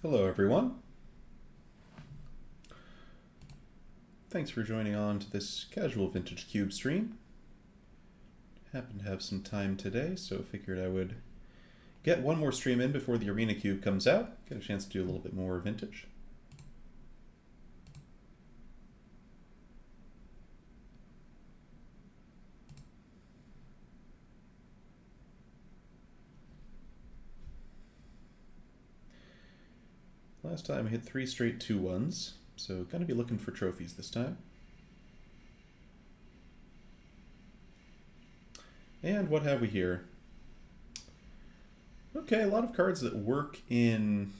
Hello everyone. Thanks for joining on to this casual vintage cube stream. Happen to have some time today, so figured I would get one more stream in before the Arena Cube comes out. Get a chance to do a little bit more vintage. Last time I hit 3 straight 2-1s, so gonna be looking for trophies this time. And what have we here? Okay, a lot of cards that work in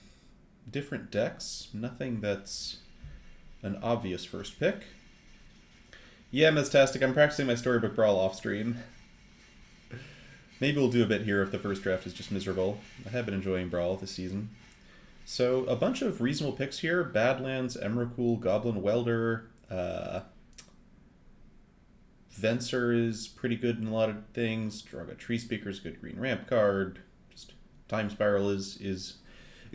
different decks. Nothing that's an obvious first pick. Yeah, Mestastic, I'm practicing my Storybook Brawl off stream. Maybe we'll do a bit here if the first draft is just miserable. I have been enjoying Brawl this season. So, a bunch of reasonable picks here. Badlands, Emrakul, Goblin Welder, Venser is pretty good in a lot of things. Draga Tree Speaker is a good green ramp card. Just Time Spiral is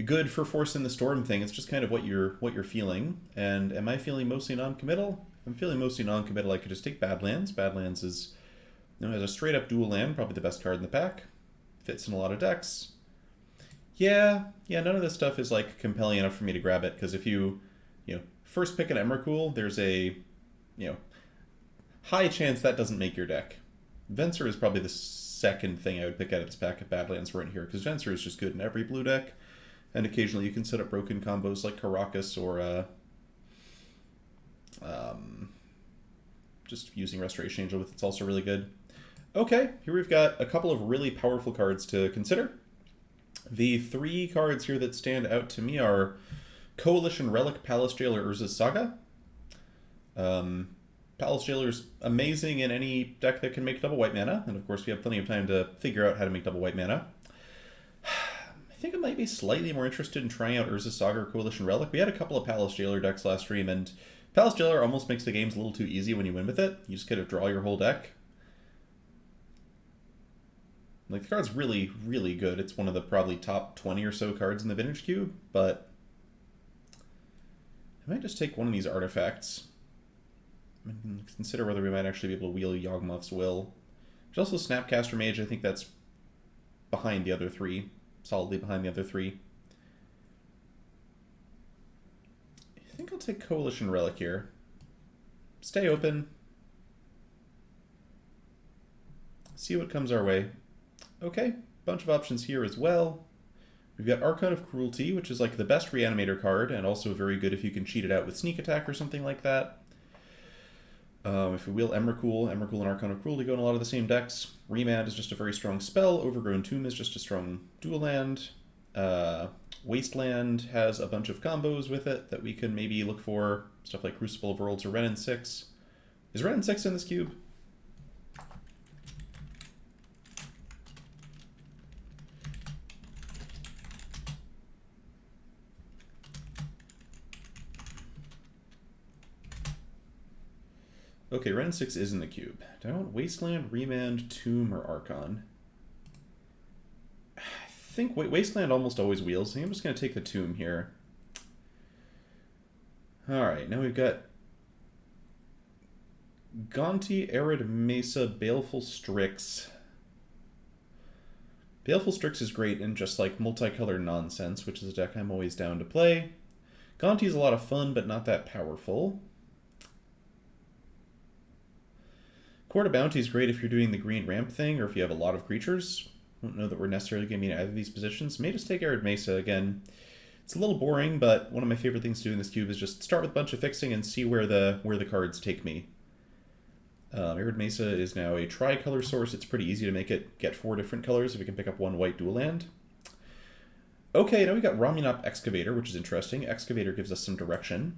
good for forcing the storm thing. It's just kind of what you're feeling. And am I feeling mostly non-committal? If I'm feeling mostly non-committal, I could just take Badlands. Badlands is, has a straight up dual land, probably the best card in the pack. Fits in a lot of decks. Yeah, none of this stuff is like compelling enough for me to grab it, because if you first pick an Emrakul, there's a, high chance that doesn't make your deck. Venser is probably the second thing I would pick out of this pack if Badlands weren't here, because Venser is just good in every blue deck, and occasionally you can set up broken combos like Caracas or just using Restoration Angel with it's also really good. Okay, here we've got a couple of really powerful cards to consider. The 3 cards here that stand out to me are Coalition Relic, Palace Jailer, Urza's Saga. Palace Jailer's amazing in any deck that can make double white mana, and of course we have plenty of time to figure out how to make double white mana. I think I might be slightly more interested in trying out Urza's Saga or Coalition Relic. We had a couple of Palace Jailer decks last stream, and Palace Jailer almost makes the games a little too easy when you win with it. You just kind of draw your whole deck. Like, the card's really, really good. It's one of the probably top 20 or so cards in the Vintage Cube, but I might just take one of these artifacts. I mean, consider whether we might actually be able to wheel Yawgmoth's Will. There's also Snapcaster Mage. I think that's behind the other 3. Solidly behind the other 3. I think I'll take Coalition Relic here. Stay open. See what comes our way. Okay, bunch of options here as well. We've got Archon of Cruelty, which is like the best Reanimator card, and also very good if you can cheat it out with Sneak Attack or something like that. If we wheel Emrakul and Archon of Cruelty go in a lot of the same decks. Remand is just a very strong spell. Overgrown Tomb is just a strong dual land. Wasteland has a bunch of combos with it that we can maybe look for. Stuff like Crucible of Worlds or Renin 6. Is Renin 6 in this cube? Okay, Renin 6 is in the cube. Do I want Wasteland, Remand, Tomb, or Archon? I think Wasteland almost always wheels. I think I'm just going to take the Tomb here. Alright, now we've got Gonti, Arid Mesa, Baleful Strix. Baleful Strix is great in just like multicolored nonsense, which is a deck I'm always down to play. Gonti is a lot of fun, but not that powerful. Court of Bounty is great if you're doing the green ramp thing, or if you have a lot of creatures. I don't know that we're necessarily going to be in either of these positions. May just take Arid Mesa again. It's a little boring, but one of my favorite things to do in this cube is just start with a bunch of fixing and see where the cards take me. Arid Mesa is now a tri-color source. It's pretty easy to make it get 4 different colors if we can pick up 1 white dual land. Okay, now we got Ramunap Excavator, which is interesting. Excavator gives us some direction.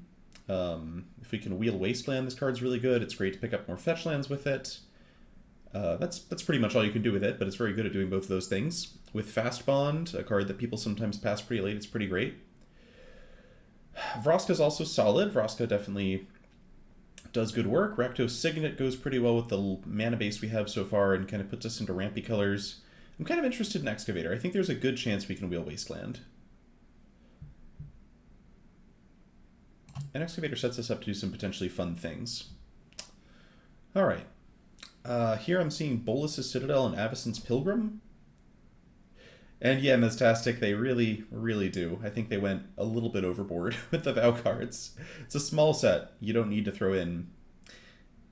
If we can wheel Wasteland, this card's really good. It's great to pick up more fetch lands with it. That's pretty much all you can do with it, but it's very good at doing both of those things. With Fast Bond, a card that people sometimes pass pretty late, it's pretty great. Vraska's also solid. Vraska definitely does good work. Rakdos Signet goes pretty well with the mana base we have so far and kind of puts us into rampy colors. I'm kind of interested in Excavator. I think there's a good chance we can wheel Wasteland. An excavator sets us up to do some potentially fun things. All right. Here I'm seeing Bolus's Citadel and Avacyn's Pilgrim. And yeah, Mistastic, they really, really do. I think they went a little bit overboard with the Vow cards. It's a small set. You don't need to throw in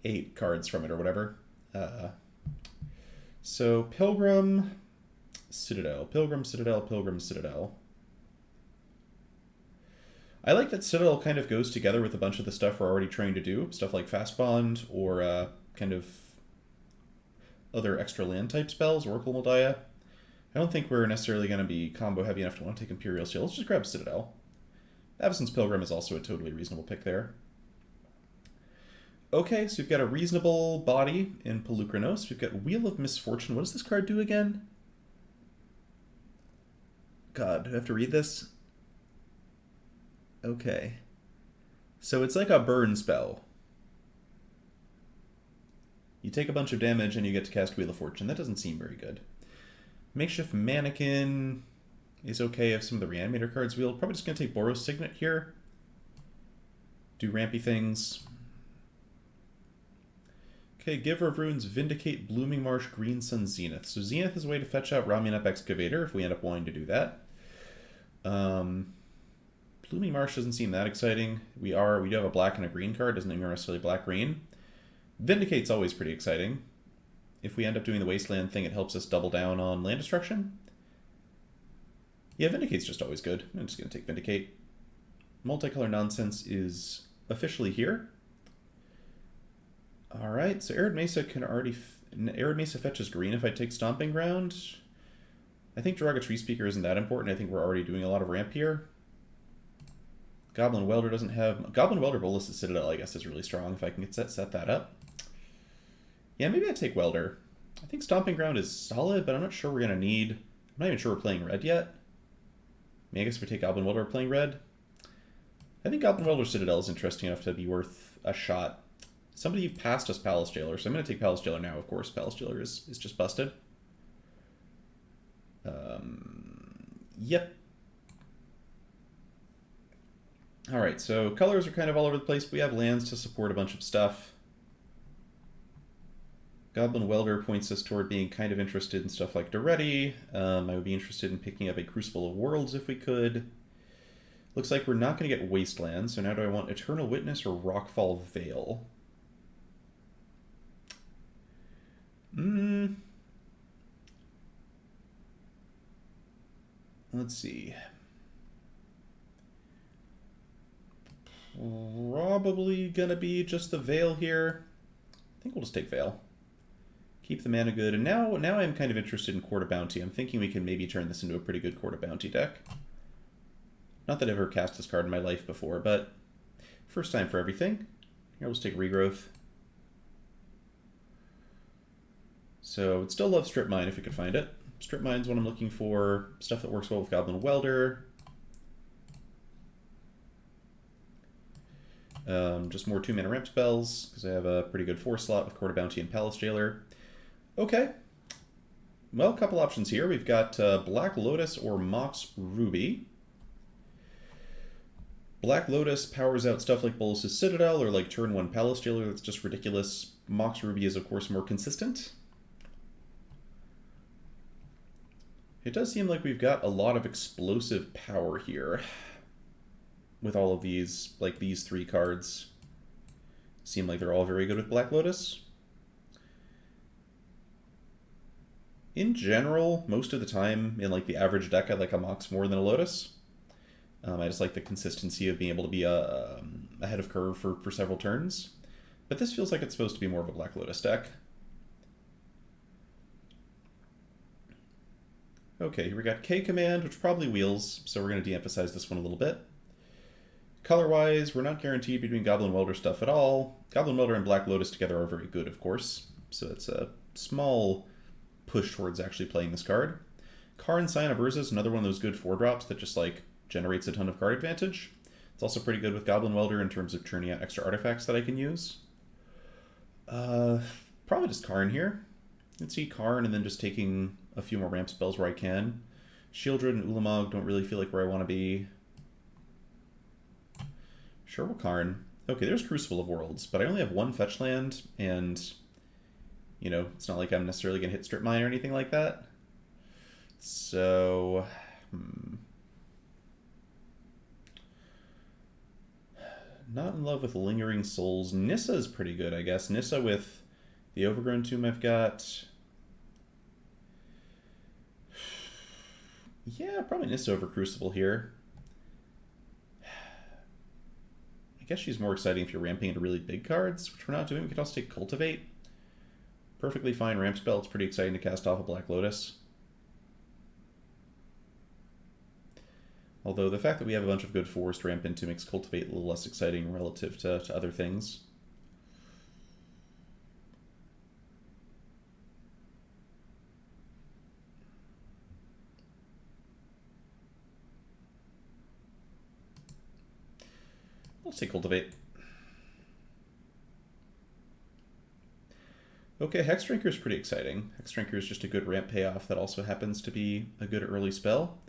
8 cards from it or whatever. So Pilgrim, Citadel, Pilgrim, Citadel, Pilgrim, Citadel. I like that Citadel kind of goes together with a bunch of the stuff we're already trying to do. Stuff like Fast Bond or kind of other extra land type spells, Oracle Moldiah. I don't think we're necessarily going to be combo heavy enough to want to take Imperial Seal. Let's just grab Citadel. Avacyn's Pilgrim is also a totally reasonable pick there. Okay, so we've got a reasonable body in Pelucranos. We've got Wheel of Misfortune. What does this card do again? God, do I have to read this? Okay. So it's like a burn spell. You take a bunch of damage and you get to cast Wheel of Fortune. That doesn't seem very good. Makeshift Mannequin is okay if some of the Reanimator cards wheel. Probably just going to take Boros Signet here. Do rampy things. Okay, Giver of Runes, Vindicate, Blooming Marsh, Green Sun, Zenith. So Zenith is a way to fetch out Ramunap Excavator if we end up wanting to do that. Blooming Marsh doesn't seem that exciting. We do have a black and a green card. Doesn't mean we're necessarily black-green. Vindicate's always pretty exciting. If we end up doing the Wasteland thing, it helps us double down on land destruction. Yeah, Vindicate's just always good. I'm just going to take Vindicate. Multicolor Nonsense is officially here. Alright, so Arid Mesa can already... Arid Mesa fetches green if I take Stomping Ground. I think Jiraga Tree Speaker isn't that important. I think we're already doing a lot of ramp here. Goblin Welder doesn't have... Goblin Welder Bolus's Citadel, I guess, is really strong if I can set that up. Yeah, maybe I take Welder. I think Stomping Ground is solid, but I'm not sure we're going to need... I'm not even sure we're playing red yet. I guess if we take Goblin Welder, we're playing red. I think Goblin Welder Citadel is interesting enough to be worth a shot. Somebody passed us Palace Jailer, so I'm going to take Palace Jailer now, of course. Palace Jailer is just busted. Yep. Alright, so colors are kind of all over the place, but we have lands to support a bunch of stuff. Goblin Welder points us toward being kind of interested in stuff like Doretti. I would be interested in picking up a Crucible of Worlds if we could. Looks like we're not going to get Wasteland, so now do I want Eternal Witness or Rockfall Vale? Let's see. Probably gonna be just the Vale here. I think we'll just take Vale. Keep the mana good, and now I'm kind of interested in Court of Bounty. I'm thinking we can maybe turn this into a pretty good Court of Bounty deck. Not that I've ever cast this card in my life before, but first time for everything. Here, let's take Regrowth. So I would still love Strip Mine if we could find it. Strip Mine's what I'm looking for. Stuff that works well with Goblin Welder. Just more 2-mana ramp spells, because I have a pretty good 4 slot with Court of Bounty and Palace Jailer. Okay. Well, a couple options here. We've got Black Lotus or Mox Ruby. Black Lotus powers out stuff like Bolus's Citadel or like turn 1 Palace Jailer that's just ridiculous. Mox Ruby is, of course, more consistent. It does seem like we've got a lot of explosive power here. With all of these, like these 3 cards. Seem like they're all very good with Black Lotus. In general, most of the time, in like the average deck, I like a Mox more than a Lotus. I just like the consistency of being able to be ahead of curve for several turns. But this feels like it's supposed to be more of a Black Lotus deck. Okay, here we got K Command, which probably wheels, so we're going to de-emphasize this one a little bit. Color-wise, we're not guaranteed between Goblin Welder stuff at all. Goblin Welder and Black Lotus together are very good, of course, so it's a small push towards actually playing this card. Karn Sign of Urza is another one of those good 4-drops that just, like, generates a ton of card advantage. It's also pretty good with Goblin Welder in terms of churning out extra artifacts that I can use. Probably just Karn here. Let's see Karn and then just taking a few more ramp spells where I can. Shieldred and Ulamog don't really feel like where I want to be. Sherwood-Karn. Okay, there's Crucible of Worlds, but I only have one fetch land, and, you know, it's not like I'm necessarily going to hit Strip Mine or anything like that. So, not in love with Lingering Souls. Nissa is pretty good, I guess. Nissa with the Overgrown Tomb I've got. Yeah, probably Nissa over Crucible here. I guess she's more exciting if you're ramping into really big cards, which we're not doing. We could also take Cultivate. Perfectly fine ramp spell. It's pretty exciting to cast off a Black Lotus. Although the fact that we have a bunch of good forest ramp into makes Cultivate a little less exciting relative to other things. Let's take Cultivate. Okay, Hexdrinker is pretty exciting. Hexdrinker is just a good ramp payoff that also happens to be a good early spell.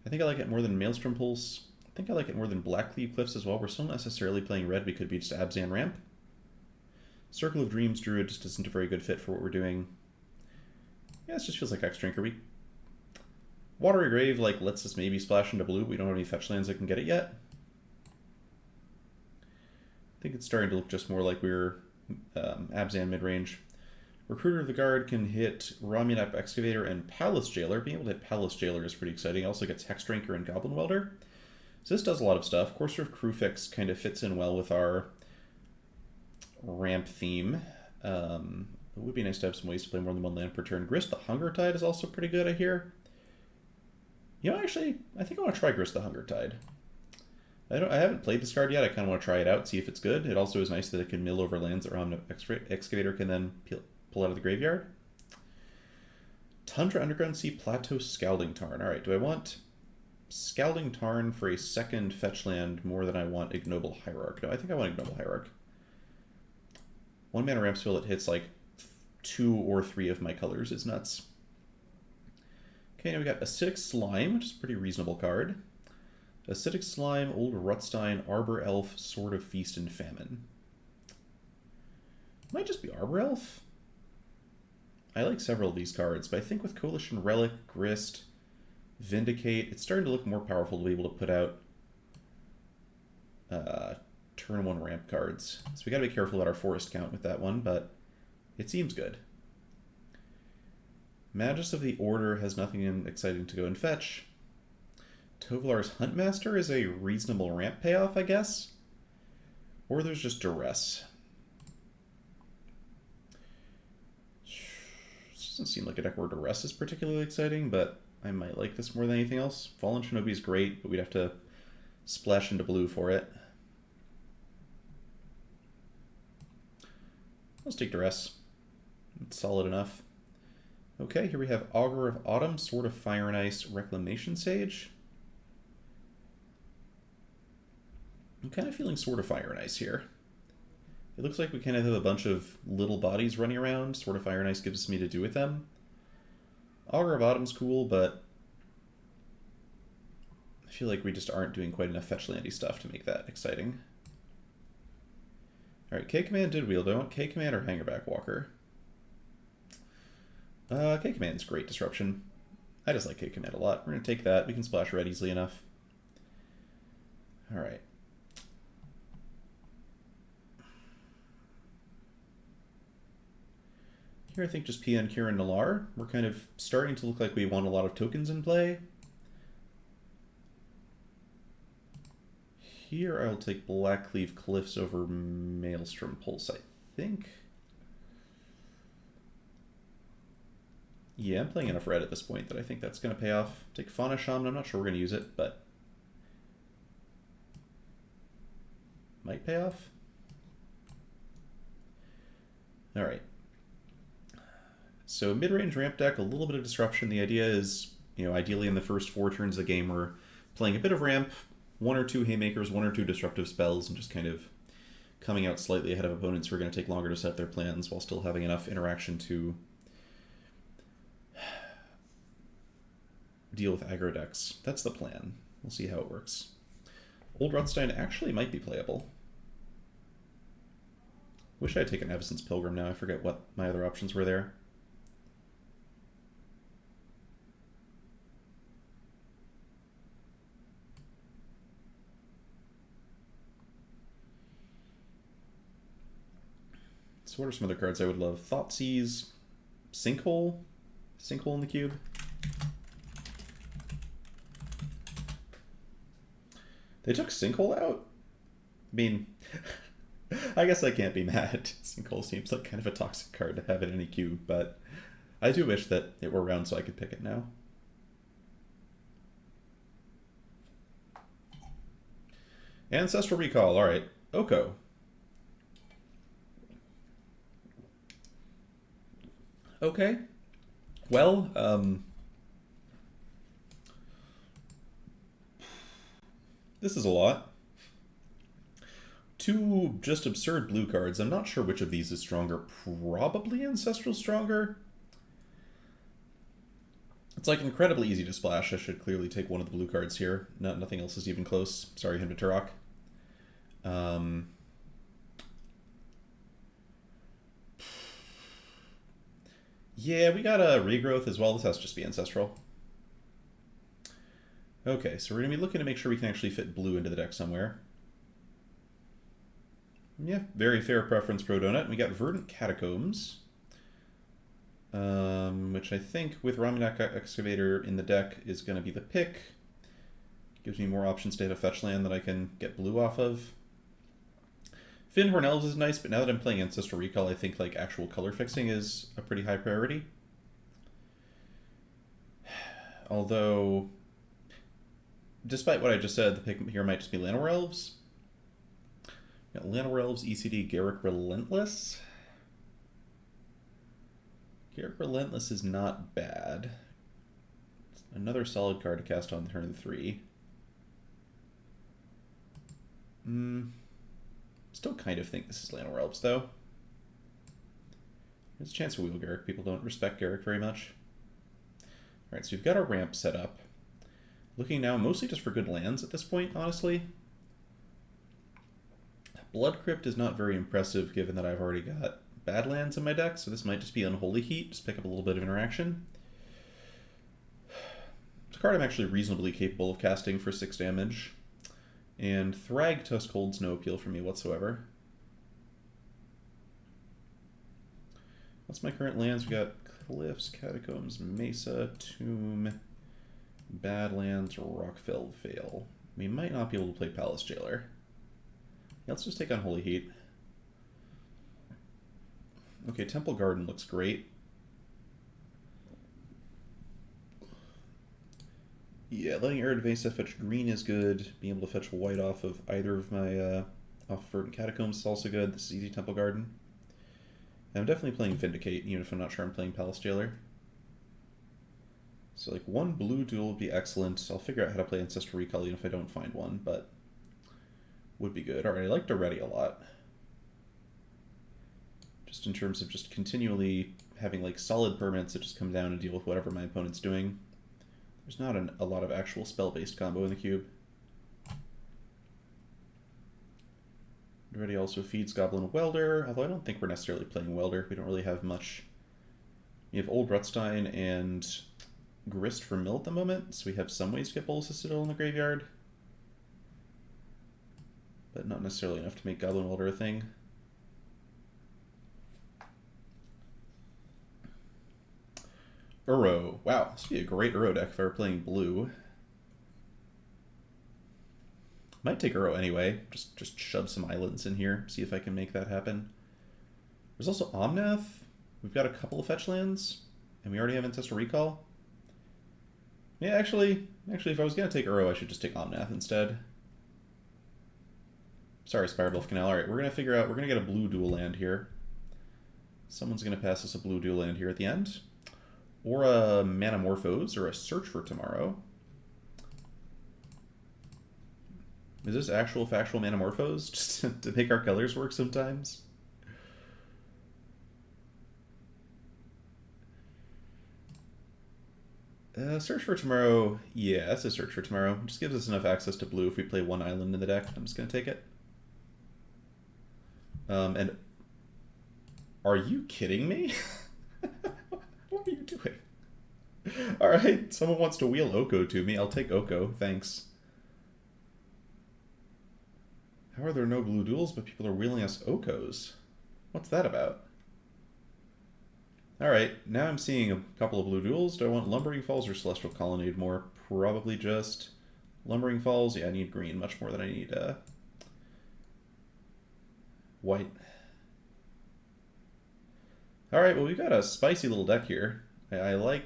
I think I like it more than Maelstrom Pulse. I think I like it more than Blackcleave Cliffs as well. We're still not necessarily playing red. We could be just Abzan ramp. Circle of Dreams Druid just isn't a very good fit for what we're doing. Yeah, this just feels like Hexdrinker week. Watery Grave like lets us maybe splash into blue. We don't have any fetch lands that can get it yet. I think it's starting to look just more like we're Abzan mid-range. Recruiter of the Guard can hit Romunap Excavator and Palace Jailer. Being able to hit Palace Jailer is pretty exciting. It also gets Hexdrinker and Goblin Welder. So this does a lot of stuff. Courser of Crewfix kind of fits in well with our ramp theme. It would be nice to have some ways to play more than one land per turn. Grist the Hunger Tide is also pretty good, I hear. You know, actually, I think I want to try Grist the Hunger Tide. I haven't played this card yet. I kind of want to try it out, see if it's good. It also is nice that it can mill over lands that Romunap Excavator can then pull out of the graveyard. Tundra Underground Sea Plateau Scalding Tarn. Alright, do I want Scalding Tarn for a second fetch land more than I want Ignoble Hierarch? No, I think I want Ignoble Hierarch. 1 mana ramp spell that hits like 2 or 3 of my colors is nuts. Okay, now we got Acidic Slime, which is a pretty reasonable card. Acidic Slime, Old Rutstein, Arbor Elf, Sword of Feast and Famine. Might just be Arbor Elf. I like several of these cards, but I think with Coalition Relic, Grist, Vindicate, it's starting to look more powerful to be able to put out turn 1 ramp cards. So we gotta be careful about our forest count with that one, but it seems good. Magus of the Order has nothing exciting to go and fetch. Tovolar's Huntmaster is a reasonable ramp payoff, I guess. Or there's just Duress. This doesn't seem like a deck where Duress is particularly exciting, but I might like this more than anything else. Fallen Shinobi is great, but we'd have to splash into blue for it. Let's take Duress. It's solid enough. Okay, here we have Augur of Autumn, Sword of Fire and Ice, Reclamation Sage. I'm kind of feeling Sword of Fire and Ice here. It looks like we kind of have a bunch of little bodies running around. Sword of Fire and Ice gives us me to do with them. Augur of Autumn's cool, but I feel like we just aren't doing quite enough fetch landy stuff to make that exciting. Alright, K-Command did wheel. Do I want K-Command or Hangerback Walker? K-Command's great disruption. I just like K-Command a lot. We're going to take that. We can splash red easily enough. Alright. Here I think just PN, Kieran, Nalar. We're kind of starting to look like we want a lot of tokens in play. Here I'll take Blackcleave Cliffs over Maelstrom Pulse, I think. Yeah, I'm playing enough red at this point that I think that's going to pay off. Take Fauna Shaman. I'm not sure we're going to use it, but might pay off. Alright. So mid-range ramp deck, a little bit of disruption. The idea is, you know, ideally in the first 4 turns of the game, we're playing a bit of ramp, 1 or 2 haymakers, 1 or 2 disruptive spells, and just kind of coming out slightly ahead of opponents who are going to take longer to set their plans while still having enough interaction to deal with aggro decks. That's the plan. We'll see how it works. Old Rothstein actually might be playable. Wish I had taken Evanston's Pilgrim now. I forget what my other options were there. So what are some other cards I would love? Thoughtseize, Sinkhole? Sinkhole in the cube? They took Sinkhole out? I mean, I guess I can't be mad. Sinkhole seems like kind of a toxic card to have in any cube, but I do wish that it were around so I could pick it now. Ancestral Recall, alright. Oko. Okay. Well, this is a lot. Two just absurd blue cards. I'm not sure which of these is stronger. Probably Ancestral stronger. It's like incredibly easy to splash. I should clearly take one of the blue cards here. Nothing else is even close. Sorry, Hindu Turok. Yeah, we got a Regrowth as well. This has to just be Ancestral. Okay, so we're going to be looking to make sure we can actually fit blue into the deck somewhere. Yeah, very fair preference, Pro Donut. We got Verdant Catacombs, which I think with Raminac Excavator in the deck is going to be the pick. Gives me more options to hit a fetch land that I can get blue off of. Fyndhorn Elves is nice, but now that I'm playing Ancestral Recall, I think like actual color fixing is a pretty high priority. Although, despite what I just said, the pick here might just be Llanowar Elves. Got Llanowar Elves, ECD, Garruk Relentless. Garruk Relentless is not bad. It's another solid card to cast on turn 3. Still kind of think this is Llanowar Elves, though. There's a chance we will Garruk. People don't respect Garruk very much. Alright, so we've got our ramp set up. Looking now mostly just for good lands at this point, honestly. Blood Crypt is not very impressive given that I've already got bad lands in my deck, so this might just be Unholy Heat, just pick up a little bit of interaction. It's a card I'm actually reasonably capable of casting for 6 damage. And Thragtusk holds no appeal for me whatsoever. What's my current lands? We got Cliffs, Catacombs, Mesa, Tomb, Badlands, Rockfell Vale. We might not be able to play Palace Jailer. Yeah, let's just take on Holy Heat. Okay, Temple Garden looks great. Yeah, letting Arid Vesa fetch green is good. Being able to fetch white off of either of my off Verdant Catacombs is also good. This is easy Temple Garden. And I'm definitely playing Vindicate, even if I'm not sure I'm playing Palace Jailer. So like one blue duel would be excellent. I'll figure out how to play Ancestral Recall even if I don't find one, but would be good. Alright, I like Doretti a lot. Just in terms of just continually having like solid permanents that just come down and deal with whatever my opponent's doing. There's not a lot of actual spell-based combo in the cube. Doretti also feeds Goblin Welder, although I don't think we're necessarily playing Welder. We don't really have much. We have Old Rothstein and Grist for mill at the moment, so we have some ways to get Bolas Citadel in the graveyard. But not necessarily enough to make Goblin Welder a thing. Uro. Wow, this would be a great Uro deck if I were playing blue. Might take Uro anyway. Just shove some islands in here, see if I can make that happen. There's also Omnath. We've got a couple of fetch lands, and we already have Ancestral Recall. Yeah, actually, if I was going to take Uro, I should just take Omnath instead. Sorry, Spirebluff Canal. Alright, we're going to figure out, we're going to get a blue dual land here. Someone's going to pass us a blue dual land here at the end. Or a Manamorphose, or a Search for Tomorrow. Is this actual factual Manamorphose? Just to make our colors work sometimes? Search for Tomorrow. Yeah, that's a Search for Tomorrow. It just gives us enough access to blue if we play one island in the deck. I'm just going to take it. And are you kidding me? What are you doing? Alright, someone wants to wheel Oko to me. I'll take Oko, thanks. How are there no blue duels, but people are wheeling us Okos? What's that about? Alright, now I'm seeing a couple of blue duels. Do I want Lumbering Falls or Celestial Colonnade more? Probably just Lumbering Falls. Yeah, I need green much more than I need white. Alright, well, we've got a spicy little deck here. I like...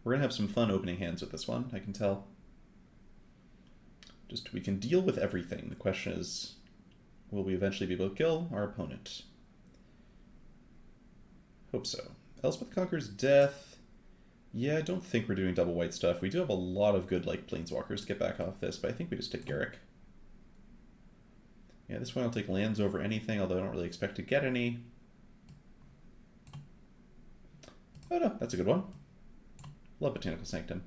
We're going to have some fun opening hands with this one, I can tell. Just, we can deal with everything. The question is, will we eventually be able to kill our opponent? Hope so. Elspeth Conquers Death. Yeah, I don't think we're doing double white stuff. We do have a lot of good, like, Planeswalkers to get back off this, but I think we just take Garrick. Yeah, this one I'll take lands over anything, although I don't really expect to get any. Oh no, that's a good one. Love Botanical Sanctum.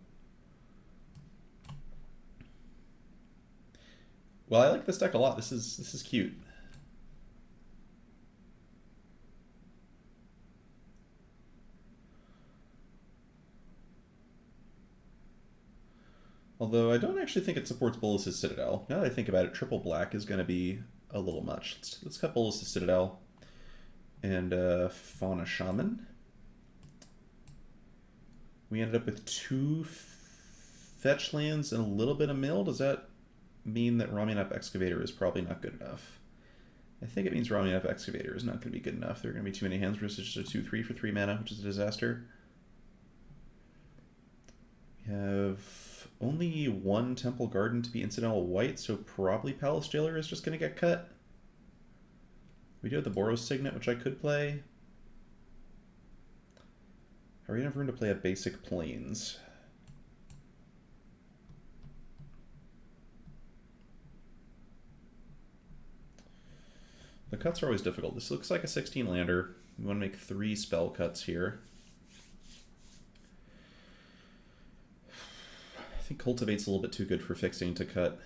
Well, I like this deck a lot. This is cute. Although I don't actually think it supports Bolas's Citadel. Now that I think about it, triple black is going to be a little much. Let's cut Bolas's Citadel and Fauna Shaman. We ended up with 2 fetch lands and a little bit of mill. Does that mean that Ramunap Excavator is probably not good enough? I think it means Ramunap Excavator is not going to be good enough. There are going to be too many hands versus just a 2/3 for 3 mana, which is a disaster. We have only 1 Temple Garden to be incidental white, so probably Palace Jailer is just going to get cut. We do have the Boros Signet, which I could play. I already have room to play a basic Plains. The cuts are always difficult. This looks like a 16 lander. We want to make 3 spell cuts here. I think Cultivate's a little bit too good for fixing to cut.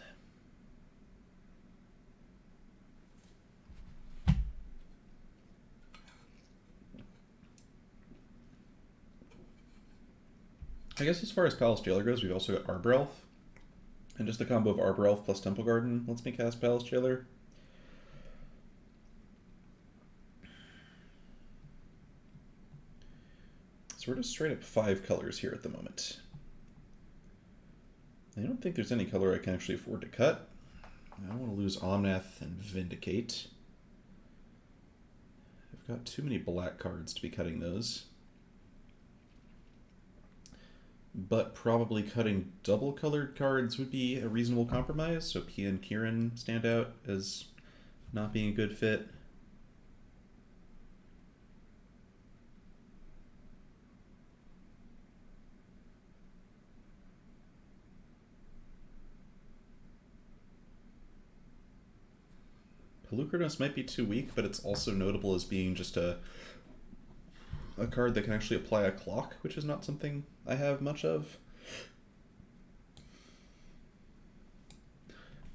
I guess as far as Palace Jailer goes, we've also got Arbor Elf. And just the combo of Arbor Elf plus Temple Garden lets me cast Palace Jailer. So we're just straight up 5 colors here at the moment. I don't think there's any color I can actually afford to cut. I don't want to lose Omnath and Vindicate. I've got too many black cards to be cutting those. But probably cutting double colored cards would be a reasonable compromise. So Pia and Kieran stand out as not being a good fit. Pelucranos might be too weak, but it's also notable as being just a card that can actually apply a clock, which is not something I have much of.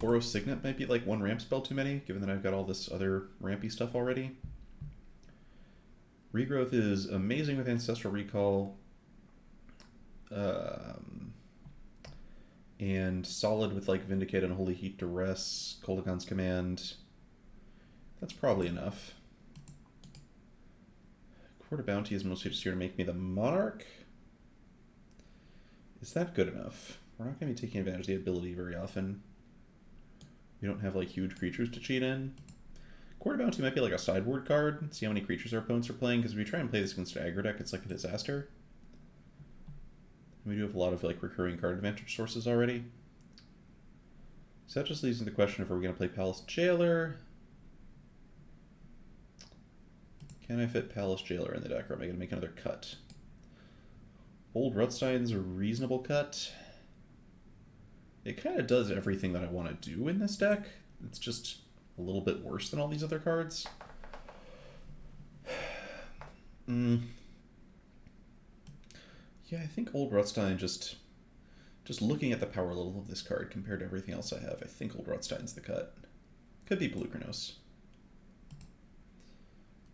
Boros Signet might be like 1 ramp spell too many, given that I've got all this other rampy stuff already. Regrowth is amazing with Ancestral Recall. And solid with like Vindicate and Holy Heat Duress, Kolaghan's Command. That's probably enough. Court of Bounty is mostly just here to make me the Monarch. Is that good enough? We're not going to be taking advantage of the ability very often. We don't have like huge creatures to cheat in. Court of Bounty might be like a sideboard card. See how many creatures our opponents are playing, because if we try and play this against an aggro deck, it's like a disaster. We do have a lot of like recurring card advantage sources already. So that just leaves me the question of, are we going to play Palace Jailer? Can I fit Palace Jailer in the deck, or am I going to make another cut? Old Rutstein's a reasonable cut. It kind of does everything that I want to do in this deck. It's just a little bit worse than all these other cards. Yeah, I think Old Rotstein just looking at the power level of this card compared to everything else I have, I think Old Rotstein's the cut. Could be Pelucranos.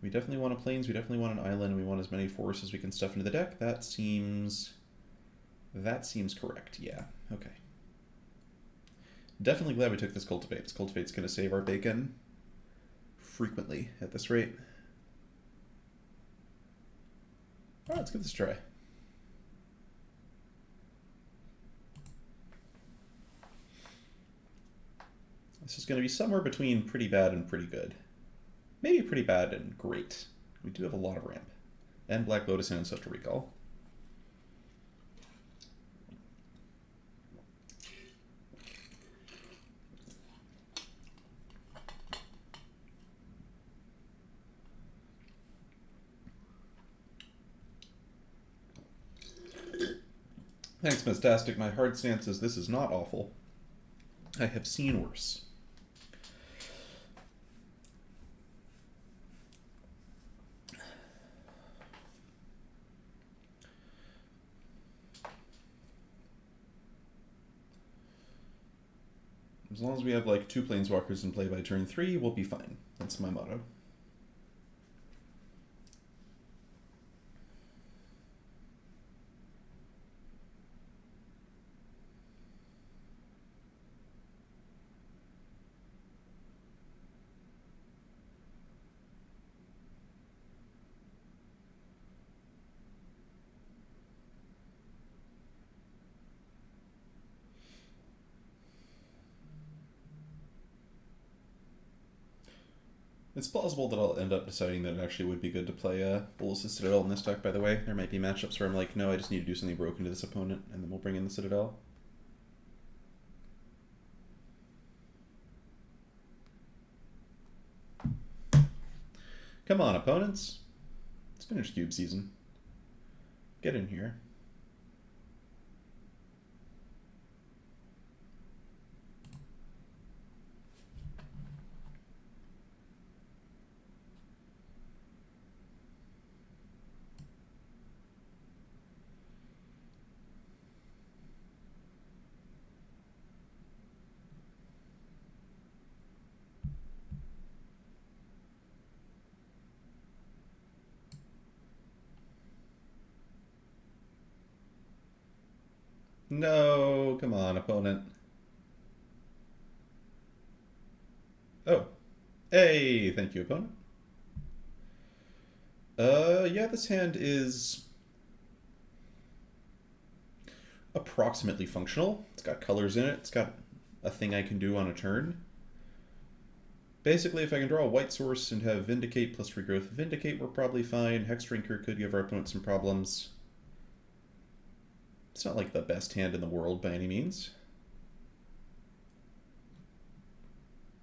We definitely want a plains, we definitely want an island, and we want as many forests as we can stuff into the deck. That seems correct, yeah. Okay. Definitely glad we took this Cultivate. This Cultivate's going to save our bacon frequently at this rate. Alright, let's give this a try. This is going to be somewhere between pretty bad and pretty good. Maybe pretty bad and great. We do have a lot of ramp. And Black Lotus and Ancestral Recall. Thanks, Fantastic. My hard stance is this is not awful. I have seen worse. As long as we have like 2 Planeswalkers in play by turn 3, we'll be fine. That's my motto. It's plausible that I'll end up deciding that it actually would be good to play Bolas' Citadel in this deck, by the way. There might be matchups where I'm like, no, I just need to do something broken to this opponent, and then we'll bring in the Citadel. Come on, opponents. It's finished cube season. Get in here. No, come on, opponent. Oh. Hey, thank you, opponent. Yeah, this hand is approximately functional. It's got colors in it. It's got a thing I can do on a turn. Basically, if I can draw a white source and have Vindicate plus Regrowth Vindicate, we're probably fine. Hexdrinker could give our opponent some problems. It's not like the best hand in the world by any means.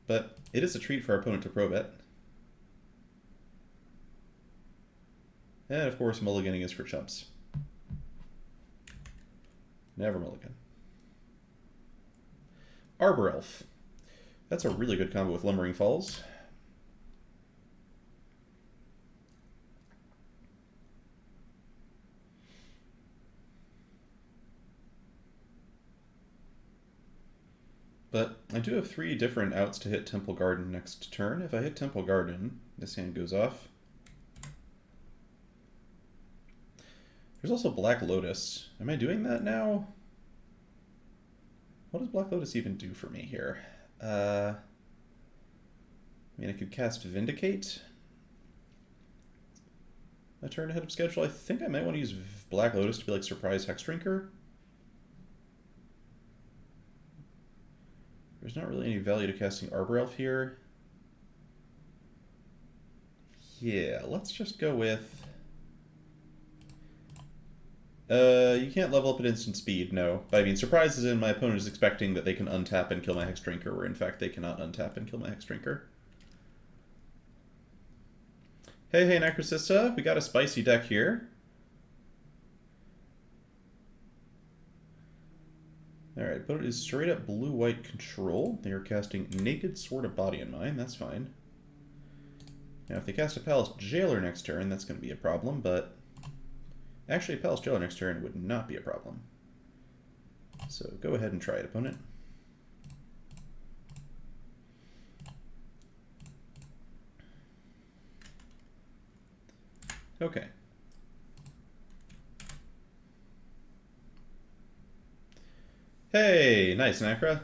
But it is a treat for our opponent to pro bet. And of course, mulliganing is for chumps. Never mulligan. Arbor Elf. That's a really good combo with Lumbering Falls. But I do have 3 different outs to hit Temple Garden next turn. If I hit Temple Garden, this hand goes off. There's also Black Lotus. Am I doing that now? What does Black Lotus even do for me here? I mean, I could cast Vindicate a turn ahead of schedule. I think I might want to use Black Lotus to be like Surprise Hexdrinker. There's not really any value to casting Arbor Elf here. Yeah, let's just go with... you can't level up at instant speed, no. But I mean, surprise is in my opponent is expecting that they can untap and kill my Hexdrinker, where in fact they cannot untap and kill my Hexdrinker. Hey, Necrocista, we got a spicy deck here. Alright, but it is straight up blue-white control. They are casting Naked Sword of Body in Mind, that's fine. Now, if they cast a Palace Jailer next turn, that's going to be a problem, but Actually, Palace Jailer next turn would not be a problem. So go ahead and try it, opponent. Okay. Hey, nice, Nacra.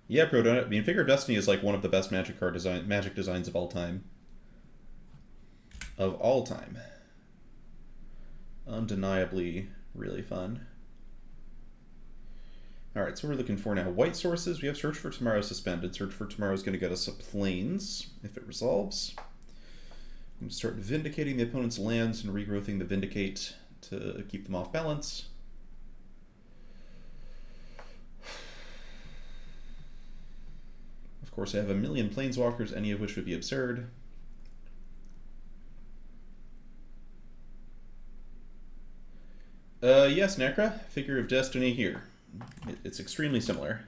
Yeah, Prodona. I mean, Figure of Destiny is like one of the best Magic designs of all time. Of all time. Undeniably really fun. Alright, so we're looking for now white sources. We have Search for Tomorrow suspended. Search for Tomorrow is going to get us a Plains if it resolves. I'm going to start vindicating the opponent's lands and regrowthing the Vindicate to keep them off balance. Of course, I have a million Planeswalkers, any of which would be absurd. Yes, Necra. Figure of Destiny here. It's extremely similar.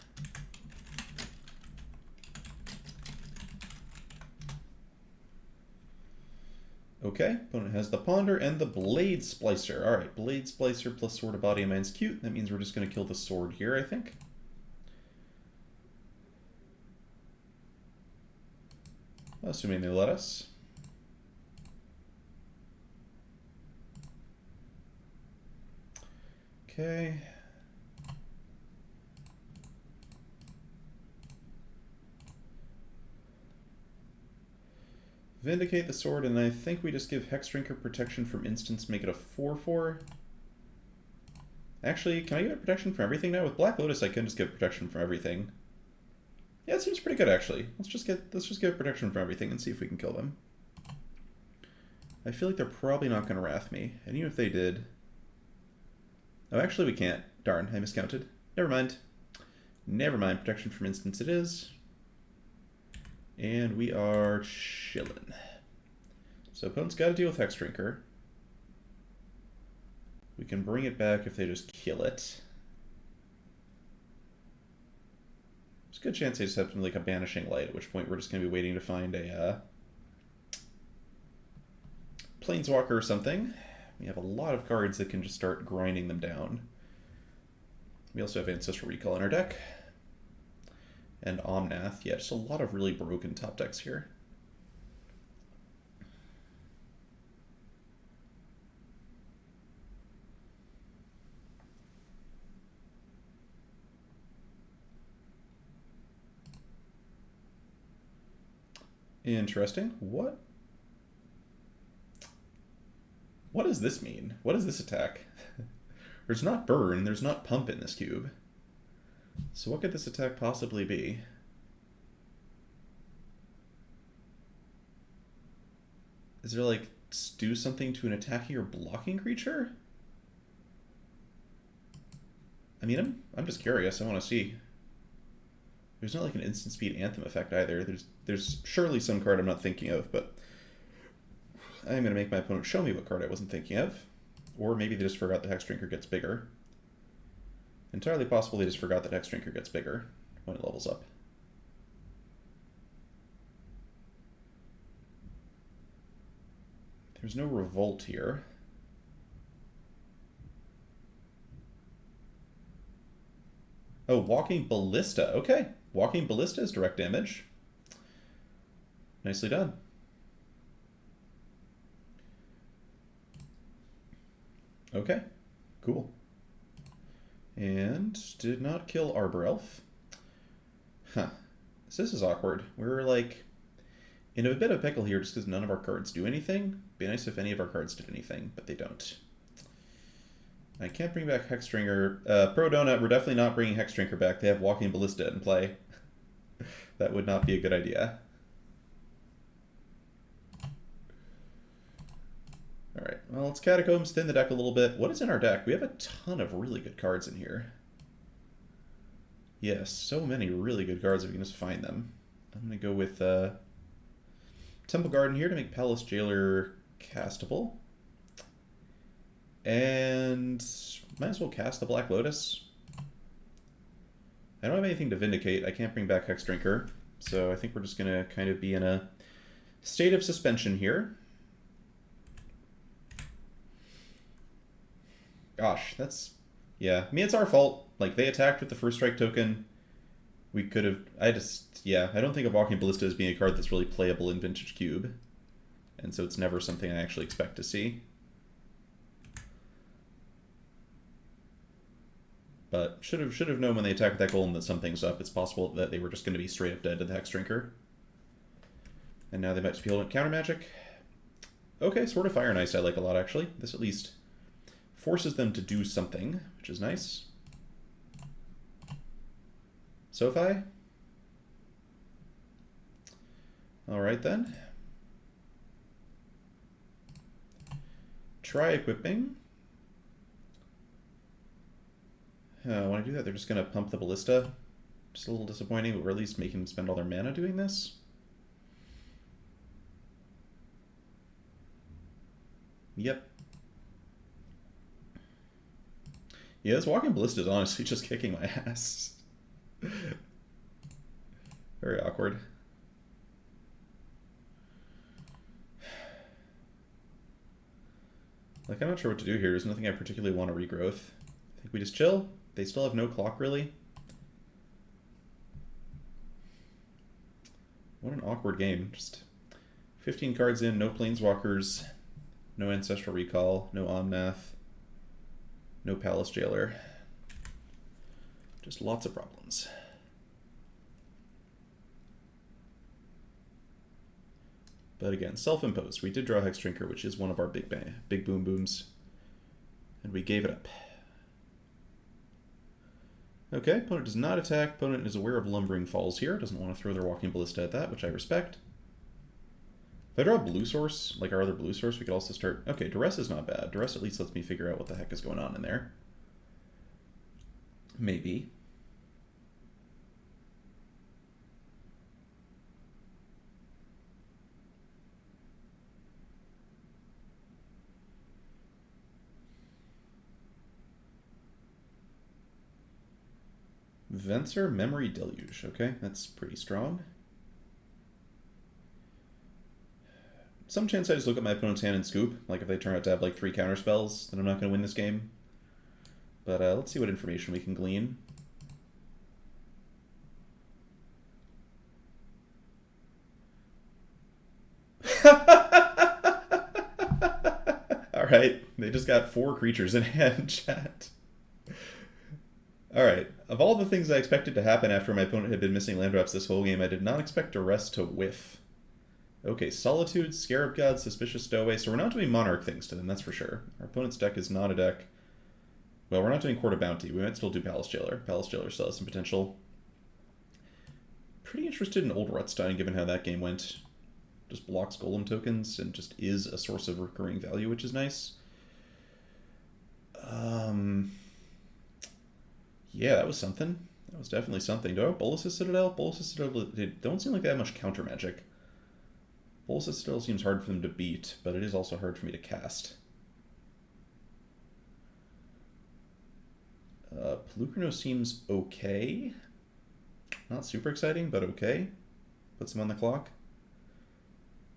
Okay, opponent has the Ponder and the Blade Splicer. Alright, Blade Splicer plus Sword of Body and Mind's cute. That means we're just going to kill the sword here, I think. Assuming they let us. Okay. Vindicate the sword, and I think we just give Hexdrinker protection from instants, make it a 4/4. Actually, can I give it protection from everything now? With Black Lotus, I can just give protection from everything. Yeah, it seems pretty good actually. Let's just give protection from everything and see if we can kill them. I feel like they're probably not going to Wrath me, and even if they did. Oh, actually, we can't. Darn, I miscounted. Never mind. Never mind. Protection from instants it is. And we are chillin'. So opponent's got to deal with Hexdrinker. We can bring it back if they just kill it. There's a good chance they just have like a Banishing Light, at which point we're just going to be waiting to find a Planeswalker or something. We have a lot of cards that can just start grinding them down. We also have Ancestral Recall in our deck. And Omnath. Yeah, just a lot of really broken top decks here. Interesting. What does this mean? What does this attack? There's not Burn, there's not Pump in this cube. So what could this attack possibly be? Is there like do something to an attacking or blocking creature? I mean, I'm just curious. I want to see. There's not like an instant speed Anthem effect either. There's surely some card I'm not thinking of, but I'm going to make my opponent show me what card I wasn't thinking of. Or maybe they just forgot that Hexdrinker gets bigger. Entirely possible they just forgot that Hexdrinker gets bigger when it levels up. There's no Revolt here. Oh, Walking Ballista. Okay. Walking Ballista is direct damage. Nicely done. Okay. Cool. And did not kill Arbor Elf. Huh. So this is awkward. We're like in a bit of a pickle here just because none of our cards do anything. Be nice if any of our cards did anything, but they don't. I can't bring back Hexdrinker. Pro Donut, we're definitely not bringing Hexdrinker back. They have Walking Ballista in play. That would not be a good idea. Alright, well, let's Catacombs, thin the deck a little bit. What is in our deck? We have a ton of really good cards in here. Yes, so many really good cards if we can just find them. I'm going to go with Temple Garden here to make Palace Jailer castable. And might as well cast the Black Lotus. I don't have anything to Vindicate. I can't bring back Hexdrinker. So I think we're just going to kind of be in a state of suspension here. Gosh, that's... Yeah, I mean, it's our fault. Like, they attacked with the first strike token. We could have... Yeah, I don't think of Walking Ballista as being a card that's really playable in Vintage Cube. And so it's never something I actually expect to see. But should have known when they attacked with that golem that something's up. It's possible that they were just going to be straight up dead to the Hex Drinker. And now they might just be able to counter magic. Okay, Sword of Fire and Ice I like a lot, actually. This at least forces them to do something, which is nice. Sophie? Alright then. Try equipping. When I do that, they're just going to pump the Ballista. Just a little disappointing, but we're at least making them spend all their mana doing this. Yep. Yeah, this Walking Ballista is honestly just kicking my ass. Very awkward. Like, I'm not sure what to do here. There's nothing I particularly want to regrowth. I think we just chill. They still have no clock, really. What an awkward game. Just 15 cards in, no Planeswalkers, no Ancestral Recall, no Omnath, no Palace Jailer. Just lots of problems. But again, self-imposed. We did draw Hex Drinker, which is one of our big boom booms. And we gave it up. Okay, opponent does not attack. Opponent is aware of Lumbering Falls here. Doesn't want to throw their Walking Ballista at that, which I respect. If I draw a blue source, like our other blue source, we could also start... Okay, Duress is not bad. Duress at least lets me figure out what the heck is going on in there. Maybe. Venser Memory Deluge. Okay, that's pretty strong. Some chance I just look at my opponent's hand and scoop. Like if they turn out to have like 3 counter spells, then I'm not going to win this game. But let's see what information we can glean. Alright, they just got 4 creatures in hand, chat. Alright, of all the things I expected to happen after my opponent had been missing land drops this whole game, I did not expect Duress to whiff. Okay, Solitude, Scarab God, Suspicious Stowaway, so we're not doing Monarch things to them, that's for sure. Our opponent's deck is not a deck... Well, we're not doing Court of Bounty, we might still do Palace Jailer. Palace Jailer still has some potential. Pretty interested in Old Rutstein, given how that game went. Just blocks Golem tokens, and just is a source of recurring value, which is nice. Yeah, that was something. That was definitely something. Do I have Bolas's Citadel? Bolas's Citadel, they don't seem like they have much counter magic. Bolas's Citadel seems hard for them to beat, but it is also hard for me to cast. Pelucrano seems okay. Not super exciting, but okay. Puts him on the clock.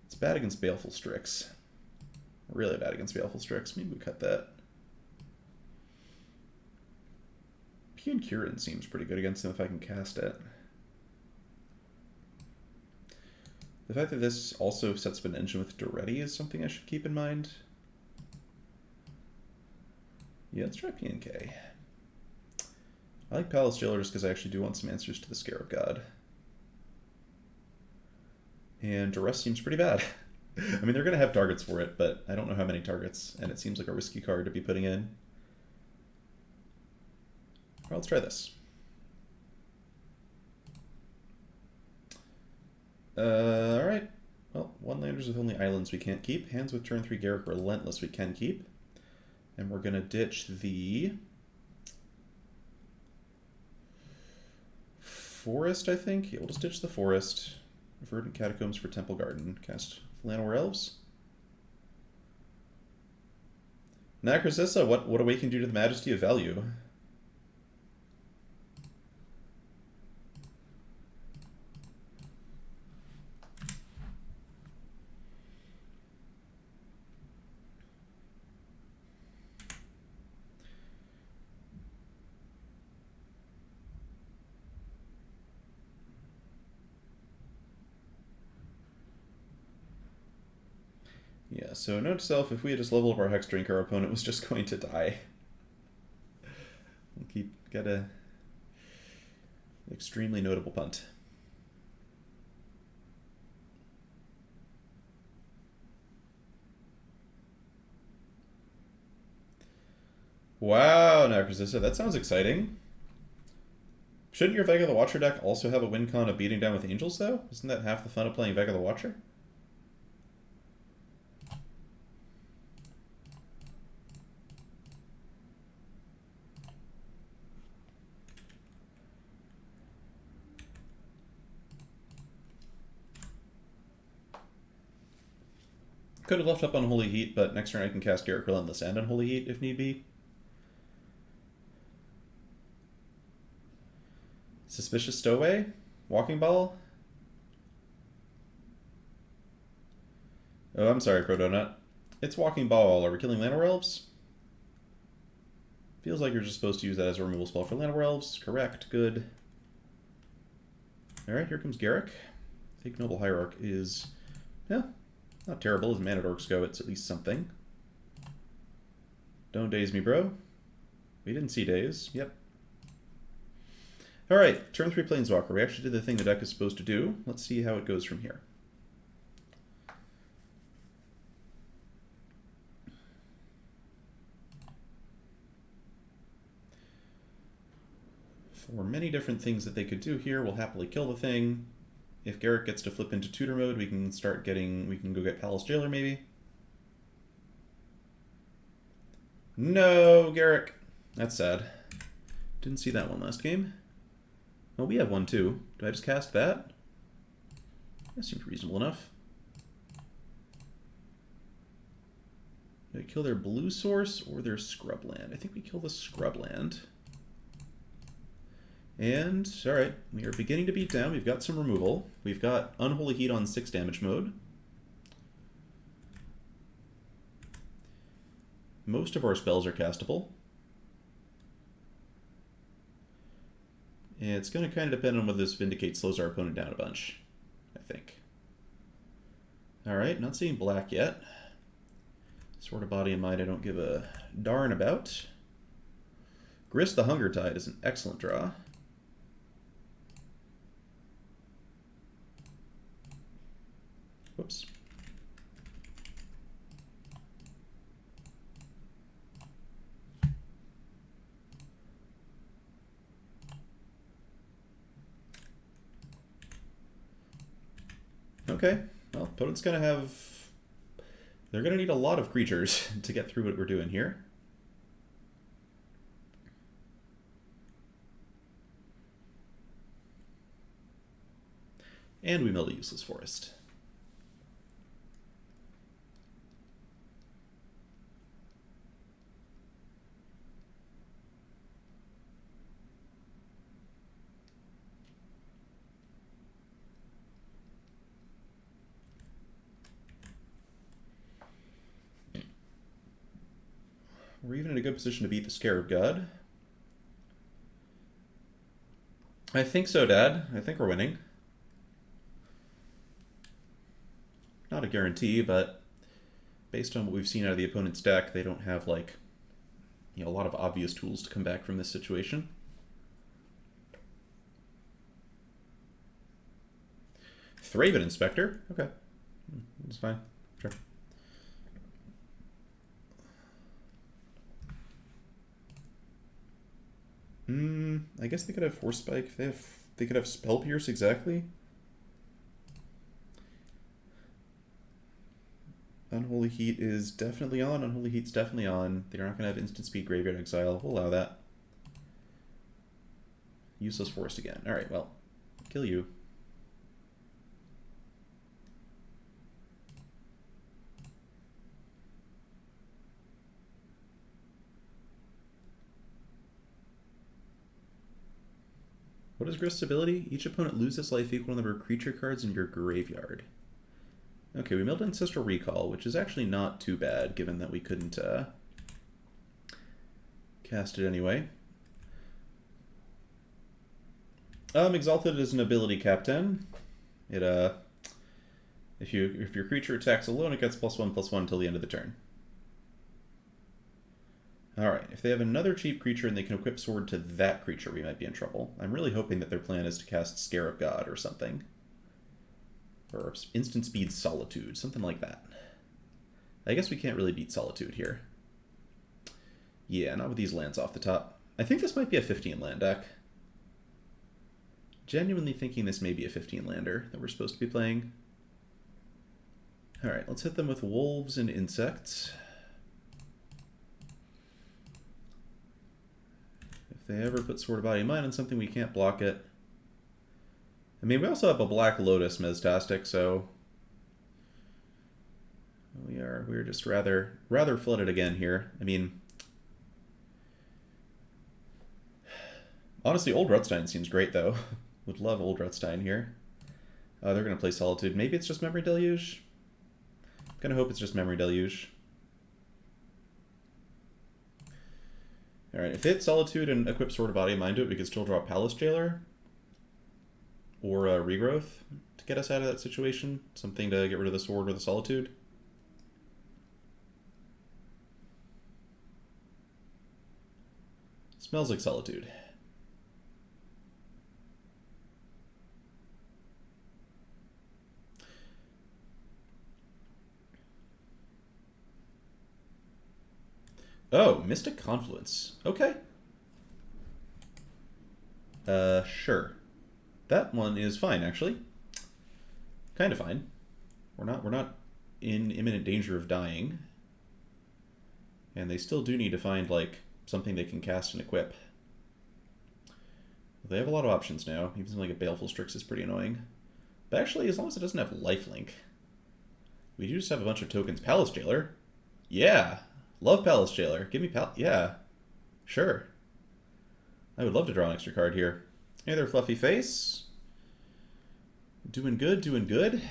It's bad against Baleful Strix. Really bad against Baleful Strix. Maybe we cut that. Pian Kirin seems pretty good against him if I can cast it. The fact that this also sets up an engine with Duretti is something I should keep in mind. Yeah, let's try PNK. I like Palace Jailer just because I actually do want some answers to the Scarab God. And Duress seems pretty bad. I mean, they're going to have targets for it, but I don't know how many targets, and it seems like a risky card to be putting in. Well, let's try this. Alright. Well, 1-landers with only islands we can't keep. Hands with turn 3 Garruk Relentless we can keep. And we're going to ditch the... Forest, I think? Yeah, we'll just ditch the Forest. Verdant Catacombs for Temple Garden. Cast Llanowar Elves. Nacrocissa, what awakened you to the majesty of value? Yeah, so note to self, if we had just leveled up our Hex Drink, our opponent was just going to die. We'll get a extremely notable punt. Wow, Necrozissa, that sounds exciting. Shouldn't your Vega the Watcher deck also have a win con of beating down with Angels, though? Isn't that half the fun of playing Vega the Watcher? Could have left up Unholy Heat, but next turn I can cast Garrett Relentless and Unholy Heat if need be. Suspicious Stowaway? Walking Ball? Oh, I'm sorry, Pro Donut. It's Walking Ball. Are we killing Llanowar Elves? Feels like you're just supposed to use that as a removal spell for Llanowar Elves. Correct. Good. Alright, here comes Garrick. Ignoble Hierarch is, yeah, not terrible. As Mana Dorks go, it's at least something. Don't daze me, bro. We didn't see daze. Yep. Alright, turn 3 Planeswalker. We actually did the thing the deck is supposed to do. Let's see how it goes from here. For many different things that they could do here, we'll happily kill the thing. If Garrick gets to flip into tutor mode, we can go get Palace Jailer maybe. No, Garrick. That's sad. Didn't see that one last game. Well, we have one too. Do I just cast that? That seems reasonable enough. Do I kill their blue source or their scrubland? I think we kill the scrubland. And, alright, we are beginning to beat down. We've got some removal. We've got Unholy Heat on 6 damage mode. Most of our spells are castable. It's going to kind of depend on whether this Vindicate slows our opponent down a bunch, I think. Alright, not seeing black yet. Sword of Body and Mind I don't give a darn about. Grist the Hunger Tide is an excellent draw. Whoops. Okay, well, opponent's gonna have... They're gonna need a lot of creatures to get through what we're doing here. And we milled a Useless Forest. We're even in a good position to beat the Scarab God. I think so, Dad. I think we're winning. Not a guarantee, but based on what we've seen out of the opponent's deck, they don't have, like, you know, a lot of obvious tools to come back from this situation. Thraben Inspector? Okay. That's fine. Sure. I guess they could have Force Spike. They could have Spell Pierce, exactly. Unholy Heat is definitely on. Unholy Heat's definitely on. They're not going to have Instant Speed Graveyard Exile. We'll allow that. Useless Forest again. Alright, well, kill you. What is Grist's ability? Each opponent loses life equal to the number of creature cards in your graveyard. Okay, we milled Ancestral Recall, which is actually not too bad, given that we couldn't cast it anyway. Exalted is an ability captain. It If your creature attacks alone, it gets +1/+1 until the end of the turn. Alright, if they have another cheap creature and they can equip Sword to that creature, we might be in trouble. I'm really hoping that their plan is to cast Scarab God or something. Or Instant Speed Solitude, something like that. I guess we can't really beat Solitude here. Yeah, not with these lands off the top. I think this might be a 15 land deck. Genuinely thinking this may be a 15 lander that we're supposed to be playing. Alright, let's hit them with Wolves and Insects. If they ever put Sword of Body and Mind on something, we can't block it. I mean, we also have a Black Lotus Mestastic, so we're just rather flooded again here. I mean, honestly, Old Rutstein seems great though. Would love Old Rutstein here. They're gonna play Solitude. Maybe it's just Memory Deluge. I'm gonna hope it's just Memory Deluge. Alright, if they hit Solitude and equip Sword of Body and Mind to it, we could still draw Palace Jailer. Or Regrowth to get us out of that situation. Something to get rid of the Sword or the Solitude. Smells like Solitude. Oh, Mystic Confluence. Okay. Sure. That one is fine, actually. Kind of fine. We're not in imminent danger of dying. And they still do need to find, like, something they can cast and equip. They have a lot of options now. Even something like a Baleful Strix is pretty annoying. But actually, as long as it doesn't have lifelink, we do just have a bunch of tokens. Palace Jailer. Yeah. Love Palace Jailer. Give me yeah. Sure. I would love to draw an extra card here. Hey there, Fluffy Face. Doing good, doing good.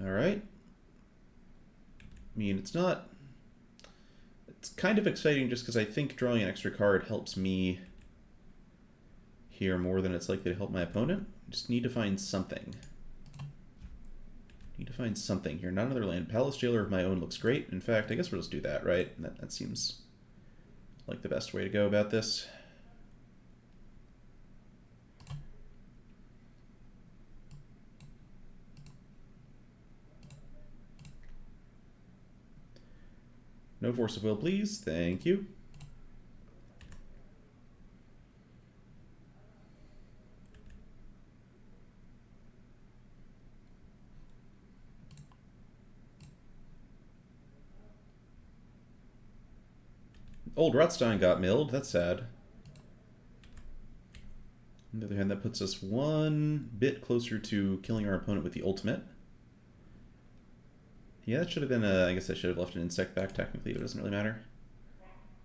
Alright. I mean, it's kind of exciting just because I think drawing an extra card helps me here more than it's likely to help my opponent. Just need to find something. Need to find something here. Not another land. Palace Jailer of my own looks great. In fact, I guess we'll just do that, right? That seems like the best way to go about this. No Force of Will, please. Thank you. Old Rotstein got milled. That's sad. On the other hand, that puts us one bit closer to killing our opponent with the ultimate. Yeah, that should have been I guess I should have left an insect back technically, but it doesn't really matter.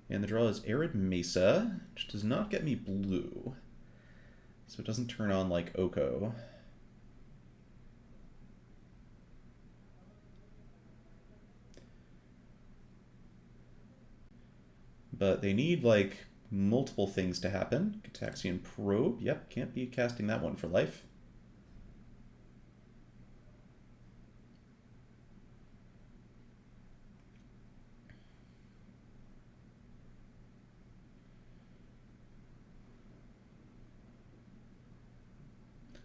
And the draw is Arid Mesa, which does not get me blue. So it doesn't turn on like Oko. But they need, like, multiple things to happen. Cataxian Probe. Yep, can't be casting that one for life.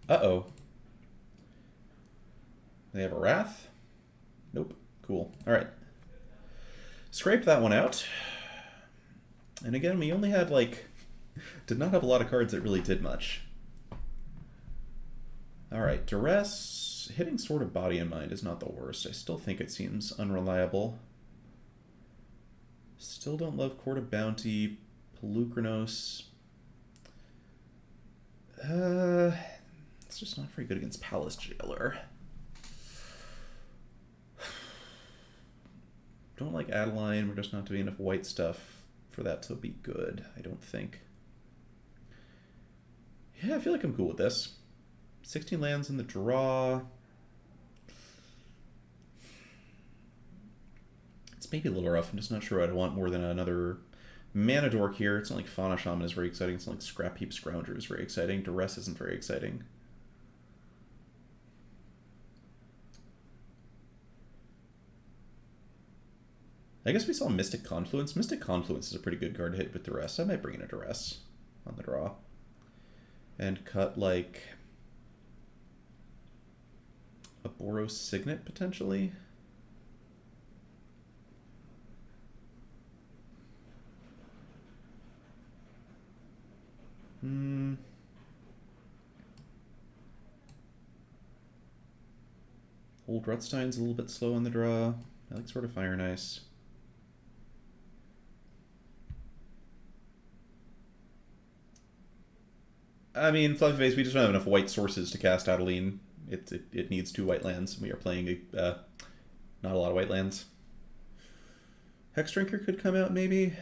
Uh-oh. They have a Wrath? Nope. Cool. Alright. Scrape that one out. And again, we only had, like, did not have a lot of cards that really did much. Alright, Duress. Hitting Sword of Body and Mind is not the worst. I still think it seems unreliable. Still don't love Court of Bounty. Pelucranos. It's just not very good against Palace Jailer. Don't like Adeline. We're just not doing enough white stuff for that to be good, I don't think. Yeah, I feel like I'm cool with this. 16 lands in the draw. It's maybe a little rough. I'm just not sure I'd want more than another Mana Dork here. It's not like Fauna Shaman is very exciting. It's not like Scrap Heap Scrounger is very exciting. Duress isn't very exciting. I guess we saw Mystic Confluence. Mystic Confluence is a pretty good card to hit with Duress. I might bring in a Duress on the draw. And cut, like, a Boros Signet, potentially. Old Rutstein's a little bit slow on the draw. I like Sword of Fire and Ice. I mean, Fluffy Face, we just don't have enough white sources to cast Adeline. It needs 2 white lands. We are playing not a lot of white lands. Hexdrinker could come out, maybe.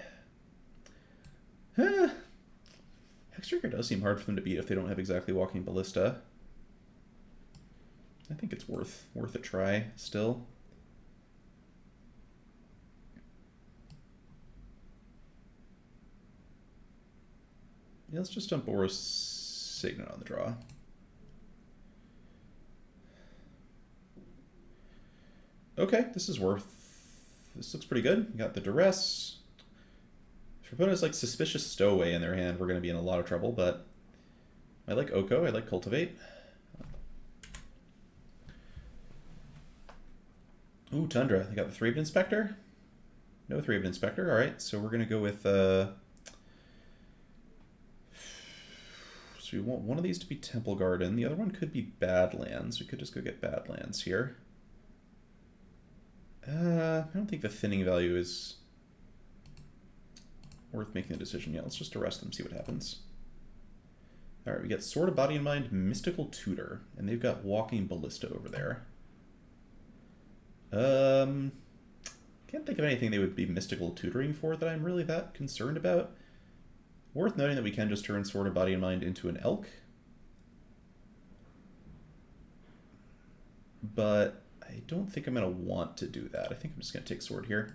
Hexdrinker does seem hard for them to beat if they don't have exactly Walking Ballista. I think it's worth a try still. Yeah, let's just dump Boros Signet on the draw. Okay, this looks pretty good. We got the Duress. If your opponent has like Suspicious Stowaway in their hand, we're going to be in a lot of trouble, but I like Oko, I like Cultivate. Ooh, Tundra. They got the Thraben Inspector? No Thraben Inspector. Alright, so we're going to go with... So we want one of these to be Temple Garden. The other one could be Badlands. We could just go get Badlands here. I don't think the thinning value is worth making a decision yet. Let's just arrest them, see what happens. Alright, we get Sword of Body and Mind, Mystical Tutor, and they've got Walking Ballista over there. Can't think of anything they would be mystical tutoring for that I'm really that concerned about. Worth noting that we can just turn Sword of Body and Mind into an Elk. But I don't think I'm going to want to do that. I think I'm just going to take Sword here.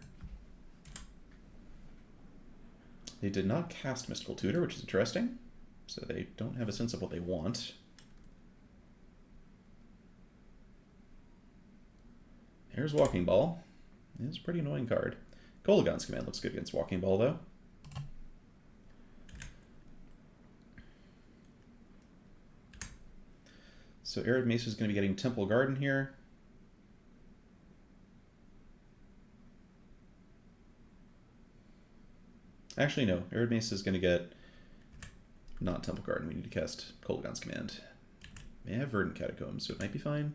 They did not cast Mystical Tutor, which is interesting. So they don't have a sense of what they want. Here's Walking Ball. It's a pretty annoying card. Kolaghan's Command looks good against Walking Ball, though. So Arid Mesa is going to be getting Temple Garden here. Actually, no. Arid Mesa is going to get not Temple Garden. We need to cast Kolaghan's Command. May have Verdant Catacombs, so it might be fine.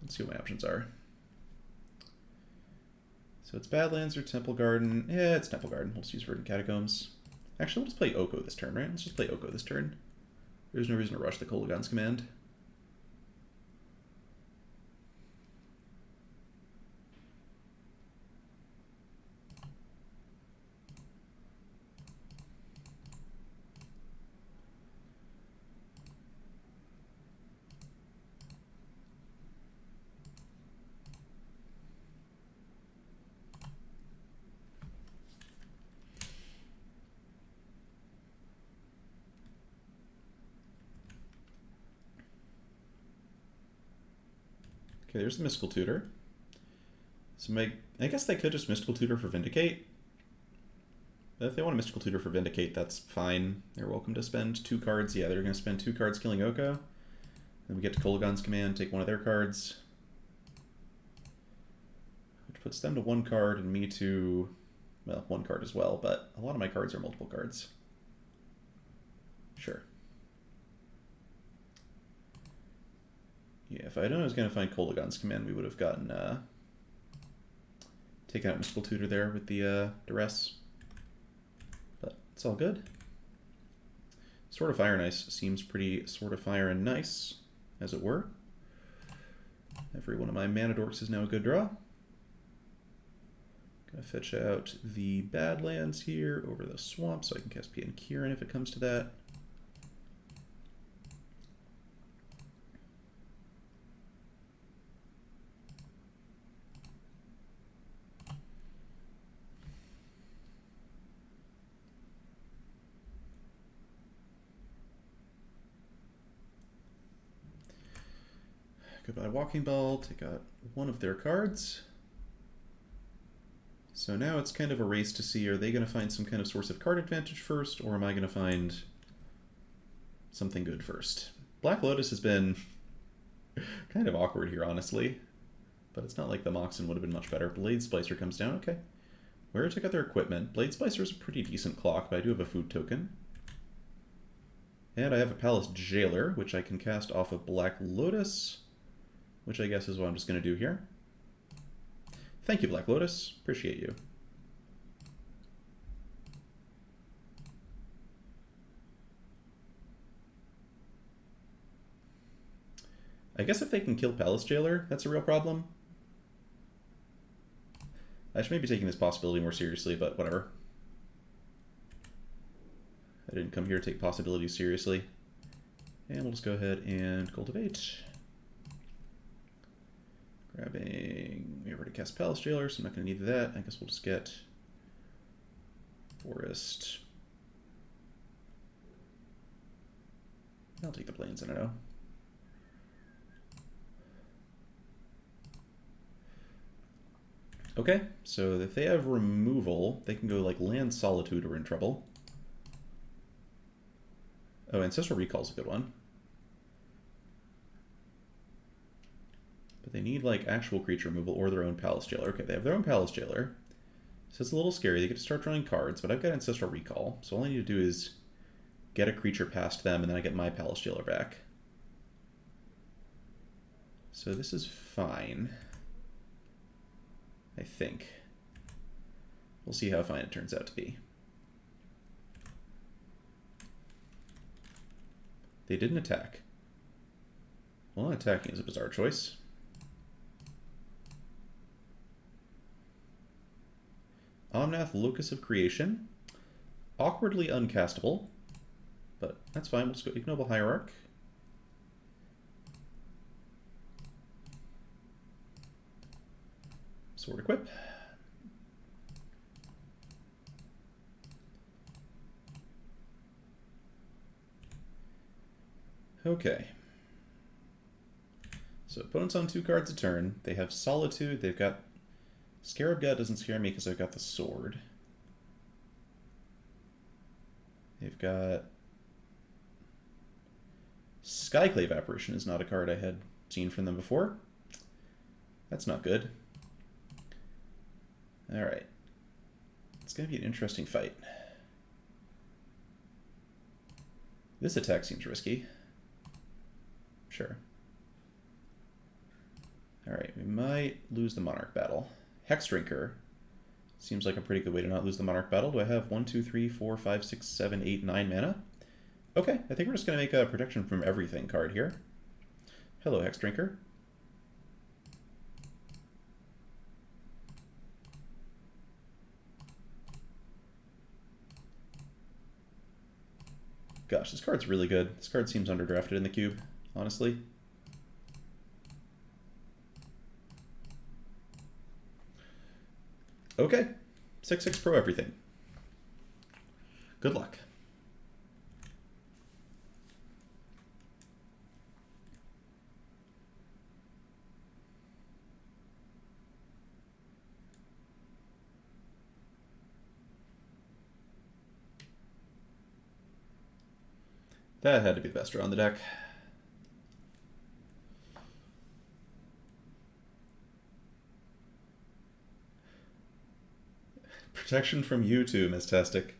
Let's see what my options are. So it's Badlands or Temple Garden. Yeah, it's Temple Garden. We'll just use Verdant Catacombs. Actually, we'll just play Oko this turn, right? Let's just play Oko this turn. There's no reason to rush the Kolaghan's Command. Okay, there's the Mystical Tutor. So I guess they could just Mystical Tutor for Vindicate. But if they want a Mystical Tutor for Vindicate, that's fine. They're welcome to spend 2 cards. Yeah, they're going to spend 2 cards killing Oko. Then we get to Kolaghan's Command, take one of their cards. Which puts them to 1 card and me to, well, 1 card as well, but a lot of my cards are multiple cards. Sure. Yeah, if I known I was going to find Kolaghan's Command, we would have gotten, taken out Mystical Tutor there with the Duress. But it's all good. Sword of Fire and Ice seems pretty Sword of Fire and Nice, as it were. Every one of my mana dorks is now a good draw. Gonna fetch out the Badlands here over the swamp so I can cast Pian Kirin if it comes to that. Goodbye Walking Ball, take out one of their cards. So now it's kind of a race to see, are they going to find some kind of source of card advantage first, or am I going to find something good first? Black Lotus has been kind of awkward here, honestly. But it's not like the Moxen would have been much better. Blade Splicer comes down, okay. Where to get their equipment? Blade Splicer is a pretty decent clock, but I do have a food token. And I have a Palace Jailer, which I can cast off of Black Lotus, which I guess is what I'm just going to do here. Thank you, Black Lotus. Appreciate you. I guess if they can kill Palace Jailer, that's a real problem. I should maybe be taking this possibility more seriously, but whatever. I didn't come here to take possibilities seriously. And we'll just go ahead and cultivate. Grabbing... We already cast Palace Jailer, so I'm not going to need that. I guess we'll just get Forest. I'll take the Plains, I don't know. Okay, so if they have removal, they can go like Land Solitude or in trouble. Oh, Ancestral Recall's a good one. But they need like actual creature removal or their own Palace Jailer. Okay, they have their own Palace Jailer. So it's a little scary. They get to start drawing cards, but I've got Ancestral Recall. So all I need to do is get a creature past them, and then I get my Palace Jailer back. So this is fine. I think. We'll see how fine it turns out to be. They didn't attack. Well, attacking is a bizarre choice. Omnath, Locus of Creation. Awkwardly uncastable, but that's fine. We'll just go Ignoble Hierarch. Sword Equip. Okay. So opponent's on 2 cards a turn. They have Solitude. They've got... Scarab God doesn't scare me because I've got the sword. They've got... Skyclave Apparition is not a card I had seen from them before. That's not good. Alright. It's going to be an interesting fight. This attack seems risky. Sure. Alright, we might lose the Monarch battle. Hex Drinker seems like a pretty good way to not lose the Monarch battle. Do I have 1, 2, 3, 4, 5, 6, 7, 8, 9 mana? Okay, I think we're just going to make a Protection from Everything card here. Hello, Hex Drinker. Gosh, this card's really good. This card seems underdrafted in the cube, honestly. Okay, 6/6 Pro Everything. Good luck. That had to be the best draw on the deck. Protection from you too, Mistastic.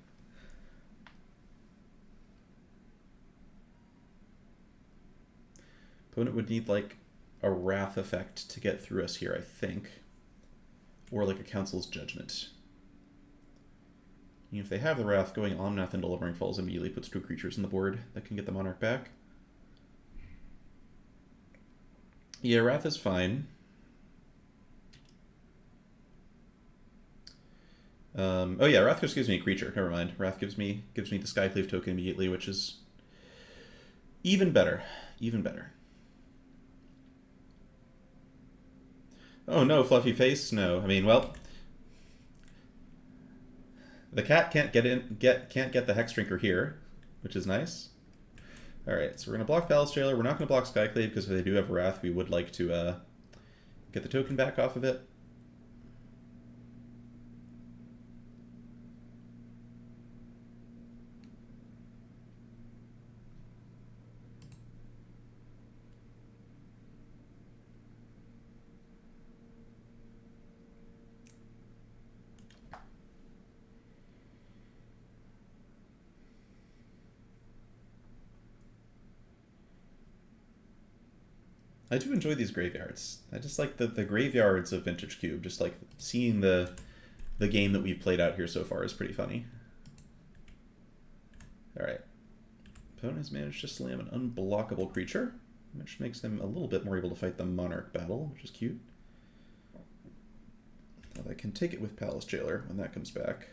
Opponent would need like a Wrath effect to get through us here, I think. Or like a Council's Judgment. If they have the Wrath, going Omnath into Lumbering Falls immediately puts 2 creatures on the board that can get the Monarch back. Yeah, Wrath is fine. Oh yeah, Wrath just gives me a creature. Never mind. Wrath gives me the Skyclave token immediately, which is even better. Even better. Oh no, Fluffy Face? No. I mean, well, the cat can't get the Hex Drinker here, which is nice. Alright, so we're going to block Palace Jailer. We're not going to block Skyclave because if they do have Wrath, we would like to get the token back off of it. I do enjoy these graveyards. I just like the graveyards of Vintage Cube. Just like seeing the game that we've played out here so far is pretty funny. Alright. Opponent has managed to slam an unblockable creature, which makes them a little bit more able to fight the Monarch battle, which is cute. Now I can take it with Palace Jailer when that comes back.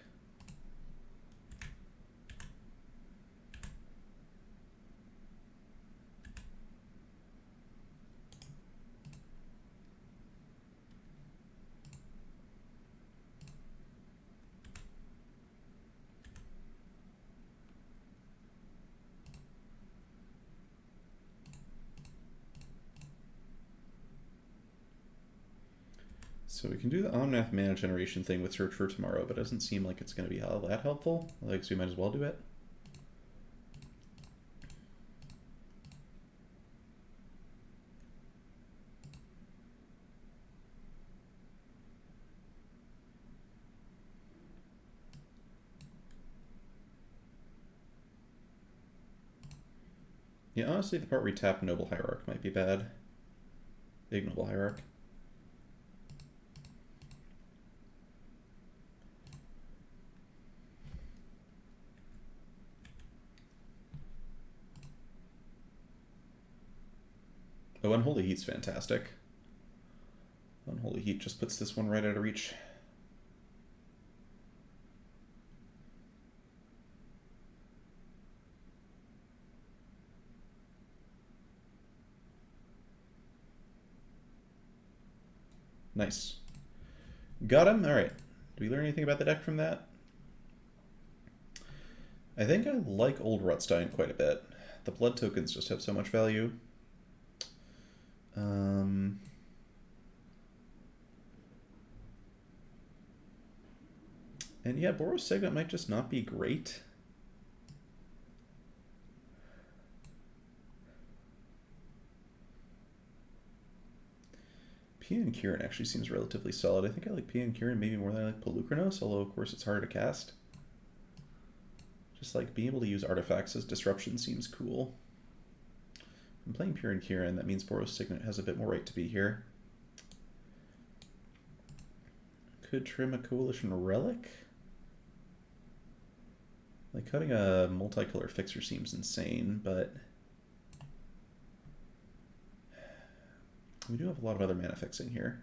So we can do the Omnath mana generation thing with Search for Tomorrow, but it doesn't seem like it's going to be all that helpful. Like, so we might as well do it. Yeah, honestly, the part where we tap Noble Hierarch might be bad. Ignoble Hierarch. Oh, Unholy Heat's fantastic. Unholy Heat just puts this one right out of reach. Nice. Got him? Alright. Do we learn anything about the deck from that? I think I like Old Rutstein quite a bit. The blood tokens just have so much value. And yeah, Boros Signet might just not be great. Pian Kirin actually seems relatively solid. I think I like Pian Kirin maybe more than I like Polukranos, although of course it's harder to cast. Just like being able to use artifacts as disruption seems cool. I'm playing Pian Kirin, that means Boros Signet has a bit more right to be here. Could trim a Coalition Relic? Like, cutting a multicolor fixer seems insane, but we do have a lot of other mana fixing here.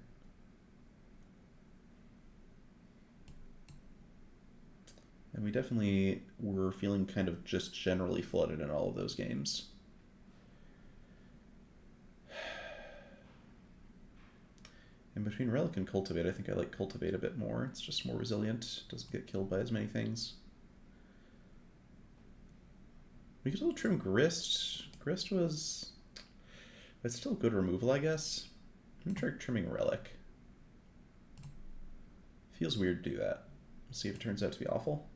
And we definitely were feeling kind of just generally flooded in all of those games. And between Relic and Cultivate, I think I like Cultivate a bit more. It's just more resilient, doesn't get killed by as many things. We could still trim Grist. Grist was... It's still good removal, I guess. I'm gonna try trimming Relic. Feels weird to do that. We'll see if it turns out to be awful.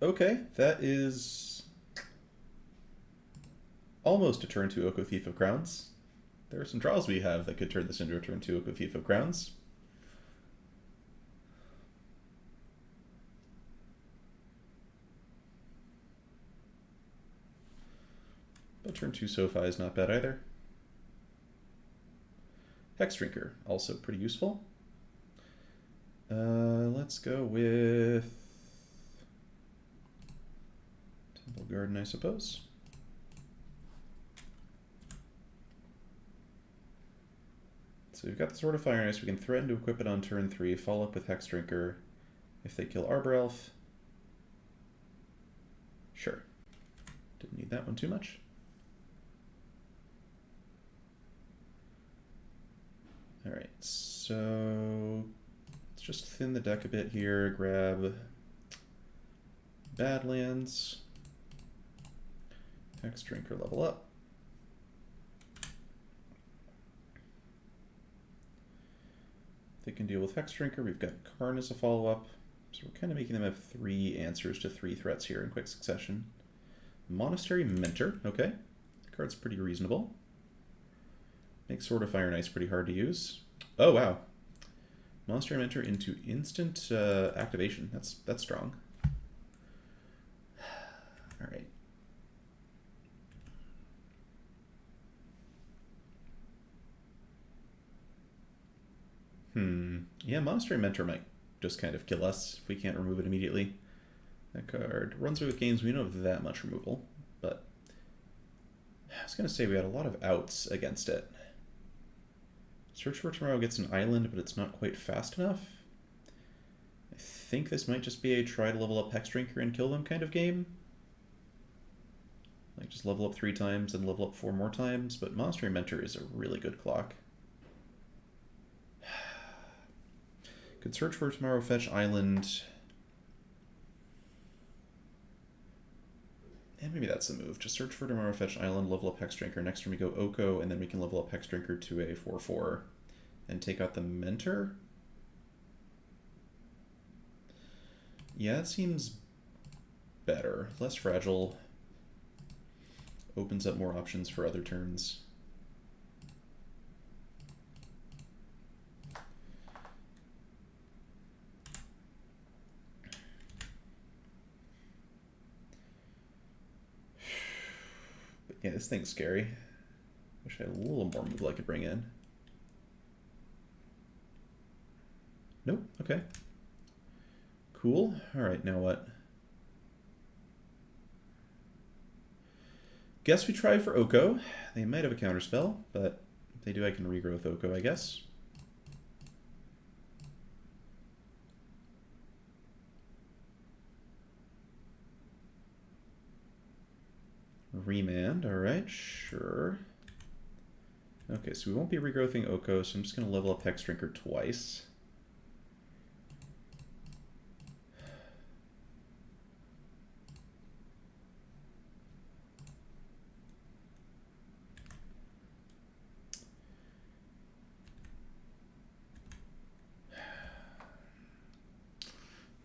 Okay, that is almost a turn 2 Oko Thief of Crowns. There are some draws we have that could turn this into a turn 2 Oko Thief of Crowns. But turn 2 Sophie is not bad either. Hex Drinker, also pretty useful. Let's go with Temple Garden, I suppose. So we've got the Sword of Fire and Ice. We can threaten to equip it on turn 3, follow up with Hex Drinker if they kill Arbor Elf. Sure. Didn't need that one too much. Alright, so let's just thin the deck a bit here, grab Badlands, Hex Drinker level up. They can deal with Hex Drinker. We've got Karn as a follow-up. So we're kind of making them have 3 answers to 3 threats here in quick succession. Monastery Mentor, okay. card's pretty reasonable. Makes Sword of Fire and Ice pretty hard to use. Oh, wow. Monster enter into instant activation. That's strong. All right. Yeah, Monastery Mentor might just kind of kill us if we can't remove it immediately. That card runs away with games. We don't have that much removal, but I was going to say we had a lot of outs against it. Search for Tomorrow gets an island, but it's not quite fast enough. I think this might just be a try to level up Hex Drinker and kill them kind of game. Like just level up 3 times and level up 4 more times, but Monastery Mentor is a really good clock. Could Search for Tomorrow, fetch island. And maybe that's the move. Just Search for Tomorrow, fetch island, level up Hex Drinker. Next turn we go Oko, and then we can level up Hex Drinker to a 4/4 and take out the Mentor. Yeah, it seems better. Less fragile. Opens up more options for other turns. Yeah, this thing's scary. Wish I had a little more removal I could bring in. Nope, okay. Cool. Alright, now what? Guess we try for Oko. They might have a counterspell, but if they do, I can regrowth Oko, I guess. Remand, alright, sure. Okay, so we won't be regrowthing Oko, so I'm just going to level up Hex Drinker twice.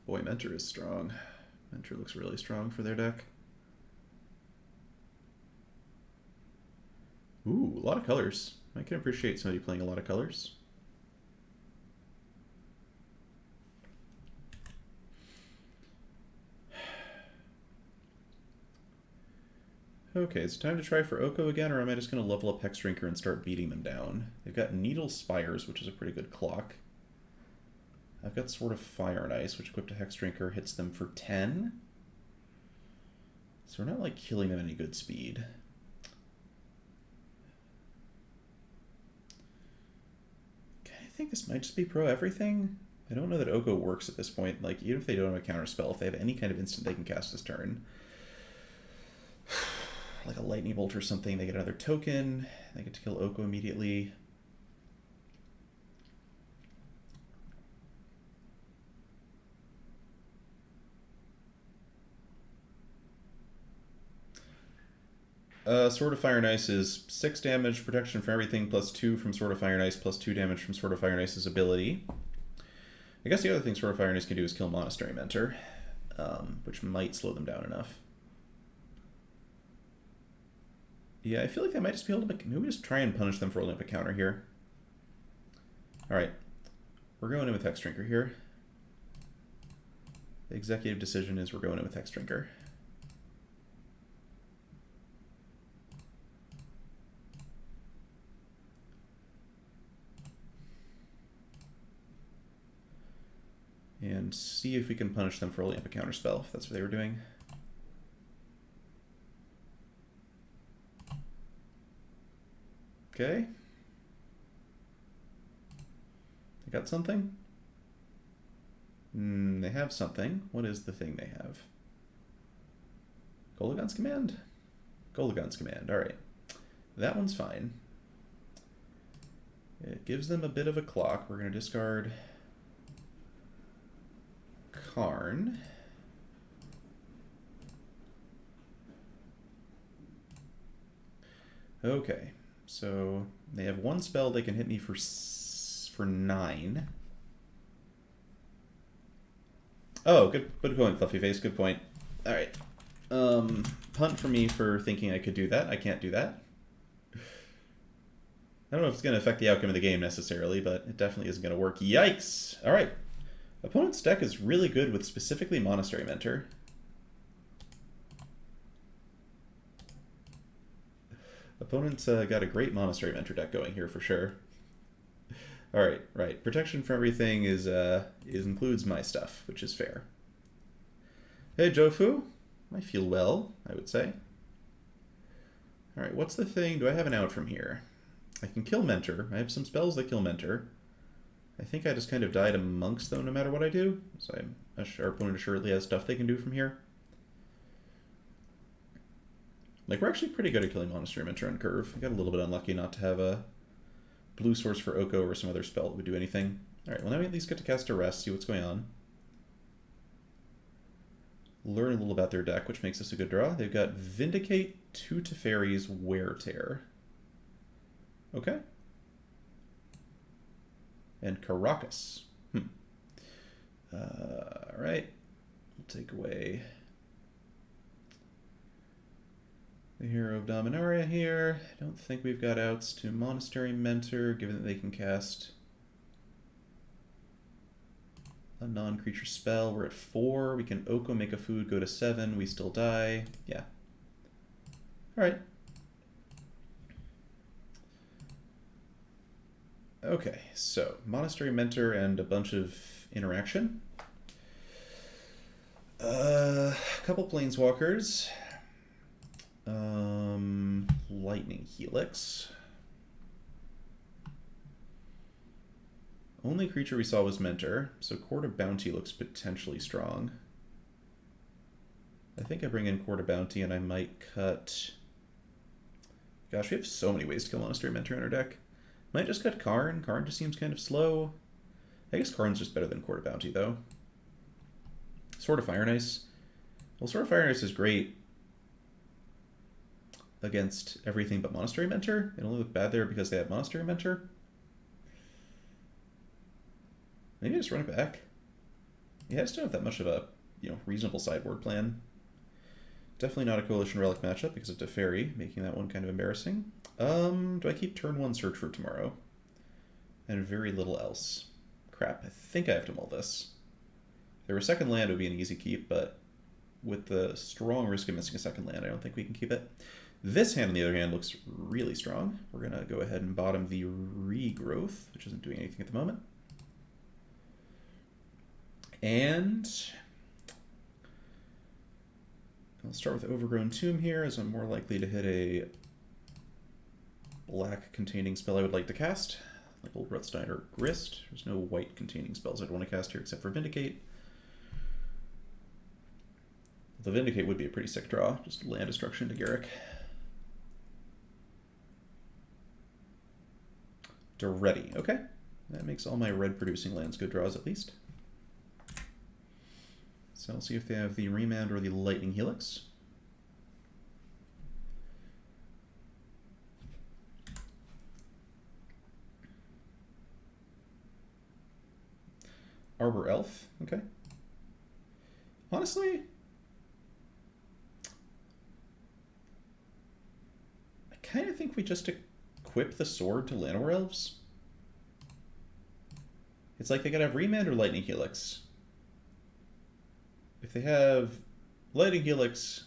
Boy, Mentor is strong. Mentor looks really strong for their deck. Ooh, a lot of colors. I can appreciate somebody playing a lot of colors. Okay, it's time to try for Oko again, or am I just going to level up Hex Drinker and start beating them down? They've got Needle Spires, which is a pretty good clock. I've got Sword of Fire and Ice, which equipped to Hex Drinker hits them for 10. So we're not like killing them any good speed. I think this might just be pro everything. I don't know that Oko works at this point. Like, even if they don't have a counter spell, if they have any kind of instant they can cast this turn, like a lightning bolt or something, they get another token. They get to kill Oko immediately. Sword of Fire and Ice is 6 damage, protection from everything, plus 2 from Sword of Fire and Ice, plus 2 damage from Sword of Fire and Ice's ability. I guess the other thing Sword of Fire and Ice can do is kill Monastery Mentor, which might slow them down enough. Yeah, I feel like they might just be able to... Maybe just try and punish them for holding up a counter here. Alright. We're going in with Hex Drinker here. The executive decision is we're going in with Hex Drinker. And see if we can punish them for holding up a counterspell, if that's what they were doing. Okay. They got something? They have something. What is the thing they have? Golagon's Command? Golagon's Command, alright. That one's fine. It gives them a bit of a clock. We're going to discard Karn. Okay, so they have one spell they can hit me for 9. Oh, good point, Fluffy Face. Good point. All right, punt for me for thinking I could do that. I can't do that. I don't know if it's going to affect the outcome of the game necessarily, but it definitely isn't going to work. Yikes! Alright. Opponent's deck is really good with specifically Monastery Mentor. Opponent's got a great Monastery Mentor deck going here for sure. Alright, right. Protection from everything includes my stuff, which is fair. Hey, Jofu. I feel well, I would say. Alright, what's the thing? Do I have an out from here? I can kill Mentor. I have some spells that kill Mentor. I think I just kind of die to monks, though, no matter what I do. So our opponent assuredly has stuff they can do from here. Like, we're actually pretty good at killing Monastery Mentor on curve. I got a little bit unlucky not to have a blue source for Oko or some other spell that would do anything. Alright, well now we at least get to cast Arrest, see what's going on. Learn a little about their deck, which makes this a good draw. They've got Vindicate, 2 Teferis, Wear Tear. Okay. And Caracas. Alright. We'll take away the Hero of Dominaria here. I don't think we've got outs to Monastery Mentor, given that they can cast a non-creature spell. We're at 4. We can Oko, make a food, go to 7. We still die. Yeah. Alright. Okay, so Monastery Mentor and a bunch of interaction. A couple Planeswalkers. Lightning Helix. Only creature we saw was Mentor, so Court of Bounty looks potentially strong. I think I bring in Court of Bounty and I might cut... Gosh, we have so many ways to kill Monastery Mentor in our deck. Might just cut Karn. Karn just seems kind of slow. I guess Karn's just better than Court of Bounty, though. Sword of Fire and Ice. Well, Sword of Fire and Ice is great against everything but Monastery Mentor. It only look bad there because they have Monastery Mentor. Maybe I just run it back. Yeah, I just don't have that much of a reasonable sideboard plan. Definitely not a Coalition Relic matchup because of Teferi, making that one kind of embarrassing. Do I keep turn 1 Search for tomorrow? And very little else. Crap, I think I have to mull this. If there were a second land, it would be an easy keep, but with the strong risk of missing a second land, I don't think we can keep it. This hand, on the other hand, looks really strong. We're going to go ahead and bottom the Regrowth, which isn't doing anything at the moment. And I'll start with Overgrown Tomb here, as I'm more likely to hit a black containing spell I would like to cast, like Old Rutstein or Grist. There's no white containing spells I'd want to cast here except for Vindicate. The Vindicate would be a pretty sick draw, just land destruction to Garruk. Ready. Okay. That makes all my red producing lands good draws at least. So I'll see if they have the Remand or the Lightning Helix. Arbor Elf. Okay. Honestly, I kind of think we just equip the sword to Llanowar Elves. It's like they gotta have Remand or Lightning Helix. If they have Lightning Helix,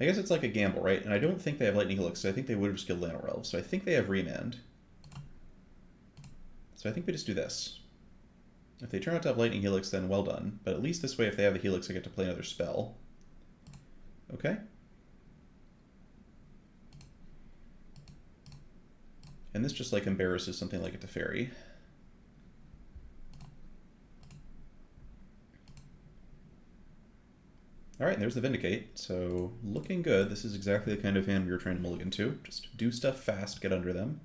I guess it's like a gamble, right? And I don't think they have Lightning Helix, so I think they would have skilled Llanowar Elves. So I think they have Remand. So I think we just do this. If they turn out to have Lightning Helix, then well done. But at least this way, if they have the Helix, I get to play another spell. Okay. And this just like embarrasses something like a Teferi. Alright, there's the Vindicate. So looking good. This is exactly the kind of hand we were trying to mulligan to. Just do stuff fast, get under them.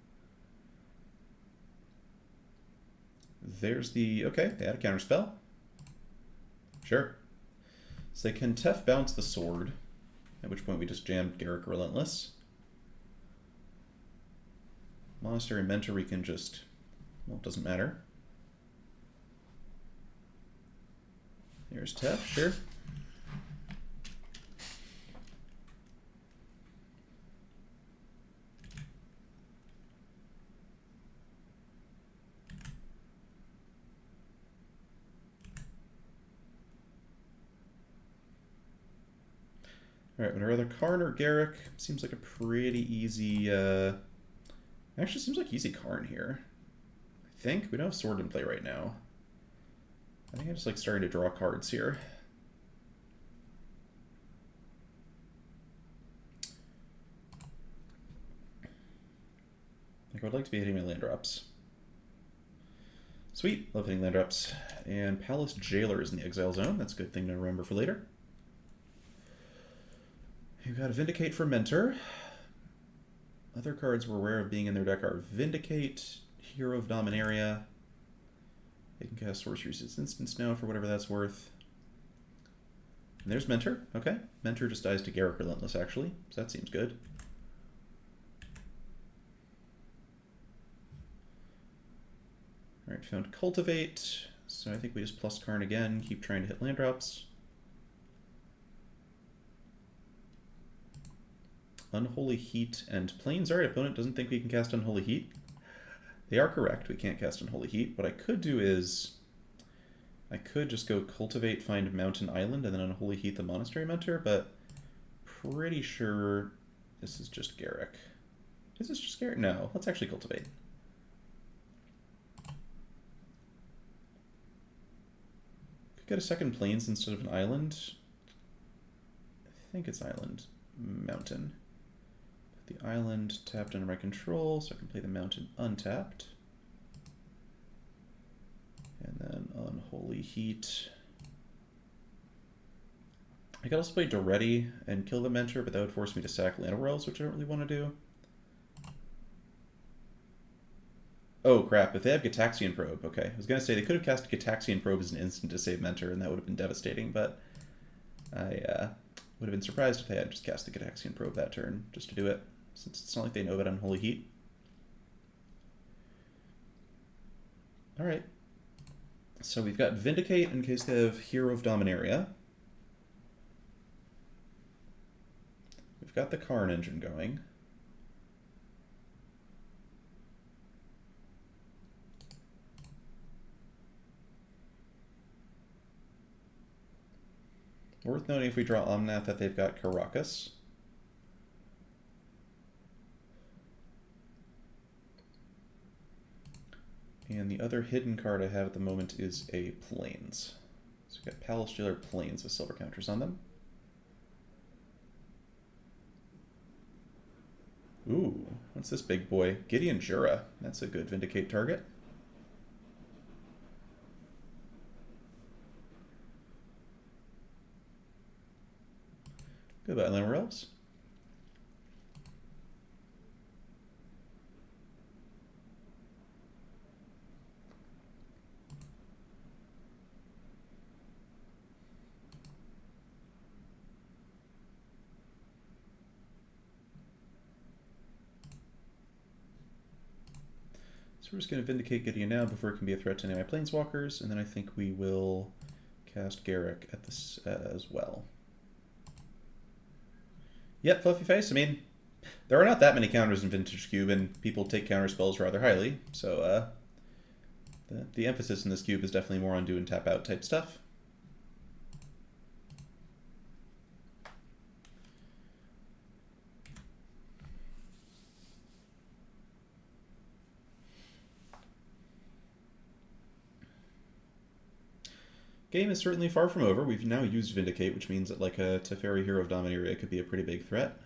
There's the... Okay, they had a counterspell. Sure. So they can Tef bounce the sword, at which point we just jammed Garruk Relentless. Monastery Mentor we can just... Well, it doesn't matter. Here's Tef, sure. Alright, would I rather Karn or Garruk? Seems like a pretty easy, actually seems like easy Karn here. I think. We don't have Sword in play right now. I think I just like starting to draw cards here. Like, I would like to be hitting my land drops. Sweet, love hitting land drops. And Palace Jailer is in the exile zone. That's a good thing to remember for later. You've got Vindicate for Mentor. Other cards we're aware of being in their deck are Vindicate, Hero of Dominaria. They can cast Sorcery's Instance now for whatever that's worth. And there's Mentor. Okay. Mentor just dies to Garruk Relentless, actually. So that seems good. Alright, found Cultivate. So I think we just plus Karn again, keep trying to hit land drops. Unholy Heat and Plains. Our opponent doesn't think we can cast Unholy Heat. They are correct, we can't cast Unholy Heat. What I could do is, I could just go Cultivate, find Mountain Island, and then Unholy Heat the Monastery Mentor, but pretty sure this is just Garruk. Is this just Garruk? No, let's actually Cultivate. Could get a second Plains instead of an Island. I think it's Island. Mountain. The island tapped under my control, so I can play the mountain untapped. And then Unholy Heat. I could also play Doretti and kill the Mentor, but that would force me to sack Land of Worlds, which I don't really want to do. Oh crap, if they have Gitaxian Probe, okay. I was going to say they could have cast Gitaxian Probe as an instant to save Mentor, and that would have been devastating, but I would have been surprised if they had just cast the Gitaxian Probe that turn, just to do it, since it's not like they know about Unholy Heat. Alright. So we've got Vindicate in case they have Hero of Dominaria. We've got the Karn engine going. Worth noting if we draw Omnath that they've got Karakas. And the other hidden card I have at the moment is a Plains. So we've got Palace Jailer Plains with silver counters on them. Ooh, what's this big boy? Gideon Jura. That's a good Vindicate target. Goodbye, Land of Realms. So we're just going to Vindicate Gideon now before it can be a threat to any of my Planeswalkers, and then I think we will cast Garruk at this as well. Yep, Fluffy Face. I mean, there are not that many counters in Vintage Cube, and people take counter spells rather highly, so the emphasis in this cube is definitely more on do and tap out type stuff. Game is certainly far from over. We've now used Vindicate, which means that like a Teferi Hero of Dominaria could be a pretty big threat.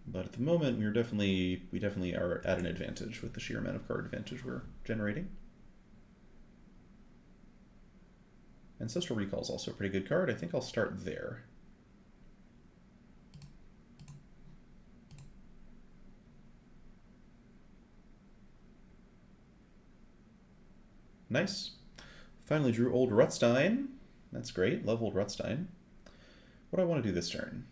But at the moment, we definitely are at an advantage with the sheer amount of card advantage we're generating. Ancestral Recall is also a pretty good card. I think I'll start there. Nice. Finally drew Old Rutstein. That's great. Love Old Rutstein. What do I want to do this turn?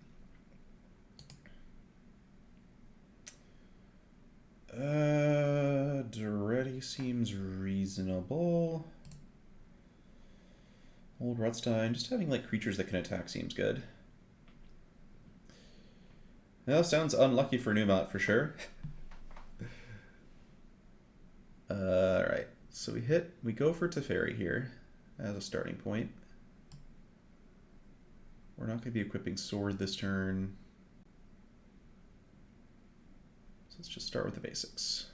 Doretti seems reasonable. Old Rutstein. Just having like creatures that can attack seems good. That sounds unlucky for Numot for sure. Alright. So we go for Teferi here as a starting point. We're not going to be equipping Sword this turn. So let's just start with the basics.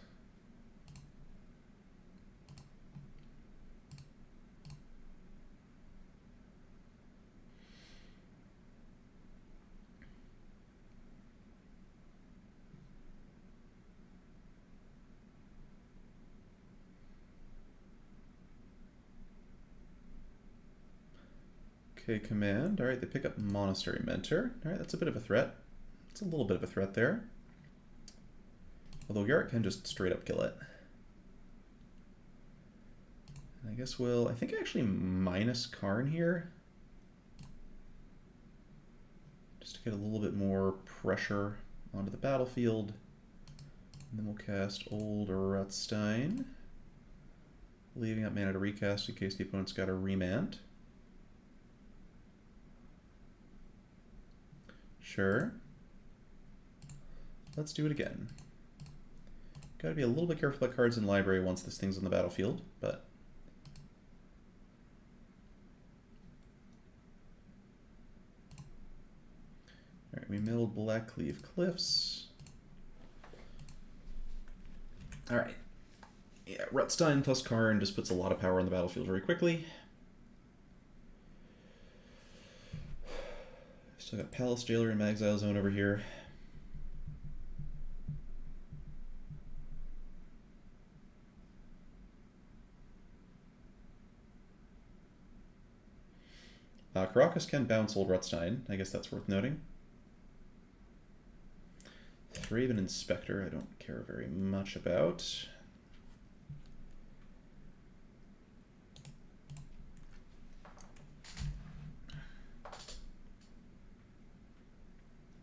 Okay, command. All right, they pick up Monastery Mentor. All right, that's a bit of a threat. It's a little bit of a threat there. Although Yarick can just straight up kill it. I guess I think actually minus Karn here. Just to get a little bit more pressure onto the battlefield. And then we'll cast Old Rutstein, leaving up mana to recast in case the opponent's got a remand. Sure. Let's do it again. Gotta be a little bit careful about cards in library once this thing's on the battlefield, but... Alright, we milled Blackcleave Cliffs. Alright. Yeah, Rutstein plus Karn just puts a lot of power on the battlefield very quickly. Still got Palace Jailer and Mag's Isle Zone over here. Karakas can bounce Old Rutstein. I guess that's worth noting. Thraben Inspector I don't care very much about.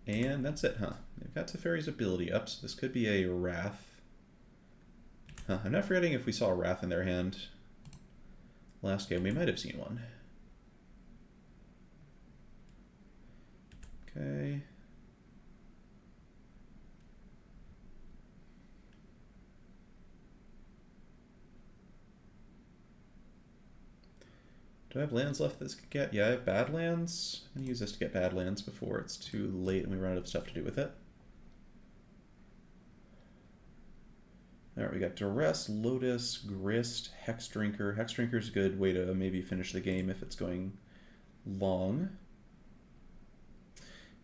And that's it, huh? They've got Teferi's ability up, so this could be a Wrath. Huh, I'm not forgetting if we saw a Wrath in their hand last game. We might have seen one. Okay. Do I have lands left that this could get? Yeah, I have Badlands. I'm going to use this to get Badlands before it's too late and we run out of stuff to do with it. Alright, we got Duress, Lotus, Grist, Hex Drinker. Hex Drinker is a good way to maybe finish the game if it's going long.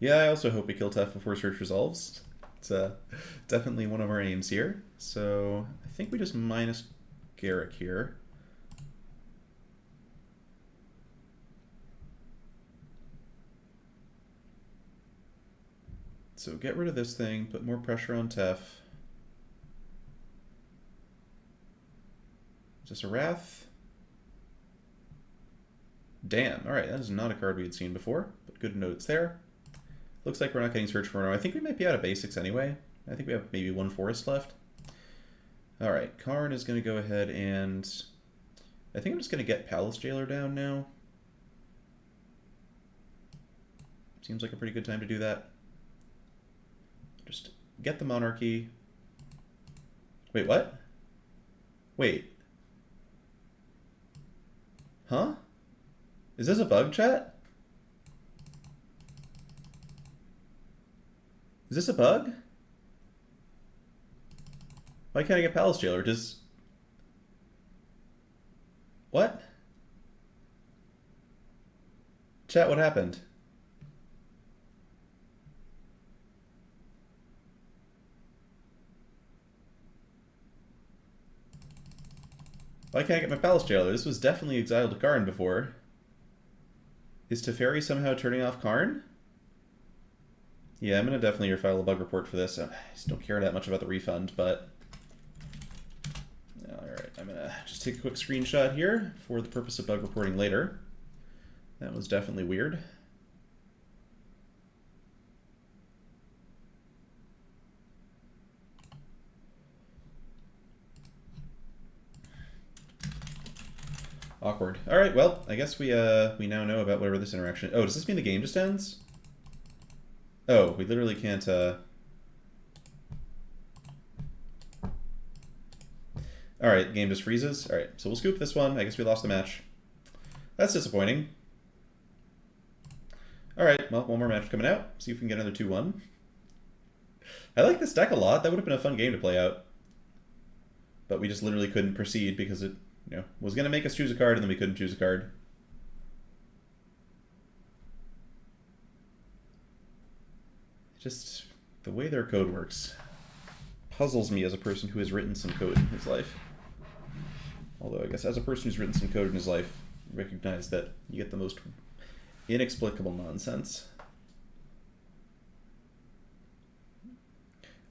Yeah, I also hope we kill Tef before Search resolves. It's definitely one of our aims here. So I think we just minus Garrick here. So get rid of this thing, put more pressure on Tef. Is this a Wrath? Damn, alright, that is not a card we had seen before, but good to know it's there. Looks like we're not getting Search for now. I think we might be out of basics anyway. I think we have maybe one forest left. Alright, Karn is going to go ahead and... I think I'm just going to get Palace Jailer down now. Seems like a pretty good time to do that. Just get the Monarchy. Wait, what? Wait. Huh? Is this a bug, chat? Is this a bug? Why can't I get Palace Jailer? Just... What? Chat, what happened? Why can't I get my Palace Jailer? This was definitely exiled to Karn before. Is Teferi somehow turning off Karn? Yeah, I'm going to definitely refile a bug report for this. I just don't care that much about the refund, but... Alright, I'm going to just take a quick screenshot here for the purpose of bug reporting later. That was definitely weird. Awkward. Alright, well, I guess we now know about whatever this interaction... Oh, does this mean the game just ends? Oh, we literally can't, Alright, game just freezes. Alright, so we'll scoop this one. I guess we lost the match. That's disappointing. Alright, well, one more match coming out. See if we can get another 2-1. I like this deck a lot. That would have been a fun game to play out. But we just literally couldn't proceed because it, was going to make us choose a card and then we couldn't choose a card. Just the way their code works puzzles me as a person who has written some code in his life. Although I guess as a person who's written some code in his life, recognize that you get the most inexplicable nonsense.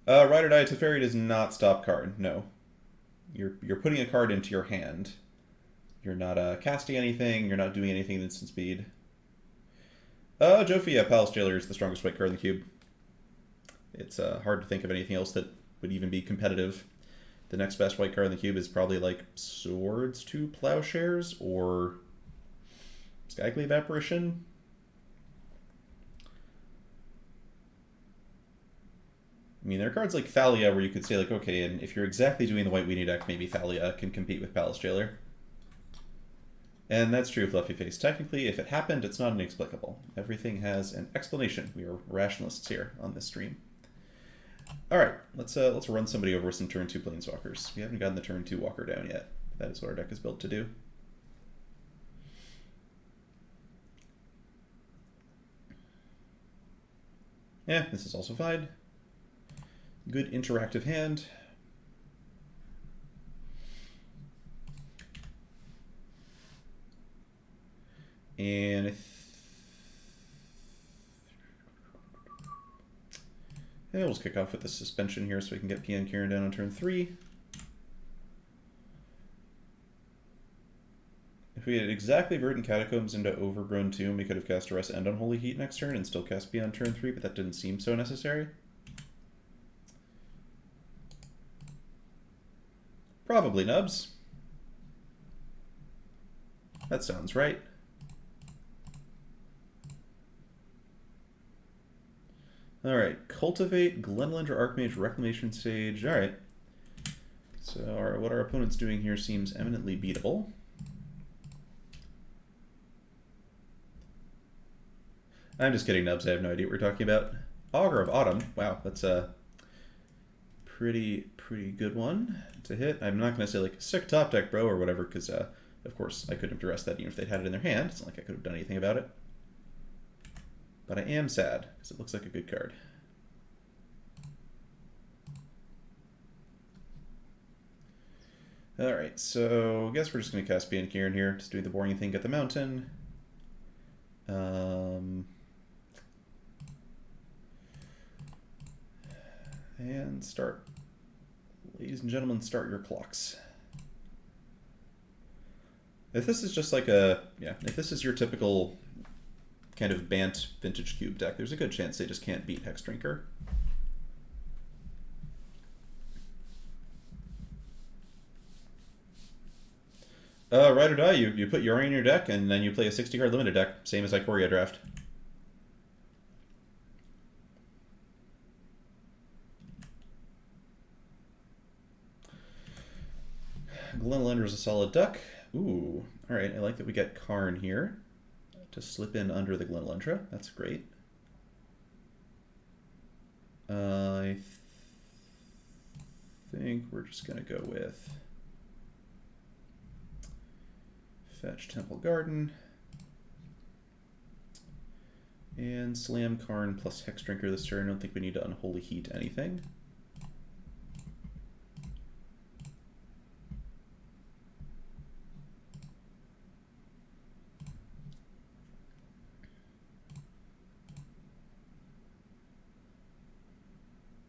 Ride or Die Teferi does not stop card. No. You're putting a card into your hand. You're not casting anything. You're not doing anything in instant speed. Jophia, Palace Jailer is the strongest white card in the cube. It's hard to think of anything else that would even be competitive. The next best white card in the cube is probably like Swords to Plowshares or Skyclave Apparition. I mean, there are cards like Thalia where you could say, like, okay, and if you're exactly doing the white weenie deck, maybe Thalia can compete with Palace Jailer. And that's true of Fluffy Face. Technically, if it happened, it's not inexplicable. Everything has an explanation. We are rationalists here on this stream. Alright, let's run somebody over with some turn 2 Planeswalkers. We haven't gotten the turn 2 Walker down yet. That is what our deck is built to do. Yeah, this is also fine. Good interactive hand. And we'll just kick off with the suspension here so we can get PN Kieran down on turn 3. If we had exactly Verdant Catacombs into Overgrown Tomb, we could have cast Arrest and Unholy Heat next turn and still cast PN on turn 3, but that didn't seem so necessary. Probably Nubs. That sounds right. Alright, Cultivate, Glenlender, Archmage, Reclamation Sage. Alright. So what our opponent's doing here seems eminently beatable. I'm just kidding, Nubs. I have no idea what we're talking about. Augur of Autumn. Wow, that's a pretty good one to hit. I'm not going to say, like, sick top deck, bro, or whatever, because, of course, I couldn't have addressed that even if they'd had it in their hand. It's not like I could have done anything about it. But I am sad, because it looks like a good card. Alright, so I guess we're just going to cast PN Kieran here. Just doing the boring thing, get the mountain. And start. Ladies and gentlemen, start your clocks. If this is just like if this is your typical kind of Bant Vintage Cube deck, there's a good chance they just can't beat Hex Drinker. Ride or Die, you put Yori in your deck, and then you play a 60-card limited deck, same as Ikoria draft. Glenlender is a solid duck. Ooh, alright, I like that we get Karn here to slip in under the Glenlendra. That's great. I think we're just going to go with Fetch Temple Garden and Slam Karn plus Hex Drinker this turn. I don't think we need to Unholy Heat anything.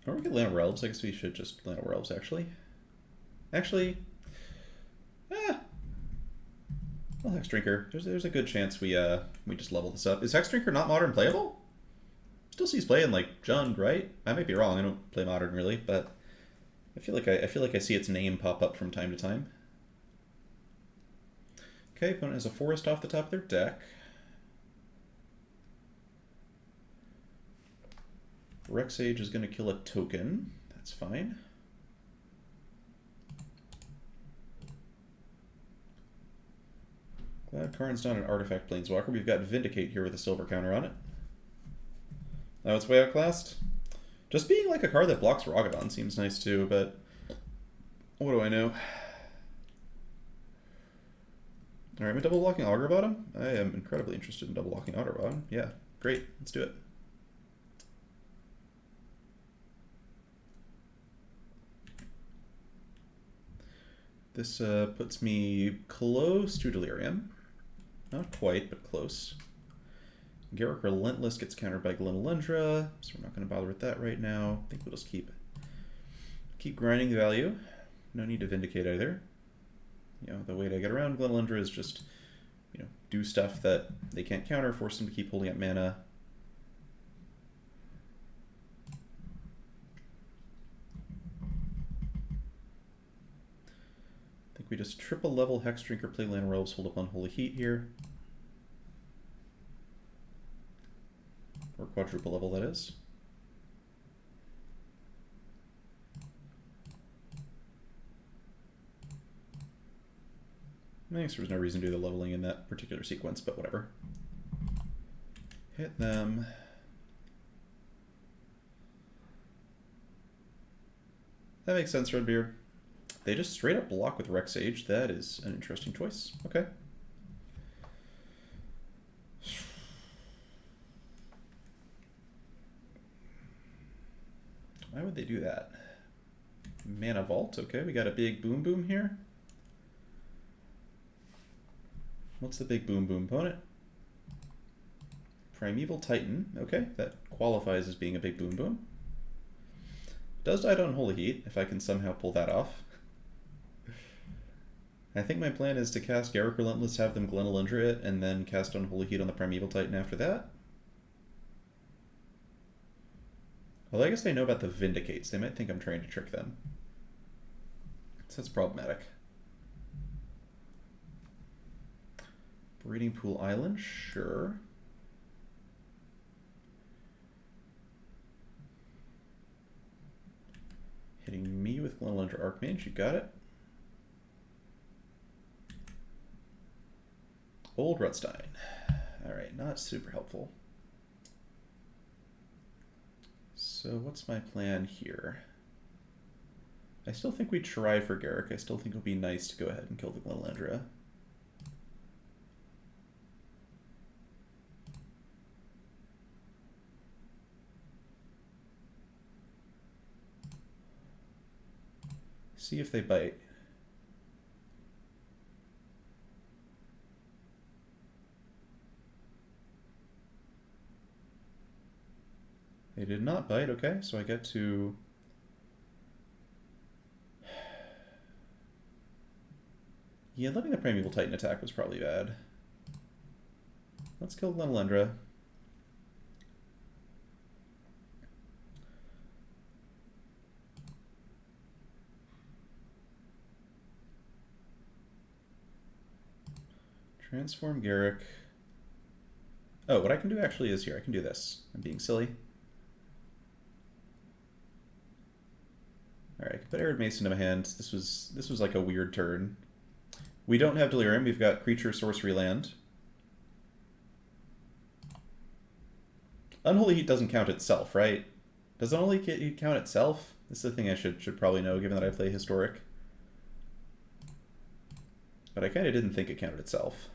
Or we could land Relves. I guess we should just land Relves, actually. Well, Hex Drinker. There's a good chance we just level this up. Is Hex Drinker not modern playable? Still sees play in like Jund, right? I might be wrong. I don't play modern really, but I feel like I see its name pop up from time to time. Okay, opponent has a forest off the top of their deck. Rexage is going to kill a token. That's fine. Karn's not an artifact planeswalker. We've got Vindicate here with a silver counter on it. Now it's way outclassed. Just being like a card that blocks Ragavan seems nice too, but what do I know? Alright, am I double blocking Augur Bottom? I am incredibly interested in double blocking Augur Bottom. Yeah, great. Let's do it. This puts me close to Delirium. Not quite, but close. Garruk Relentless gets countered by Glenalundra, so we're not going to bother with that right now. I think we'll just keep grinding the value. No need to Vindicate either. You know, the way to get around Glenalundra is just, you know, do stuff that they can't counter, force them to keep holding up mana. I think we just triple level Hex Drinker, play Land Robes, hold up Unholy Heat here. Or quadruple level, that is. I guess there was no reason to do the leveling in that particular sequence, but whatever. Hit them. That makes sense, Redbeard. They just straight up block with Rex Age. That is an interesting choice. Okay. Why would they do that? Mana Vault. Okay, we got a big boom boom here. What's the big boom boom opponent? Primeval Titan. Okay, that qualifies as being a big boom boom. Does die to Unholy Heat, if I can somehow pull that off. I think my plan is to cast Garruk Relentless, have them Glenalundra it, and then cast Unholy Heat on the Primeval Titan after that. Although I guess they know about the Vindicates. They might think I'm trying to trick them. So that's problematic. Breeding Pool Island, sure. Hitting me with Glenalundra Archmage, you got it. Old Rutstein. Alright, not super helpful. So what's my plan here? I still think we try for Garruk. I still think it would be nice to go ahead and kill the Glenalundra. See if they bite. They did not bite, okay, so I get to... Yeah, letting the Primeval Titan attack was probably bad. Let's kill Glenalundra. Transform Garruk. Oh, what I can do actually is here. I can do this. I'm being silly. Alright, I can put Arid Mason in my hand. This was like a weird turn. We don't have Delirium. We've got Creature, Sorcery, Land. Unholy Heat doesn't count itself, right? Does Unholy Heat count itself? This is the thing I should probably know, given that I play Historic. But I kind of didn't think it counted itself.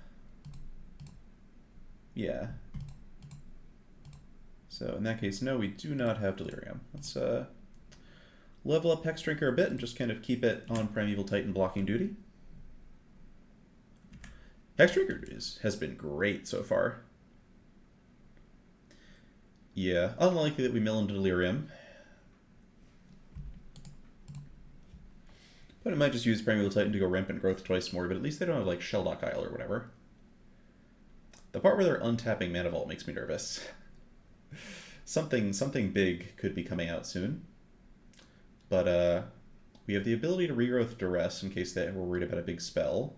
Yeah. So in that case, no, we do not have Delirium. Let's level up Hex Drinker a bit and just kind of keep it on Primeval Titan blocking duty. Hex Drinker has been great so far. Yeah, unlikely that we mill into Delirium. But it might just use Primeval Titan to go Rampant Growth twice more, but at least they don't have like Shelldock Isle or whatever. The part where they're untapping Mana Vault makes me nervous. Something big could be coming out soon. But we have the ability to regrowth Duress in case they were worried about a big spell.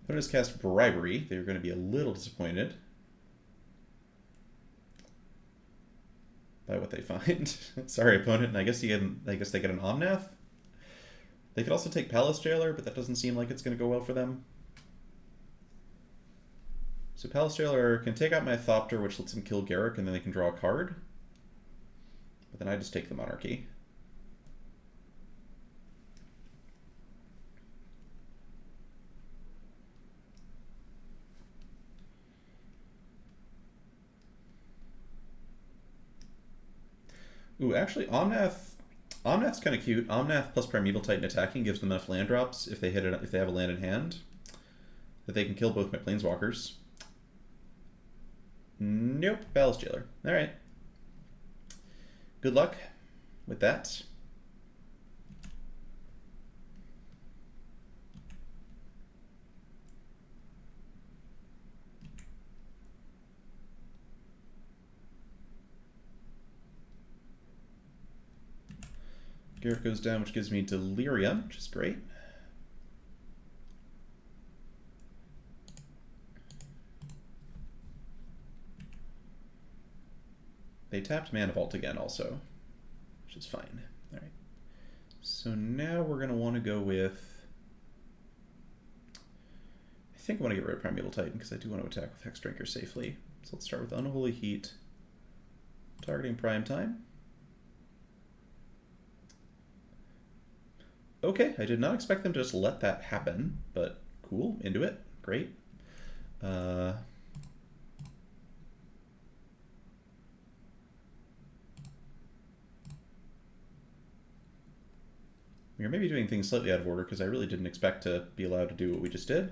Opponents cast Bribery. They're going to be a little disappointed by what they find. Sorry, opponent. I guess they get an Omnath. They could also take Palace Jailer, but that doesn't seem like it's going to go well for them. So Palace Jailer can take out my Thopter, which lets him kill Garruk, and then they can draw a card. But then I just take the Monarchy. Ooh, actually, Omnath's kind of cute. Omnath plus Primeval Titan attacking gives them enough land drops if they hit it, if they have a land in hand, that they can kill both my Planeswalkers. Nope, Palace Jailer. All right. Good luck with that. Garruk goes down, which gives me Delirium, which is great. They tapped Mana Vault again also, which is fine. All right. So now we're going to want to go with... I think I want to get rid of Primeval Titan because I do want to attack with Hexdrinker safely. So let's start with Unholy Heat, targeting Prime Time. Okay, I did not expect them to just let that happen, but cool, into it, great. We are maybe doing things slightly out of order because I really didn't expect to be allowed to do what we just did.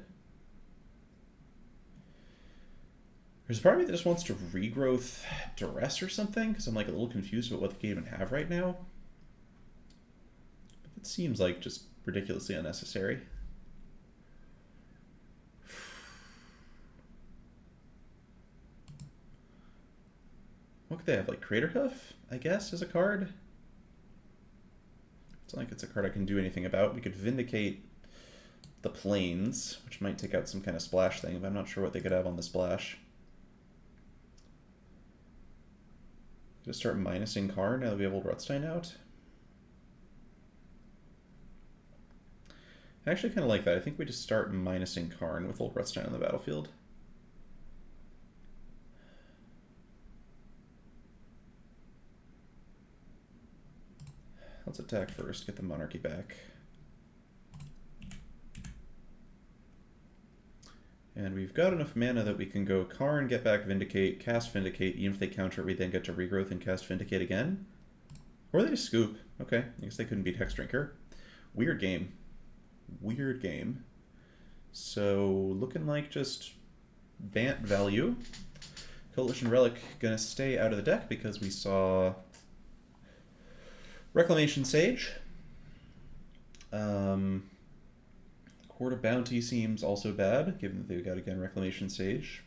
There's a part of me that just wants to regrowth Duress or something because I'm like a little confused about what the game even have right now. It seems like just ridiculously unnecessary. What could they have? Like Crater Hoof, I guess, as a card? It's not like it's a card I can do anything about. We could Vindicate the Plains, which might take out some kind of splash thing, but I'm not sure what they could have on the splash. Just start minusing Karn now that we have Old Rutstein out. I actually kind of like that. I think we just start minusing Karn with Old Rutstein on the battlefield. Let's attack first, get the Monarchy back. And we've got enough mana that we can go Karn, get back Vindicate, cast Vindicate. Even if they counter it, we then get to Regrowth and cast Vindicate again. Or they just scoop. Okay, I guess they couldn't beat Hexdrinker. Weird game. Weird game. So, looking like just Bant value. Coalition Relic gonna stay out of the deck because we saw Reclamation Sage. Court of Bounty seems also bad, given that they've got, again, Reclamation Sage.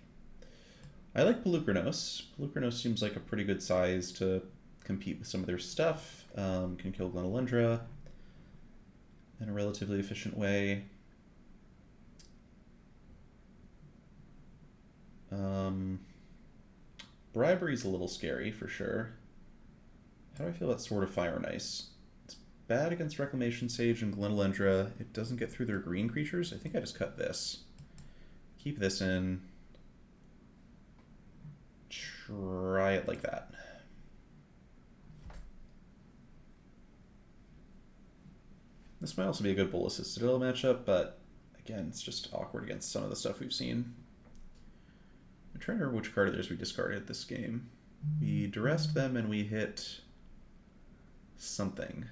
I like Pelucranos. Pelucranos seems like a pretty good size to compete with some of their stuff. Can kill Glenalundra in a relatively efficient way. Bribery's a little scary, for sure. How do I feel about Sword of Fire and Ice? It's bad against Reclamation Sage and Glenalundra. It doesn't get through their green creatures. I think I just cut this. Keep this in. Try it like that. This might also be a good Bolas's Citadel matchup, but again, it's just awkward against some of the stuff we've seen. I'm trying to remember which card it is we discarded this game. We duressed them and we hit something.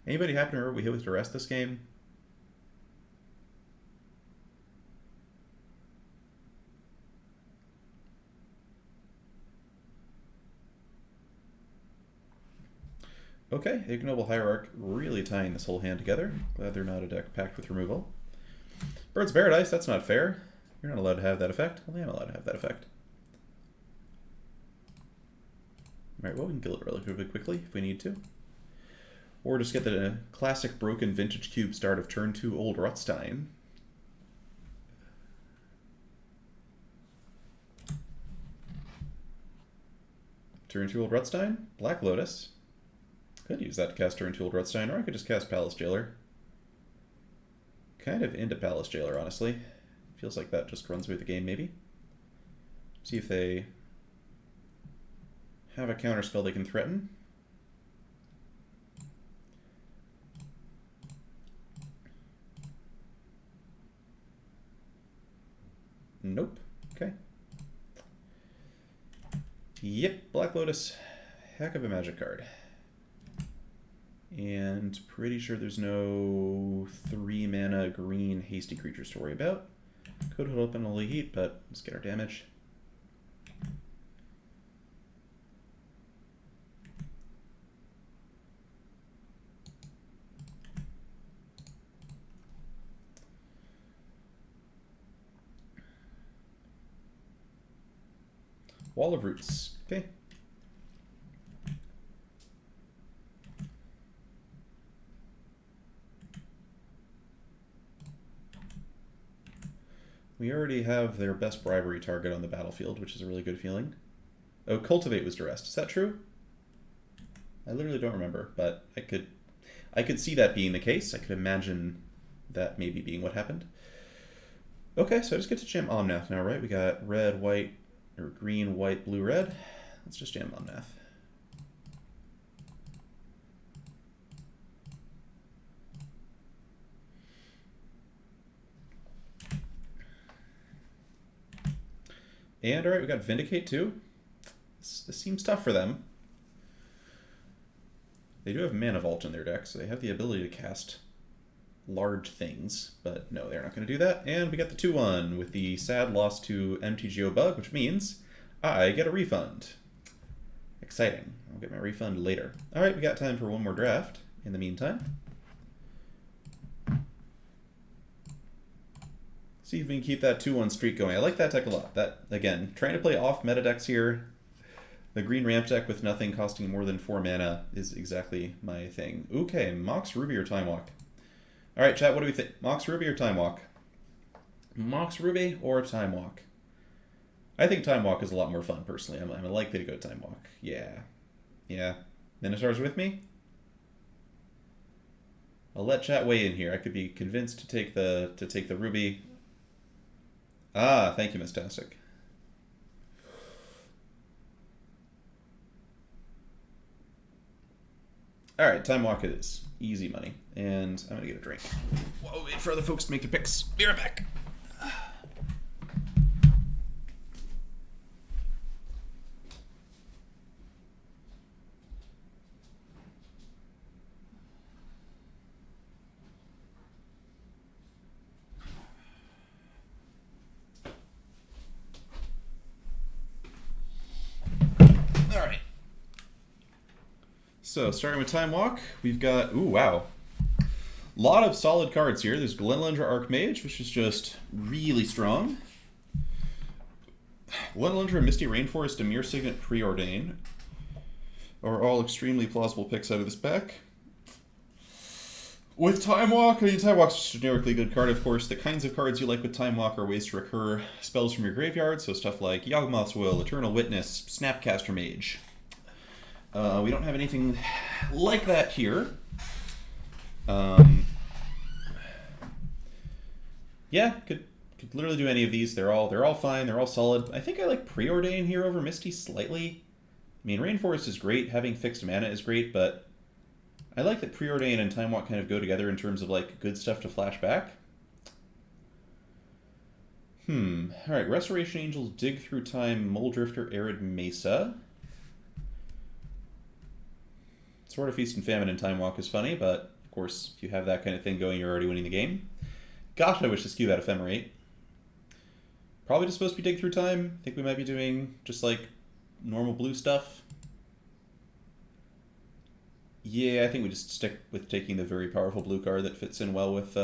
Anybody happen to remember what we hit with duress this game? Okay, Ignoble Hierarch really tying this whole hand together. Glad they're not a deck packed with removal. Bird's Paradise, that's not fair. You're not allowed to have that effect. Well, I am allowed to have that effect. Alright, well, we can kill it relatively quickly if we need to. Or just get the classic broken Vintage Cube start of turn 2 Old Rutstein. Turn 2 Old Rutstein, Black Lotus. Could use that to cast turn 2 Old Rutstein, or I could just cast Palace Jailer. Kind of into Palace Jailer, honestly. Feels like that just runs with the game, maybe. See if they have a counterspell they can threaten. Nope. Okay. Yep, Black Lotus. Heck of a magic card. And pretty sure there's no 3-mana green hasty creatures to worry about. Could hold up in a heat, but let's get our damage. Wall of Roots. Okay. We already have their best bribery target on the battlefield, which is a really good feeling. Oh, Cultivate was duressed. Is that true? I literally don't remember, but I could see that being the case. I could imagine that maybe being what happened. Okay, so I just get to jam Omnath now, right? We got red, white, or green, white, blue, red. Let's just jam Omnath. And alright, we got Vindicate too. This seems tough for them. They do have Mana Vault in their deck, so they have the ability to cast large things, but no, they're not going to do that. And we got the 2-1 with the sad loss to MTGO bug, which means I get a refund. Exciting. I'll get my refund later. Alright, we got time for one more draft in the meantime. See if we can keep that 2-1 streak going. I like that deck a lot. That, again, trying to play off meta decks here. The green ramp deck with nothing costing more than 4 mana is exactly my thing. Okay, Mox Ruby or Time Walk? Alright, chat, what do we think? Mox Ruby or Time Walk? Mox Ruby or Time Walk? I think Time Walk is a lot more fun, personally. I'm likely to go Time Walk. Yeah. Yeah. Minotaur's with me? I'll let chat weigh in here. I could be convinced to take the Ruby. Ah, thank you, Mistastic. Alright, Time Walk it is. Easy money. And I'm going to get a drink. While we wait for other folks to make their picks. Be right back. Alright. So, starting with Time Walk, we've got, ooh, wow. A lot of solid cards here. There's Glenelundra Archmage, which is just really strong. Glenelundra Misty Rainforest, Demir Signet, Preordain are all extremely plausible picks out of this pack. With Time Walk, I mean, Time Walk's just a generically good card, of course. The kinds of cards you like with Time Walk are ways to recur spells from your graveyard, so stuff like Yawgmoth's Will, Eternal Witness, Snapcaster Mage. We don't have anything like that here. Yeah, could literally do any of these. They're all fine. They're all solid. I think I like Preordain here over Misty slightly. I mean, Rainforest is great. Having fixed mana is great, but I like that Preordain and Time Walk kind of go together in terms of like good stuff to flash back. Alright, Restoration Angels, Dig Through Time, Moldrifter, Arid Mesa. Sword of Feast and Famine and Time Walk is funny, but of course, if you have that kind of thing going, you're already winning the game. Gosh, I wish to skew that Ephemerate. Probably just supposed to be Dig Through Time. I think we might be doing just like normal blue stuff. Yeah, I think we just stick with taking the very powerful blue card that fits in well with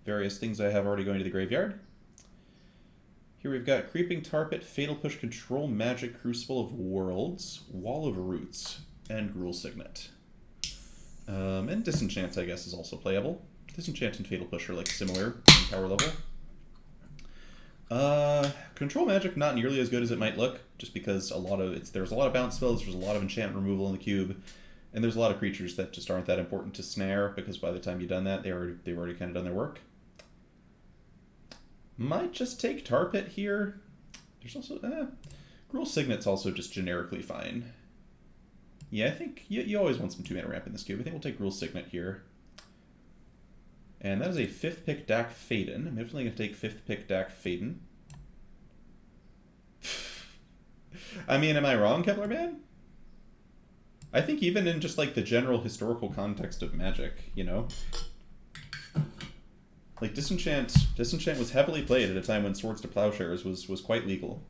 various things I have already going to the graveyard. Here we've got Creeping Tarpit, Fatal Push, Control Magic, Crucible of Worlds, Wall of Roots, and Gruul Signet. And Disenchant, I guess, is also playable. Disenchant and Fatal Push are like similar in power level. Control Magic, not nearly as good as it might look, just because there's a lot of bounce spells, there's a lot of enchantment removal in the cube, and there's a lot of creatures that just aren't that important to snare, because by the time you've done that, they've already kind of done their work. Might just take Tar Pit here. There's also... Gruul Signet's also just generically fine. Yeah, I think you always want some 2-mana ramp in this cube. I think we'll take Gruul Signet here. And that is a 5th pick Dak Faden. I'm definitely going to take 5th pick Dak Faden. I mean, am I wrong, Kevlar Man? I think even in just like the general historical context of Magic, you know? Like Disenchant was heavily played at a time when Swords to Plowshares was quite legal.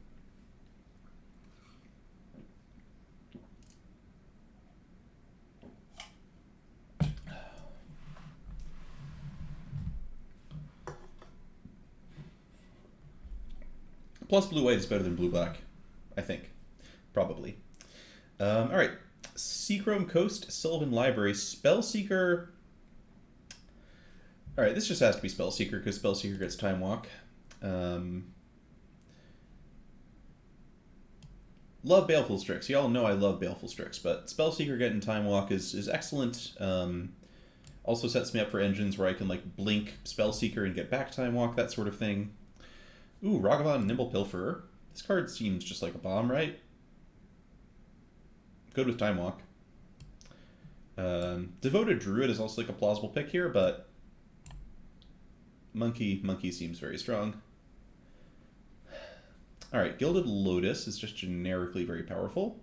Plus blue-white is better than blue-black, I think. Probably. Alright. Seachrome Coast, Sylvan Library, Spellseeker. Alright, this just has to be Spellseeker, because Spellseeker gets Time Walk. Love Baleful Strix. Y'all know I love Baleful Strix, but Spellseeker getting Time Walk is excellent. Also sets me up for engines where I can like blink Spellseeker and get back Time Walk, that sort of thing. Ooh, Ragavan Nimble Pilferer. This card seems just like a bomb, right? Good with Time Walk. Devoted Druid is also like a plausible pick here, but Monkey seems very strong. Alright, Gilded Lotus is just generically very powerful.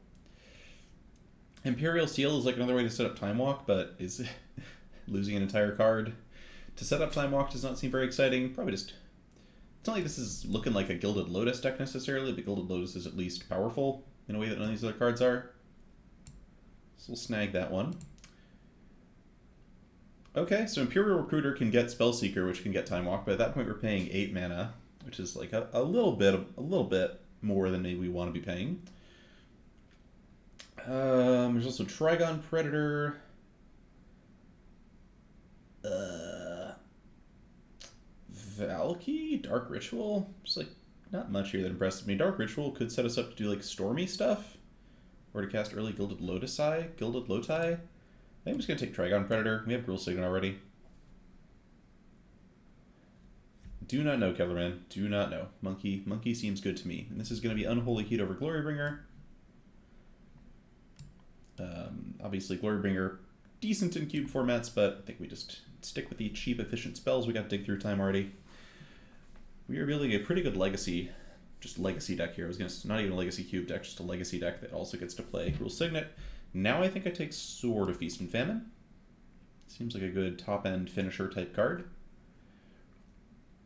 Imperial Seal is like another way to set up Time Walk, but is losing an entire card to set up Time Walk does not seem very exciting. Probably just... It's not like this is looking like a Gilded Lotus deck necessarily, but Gilded Lotus is at least powerful in a way that none of these other cards are. So we'll snag that one. Okay, so Imperial Recruiter can get Spellseeker, which can get Time Walk, but at that point we're paying 8 mana, which is like a little bit more than maybe we want to be paying. There's also Trigon Predator. Valky? Dark Ritual? Just like not much here that impresses me. Dark Ritual could set us up to do like stormy stuff. Or to cast early Gilded Loti. I think I'm just going to take Trigon Predator. We have Gruul Signet already. Do not know, Kellerman. Do not know. Monkey seems good to me. And this is going to be Unholy Heat over Glorybringer. Obviously, Glorybringer, decent in cube formats, but I think we just stick with the cheap, efficient spells. We got to dig through time already. We are building a pretty good legacy deck here. I was going to, not even a legacy cube deck, just a legacy deck that also gets to play Gruul Signet. Now I think I take Sword of Feast and Famine. Seems like a good top-end finisher type card.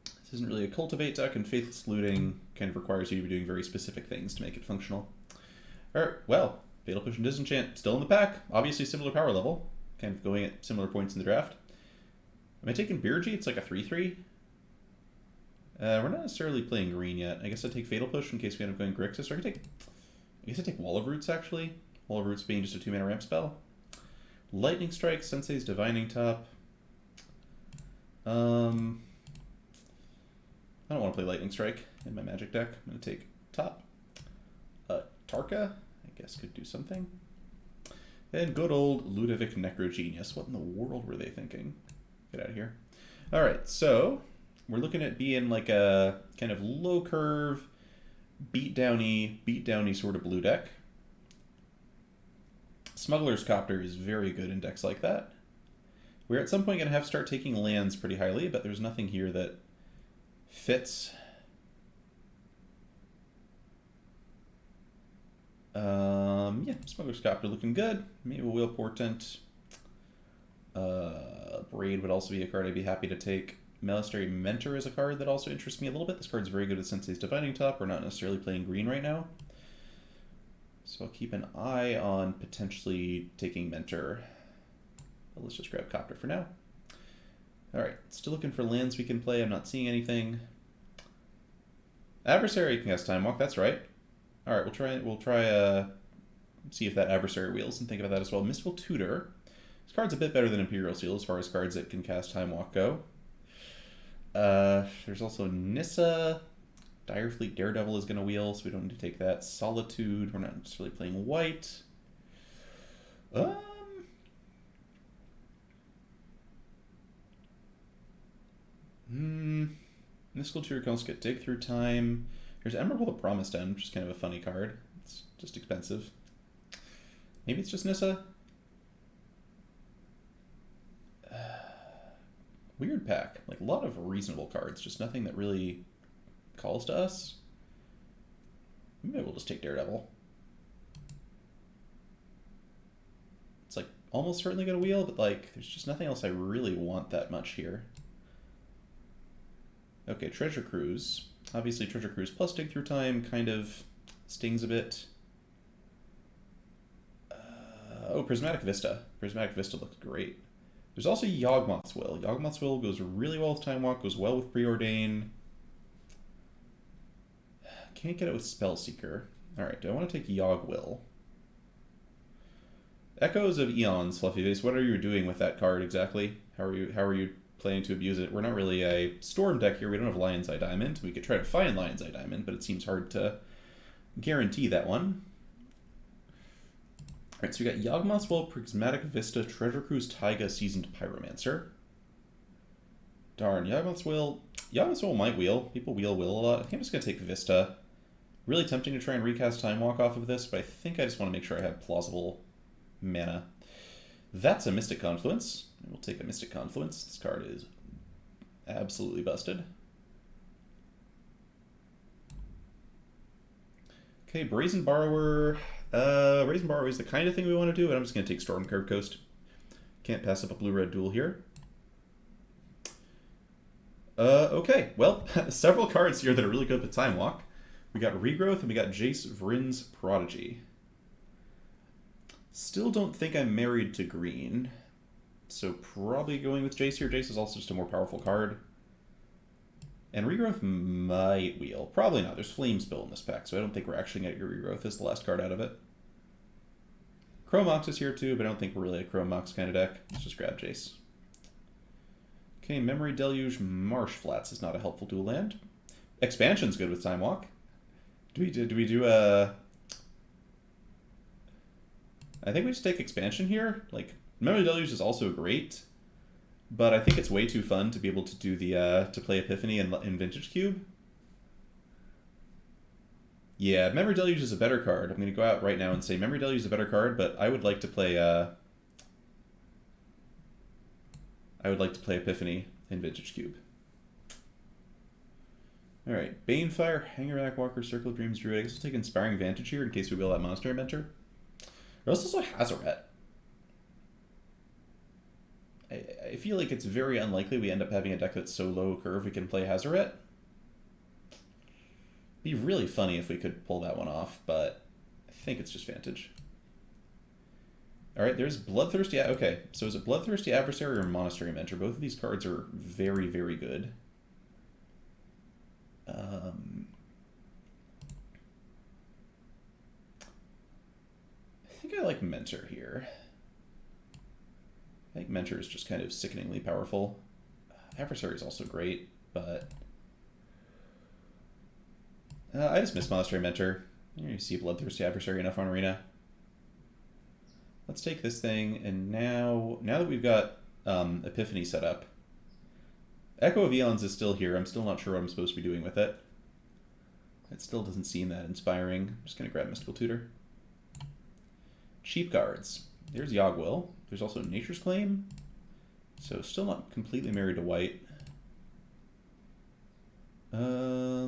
This isn't really a cultivate deck, and Faithless Looting kind of requires you to be doing very specific things to make it functional. Alright, well, Fatal Push and Disenchant still in the pack. Obviously similar power level, kind of going at similar points in the draft. Am I taking Birgi? It's like a 3/3. We're not necessarily playing green yet. I guess I'd take Fatal Push in case we end up going Grixis. Or I guess I'd take Wall of Roots, actually. Wall of Roots being just a 2-mana ramp spell. Lightning Strike, Sensei's Divining Top. I don't want to play Lightning Strike in my Magic deck. I'm going to take top. Tarka, I guess, could do something. And good old Ludovic Necrogenius. What in the world were they thinking? Get out of here. Alright, so we're looking at being like a kind of low curve, beat downy sort of blue deck. Smuggler's Copter is very good in decks like that. We're at some point going to have to start taking lands pretty highly, but there's nothing here that fits. Yeah, Smuggler's Copter looking good. Maybe a Wheel Portent. Braid would also be a card I'd be happy to take. Malastary Mentor is a card that also interests me a little bit. This card's very good with Sensei's Divining Top. We're not necessarily playing green right now. So I'll keep an eye on potentially taking Mentor. But let's just grab Copter for now. Alright, still looking for lands we can play. I'm not seeing anything. Adversary can cast Time Walk, that's right. Alright, we'll try see if that Adversary wheels and think about that as well. Mystical Tutor. This card's a bit better than Imperial Seal as far as cards that can cast Time Walk go. There's also Nissa. Direfleet Daredevil is going to wheel, so we don't need to take that. Solitude, we're not necessarily playing white. Mystical Tutor can also get Dig Through Time. There's Emerald of Promised End, which is kind of a funny card. It's just expensive. Maybe it's just Nissa? Weird pack. Like, a lot of reasonable cards, just nothing that really calls to us. Maybe we'll just take Daredevil. It's like almost certainly gonna wheel, but like there's just nothing else I really want that much here. Okay, Treasure Cruise. Obviously Treasure Cruise plus Dig Through Time kind of stings a bit. Oh, Prismatic Vista. Prismatic Vista looks great. There's also Yawgmoth's Will. Yawgmoth's Will goes really well with Time Walk, goes well with Preordain. Can't get it with Spellseeker. Alright, do I want to take Yawg Will? Echoes of Eons, Fluffy Face. What are you doing with that card exactly? How are you planning to abuse it? We're not really a Storm deck here. We don't have Lion's Eye Diamond. We could try to find Lion's Eye Diamond, but it seems hard to guarantee that one. Alright, so we got Yawgmoth's Will, Prismatic Vista, Treasure Cruise, Taiga, Seasoned Pyromancer. Darn, Yawgmoth's Will. Yawgmoth's Will might wheel. People wheel a lot. I think I'm just going to take Vista. Really tempting to try and recast Time Walk off of this, but I think I just want to make sure I have plausible mana. That's a Mystic Confluence. We'll take a Mystic Confluence. This card is absolutely busted. Okay, Brazen Borrower. Brazen Borrower is the kind of thing we want to do, but I'm just going to take Stormcurve Coast. Can't pass up a blue-red duel here. Okay, well, several cards here that are really good with Time Walk. We got Regrowth and we got Jace Vryn's Prodigy. Still don't think I'm married to green, so probably going with Jace here. Jace is also just a more powerful card. And Regrowth might wheel. Probably not. There's Flame Spill in this pack, so I don't think we're actually going to get Regrowth as the last card out of it. Chrome Mox is here too, but I don't think we're really a Chrome Mox kind of deck. Let's just grab Jace. Okay, Memory Deluge Marsh Flats is not a helpful dual land. Expansion's good with Time Walk. Do we do a... I think we just take Expansion here. Like, Memory Deluge is also great, but I think it's way too fun to be able to do the to play Epiphany in Vintage Cube. Yeah, Memory Deluge is a better card. I'm going to go out right now and say Memory Deluge is a better card, but I would like to play Epiphany in Vintage Cube. Alright, Banefire, Hangerback Walker, Circle of Dreams, Druid. I guess we'll take Inspiring Vantage here in case we wheel that Monastery Mentor. There's also Hazoret. I feel like it's very unlikely we end up having a deck that's so low curve we can play Hazoret. Be really funny if we could pull that one off, but I think it's just Vantage. Alright, there's Bloodthirsty... Okay, so is it Bloodthirsty Adversary or Monastery Mentor? Both of these cards are very, very good. I think I like Mentor here. I think Mentor is just kind of sickeningly powerful. Adversary is also great, but... I just miss Monastery Mentor. You see Bloodthirsty Adversary enough on Arena. Let's take this thing, and now that we've got Epiphany set up, Echo of Eons is still here. I'm still not sure what I'm supposed to be doing with it. It still doesn't seem that inspiring. I'm just going to grab Mystical Tutor. Cheap cards. There's Yawg Will. There's also Nature's Claim. So still not completely married to white. I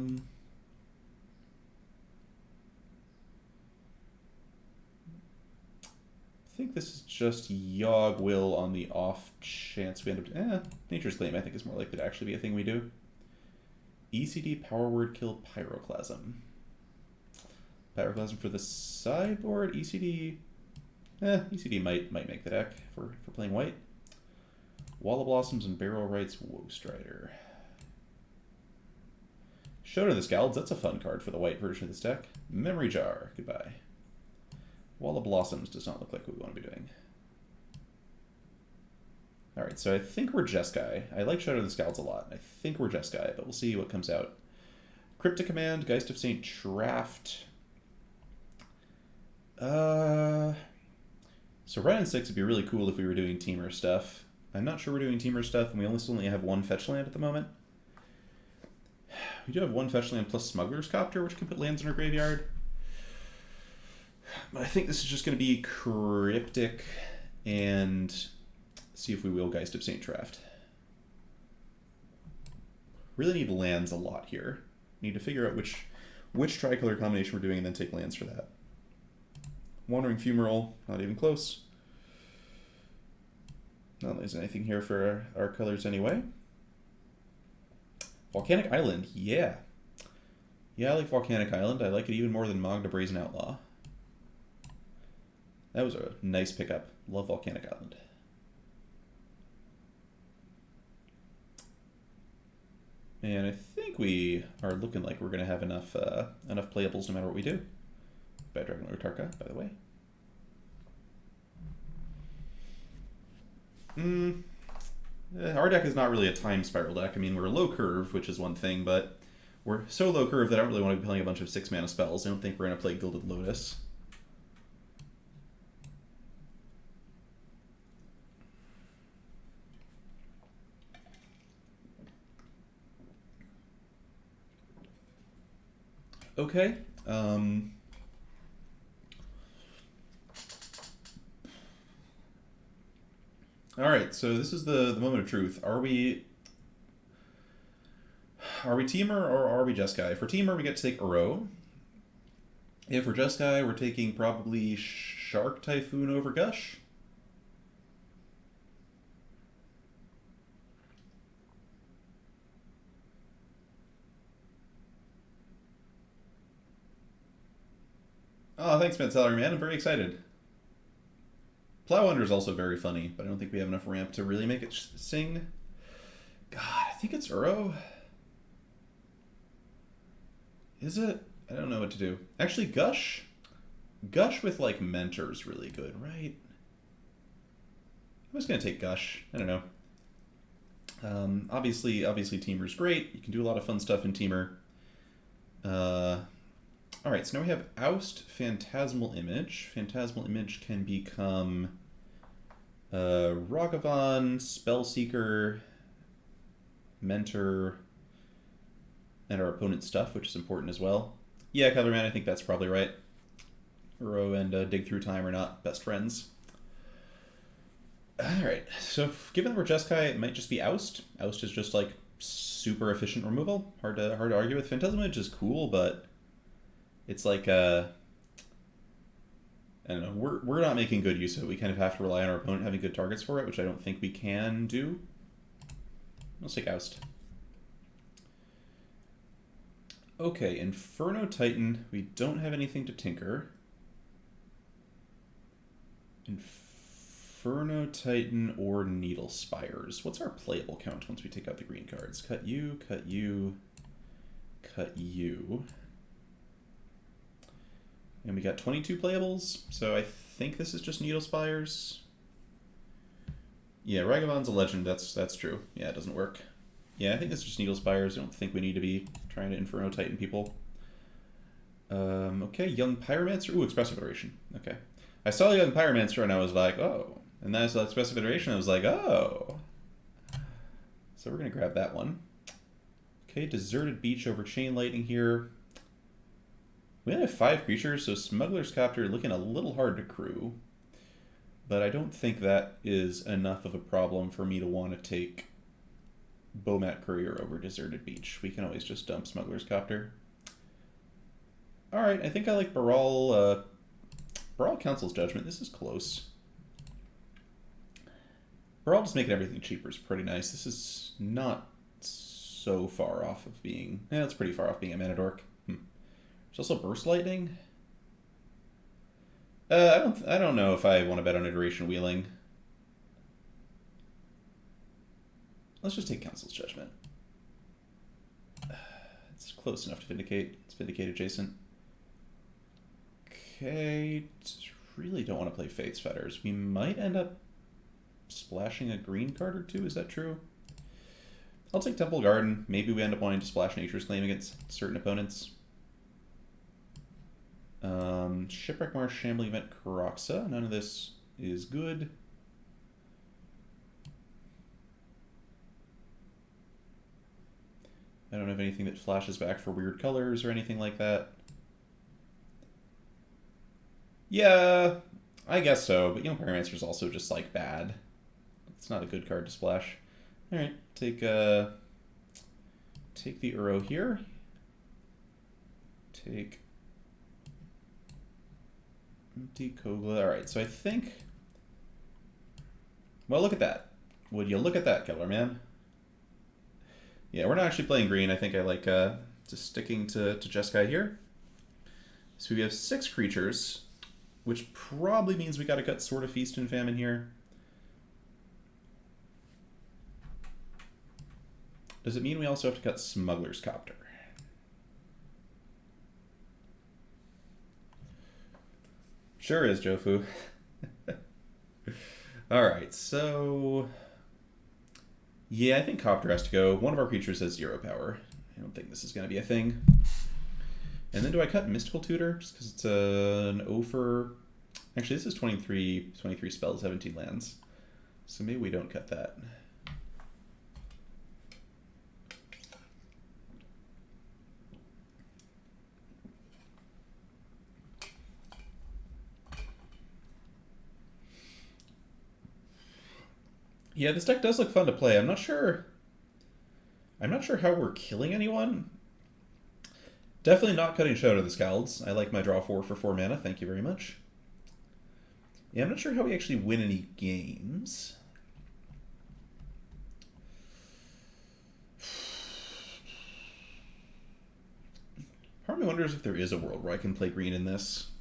think this is just Yawg Will on the off chance we end up... Nature's Claim I think is more likely to actually be a thing we do. ECD Power Word Kill Pyroclasm. Pyroclasm for the sideboard. ECD... ECD might make the deck for playing white. Wall of Blossoms and Barrel Rights Woestrider. Show to the Scalds, that's a fun card for the white version of this deck. Memory Jar, goodbye. Wall of Blossoms does not look like what we want to be doing. Alright, so I think we're Jeskai. I like Shadow of the Scalds a lot. I think we're Jeskai, but we'll see what comes out. Cryptic Command, Geist of St. Traft. So Ryan 6 would be really cool if we were doing Teamer stuff. I'm not sure we're doing Teamer stuff, and we only have one fetch land at the moment. We do have one fetch land plus Smuggler's Copter, which can put lands in our graveyard. But I think this is just going to be Cryptic and see if we will Geist of St. Traft. Really need lands a lot here. Need to figure out which tricolor combination we're doing and then take lands for that. Wandering Fumarole, not even close. Not losing anything here for our colors anyway. Volcanic Island, yeah. Yeah, I like Volcanic Island. I like it even more than Magda Brazen Outlaw. That was a nice pickup. Love Volcanic Island. And I think we are looking like we're going to have enough playables no matter what we do. By Dragon Lord Tarka, by the way. Our deck is not really a time spiral deck. I mean, we're low curve, which is one thing, but we're so low curve that I don't really want to be playing a bunch of 6-mana spells. I don't think we're going to play Gilded Lotus. Okay. All right, so this is the moment of truth. Are we Teamer or are we Jeskai? If we're Teamer, we get to take Uro. If we're Jeskai, we're taking probably Shark Typhoon over Gush. Oh, thanks, Mad Salary Man. I'm very excited. Plow Under is also very funny, but I don't think we have enough ramp to really make it sing. God, I think it's Uro. Is it? I don't know what to do. Actually, Gush. Gush with, like, Mentor is really good, right? I'm just going to take Gush. I don't know. Obviously, Teamer's great. You can do a lot of fun stuff in Teamer. Alright, so now we have Oust, Phantasmal Image. Phantasmal Image can become Ragavan, Spellseeker, Mentor, and our opponent's stuff, which is important as well. Yeah, Colorman, I think that's probably right. Uro and Dig Through Time are not best friends. Alright, so given that we're Jeskai, it might just be Oust. Oust is just like super efficient removal. Hard to argue with. Phantasmal Image is cool, but it's like, I don't know, we're not making good use of it. We kind of have to rely on our opponent having good targets for it, which I don't think we can do. Let's take Oust. Okay, Inferno Titan. We don't have anything to tinker. Inferno Titan or Needle Spires. What's our playable count once we take out the green cards? Cut you, cut you, cut you. And we got 22 playables, so I think this is just Needle Spires. Yeah, Ragavan's a legend, that's true. Yeah, it doesn't work. Yeah, I think it's just Needle Spires. I don't think we need to be trying to Inferno Titan people. Okay, Young Pyromancer. Ooh, Expressive Iteration. Okay. I saw Young Pyromancer and I was like, oh. And then I saw Expressive Iteration and I was like, oh. So we're going to grab that one. Okay, Deserted Beach over Chain Lightning here. We only have 5 creatures, so Smuggler's Copter looking a little hard to crew. But I don't think that is enough of a problem for me to want to take Bomat Courier over Deserted Beach. We can always just dump Smuggler's Copter. Alright, I think I like Baral Council's Judgment. This is close. Baral just making everything cheaper is pretty nice. This is not so far off of being... Yeah, it's pretty far off being a Mana Dork. There's also Burst Lightning. I don't know if I want to bet on Iteration Wheeling. Let's just take Council's Judgment. It's close enough to Vindicate. It's Vindicate adjacent. Okay, really don't want to play Faith's Fetters. We might end up splashing a green card or two. Is that true? I'll take Temple Garden. Maybe we end up wanting to splash Nature's Claim against certain opponents. Shipwreck Marsh, Shambling Event, Karoxa. None of this is good. I don't have anything that flashes back for weird colors or anything like that. Yeah, I guess so, but Young Pyromancer's also just, like, bad. It's not a good card to splash. Alright, take the Uro here. Take empty Kogla. Alright, so I think... Well, look at that. Would you look at that, Killer Man? Yeah, we're not actually playing green. I think I like just sticking to Jeskai here. So we have 6 creatures, which probably means we gotta cut Sword of Feast and Famine here. Does it mean we also have to cut Smuggler's Copter? Sure is, Jofu. Alright, so... Yeah, I think Copter has to go. One of our creatures has 0 power. I don't think this is going to be a thing. And then do I cut Mystical Tutor? Just because it's an O for... Actually, this is 23 spells, 17 lands. So maybe we don't cut that. Yeah, this deck does look fun to play. I'm not sure how we're killing anyone. Definitely not cutting Shadow of the Scalds. I like my draw 4 for 4 mana. Thank you very much. Yeah, I'm not sure how we actually win any games. Part of me wonders if there is a world where I can play green in this.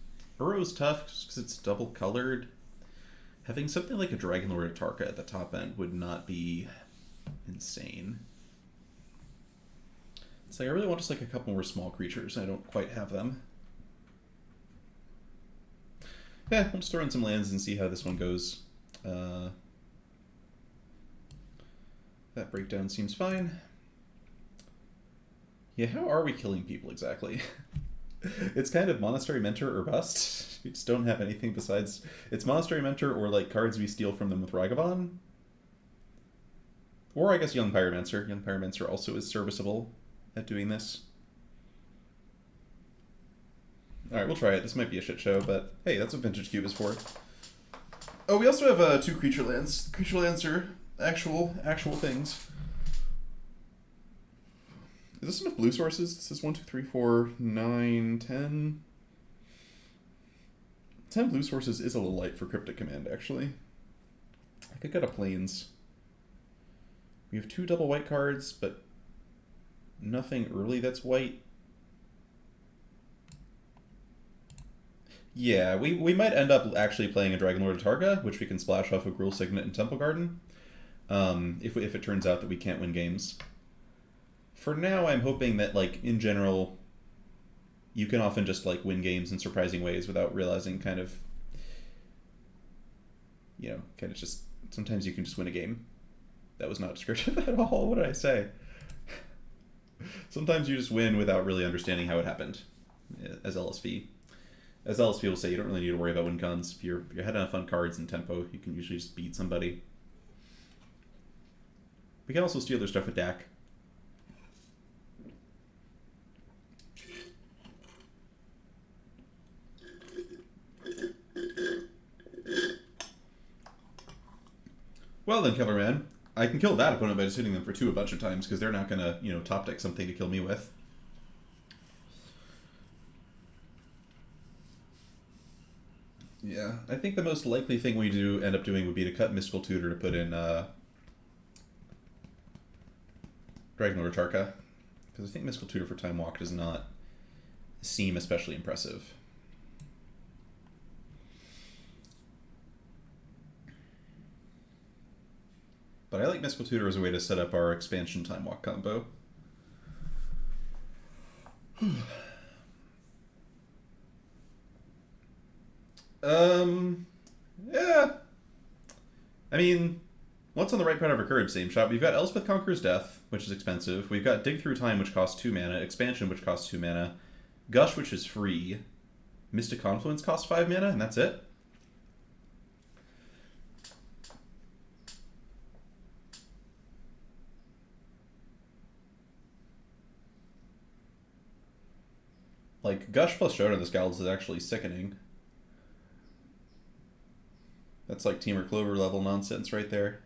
Uro's tough just because it's double colored. Having something like a Dragon Lord Atarka at the top end would not be insane. It's like I really want just like a couple more small creatures. I don't quite have them. Yeah, we'll just throw in some lands and see how this one goes. That breakdown seems fine. Yeah, how are we killing people exactly? It's kind of Monastery Mentor or bust. We just don't have anything besides... It's Monastery Mentor or like cards we steal from them with Ragavan. Or I guess Young Pyromancer. Young Pyromancer also is serviceable at doing this. Alright, we'll try it. This might be a shit show, but hey, that's what Vintage Cube is for. Oh, we also have 2 creature lands. Creature lands are actual things. Is this enough blue sources? This is 1, 2, 3, 4, 9, 10. 10 blue sources is a little light for Cryptic Command, actually. I could get a Plains. We have 2 double white cards, but nothing early that's white. Yeah, we might end up actually playing a Dragon Lord Atarka, which we can splash off of Gruul Signet and Temple Garden, if it turns out that we can't win games. For now, I'm hoping that, like, in general, you can often just, like, win games in surprising ways without realizing kind of, you know, kind of just, sometimes you can just win a game. That was not descriptive at all. What did I say? Sometimes you just win without really understanding how it happened, as LSV. As LSV will say, you don't really need to worry about win cons. If you're ahead on fun cards and tempo, you can usually just beat somebody. We can also steal their stuff with Dak. Well then, Kellerman, I can kill that opponent by just hitting them for 2 a bunch of times, because they're not going to, you know, top deck something to kill me with. Yeah, I think the most likely thing we do end up doing would be to cut Mystical Tutor to put in Dragon Lord Atarka, because I think Mystical Tutor for Time Walk does not seem especially impressive. But I like Mystical Tutor as a way to set up our expansion Time Walk combo. Yeah. I mean, what's on the right part of our current same shot? We've got Elspeth Conqueror's Death, which is expensive. We've got Dig Through Time, which costs 2 mana. Expansion, which costs 2 mana. Gush, which is free. Mystic Confluence costs 5 mana, and that's it. Like, Gush plus Showdown this Gallows is actually sickening. That's like Teamer Clover level nonsense right there.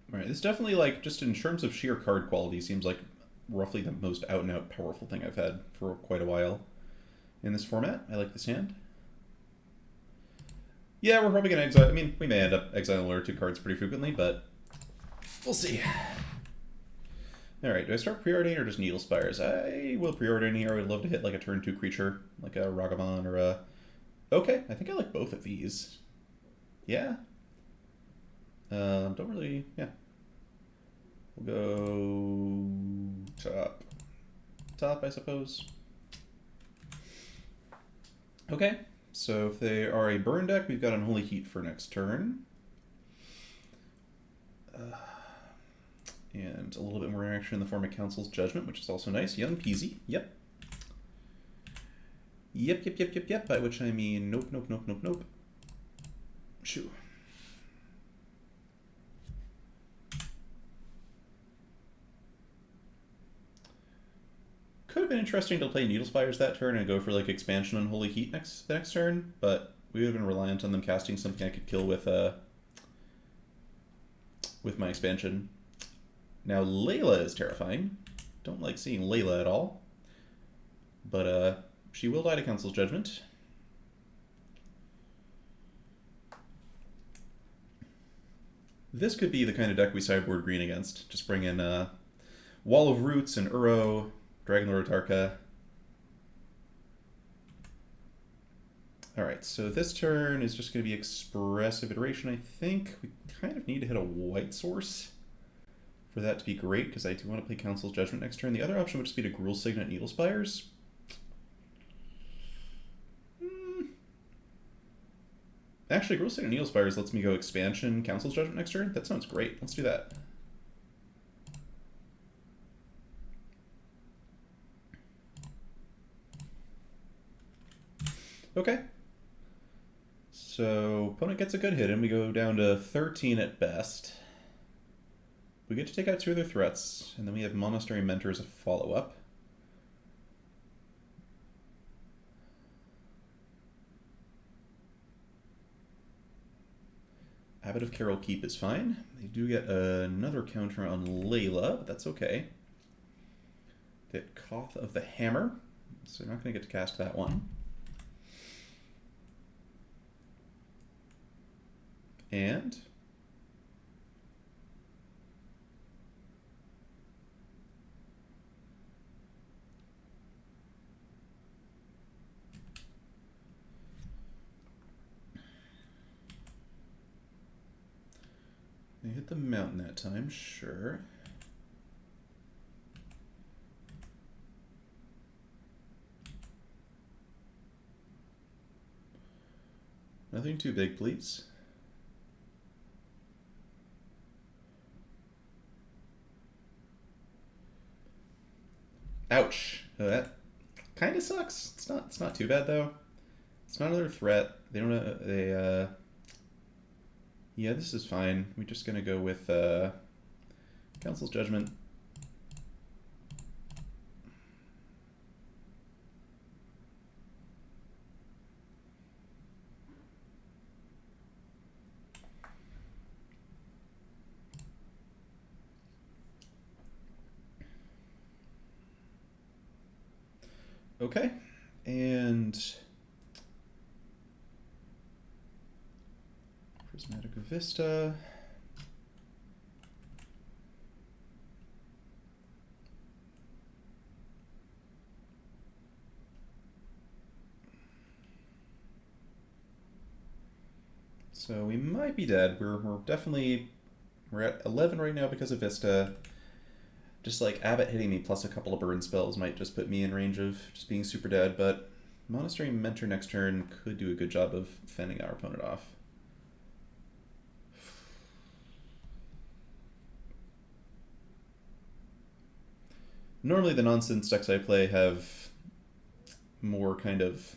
Alright, this definitely, like, just in terms of sheer card quality, seems like roughly the most out-and-out powerful thing I've had for quite a while in this format. I like this hand. Yeah, we're probably going to exile... I mean, we may end up exiling one or two cards pretty frequently, but we'll see. Alright, do I start pre-ordering or just Needle Spires? I will pre-order in here. I would love to hit like a turn 2 creature, like a Ragavan or a... Okay, I think I like both of these. Yeah. Don't really... Yeah. We'll go... top. Top, I suppose. Okay, so if they are a burn deck, we've got Unholy Heat for next turn. And a little bit more action in the form of Council's Judgment, which is also nice. Young Peasy. Yep. Yep. By which I mean nope. Shoo. Could have been interesting to play Needle Spires that turn and go for like expansion on Holy Heat the next turn, but we would have been reliant on them casting something I could kill with my expansion. Now Layla is terrifying. Don't like seeing Layla at all. But she will die to Council's Judgment. This could be the kind of deck we sideboard green against. Just bring in Wall of Roots and Uro, Dragon Lord Atarka. Alright, so this turn is just going to be Expressive Iteration, I think. We kind of need to hit a white source for that to be great, because I do want to play Council's Judgment next turn. The other option would just be to Gruul Signet Needle Spires. Actually, Gruul Signet Needle Spires lets me go expansion, Council's Judgment next turn. That sounds great. Let's do that. Okay. So, opponent gets a good hit, and we go down to 13 at best. We get to take out 2 other threats, and then we have Monastery Mentor as a follow-up. Abbot of Carol Keep is fine. They do get another counter on Layla, but that's okay. They get Koth of the Hammer, so they're not going to get to cast that one. And they hit the mountain that time, sure. Nothing too big, please. Ouch. That kind of sucks. It's not too bad though. It's not another threat. They don't yeah, this is fine. We're just gonna go with Council's Judgment. Okay, and Prismatic Vista. So we might be dead. We're at 11 right now because of Vista. Just like Abbott hitting me plus a couple of burn spells might just put me in range of just being super dead, but Monastery Mentor next turn could do a good job of fending our opponent off. Normally the nonsense decks I play have more kind of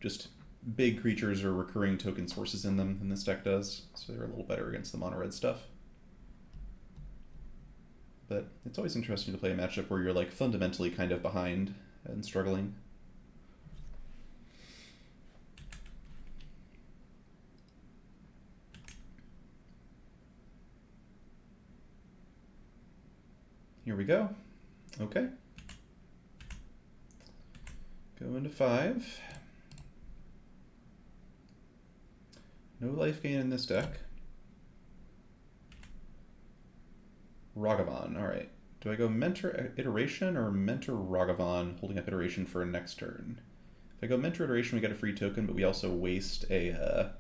just big creatures or recurring token sources in them than this deck does, so they're a little better against the mono red stuff. But it's always interesting to play a matchup where you're like fundamentally kind of behind and struggling. Here we go. Okay. Go into 5. No life gain in this deck. Ragavan, alright. Do I go Mentor Iteration or Mentor Ragavan, holding up Iteration for a next turn? If I go Mentor Iteration, we get a free token, but we also waste a...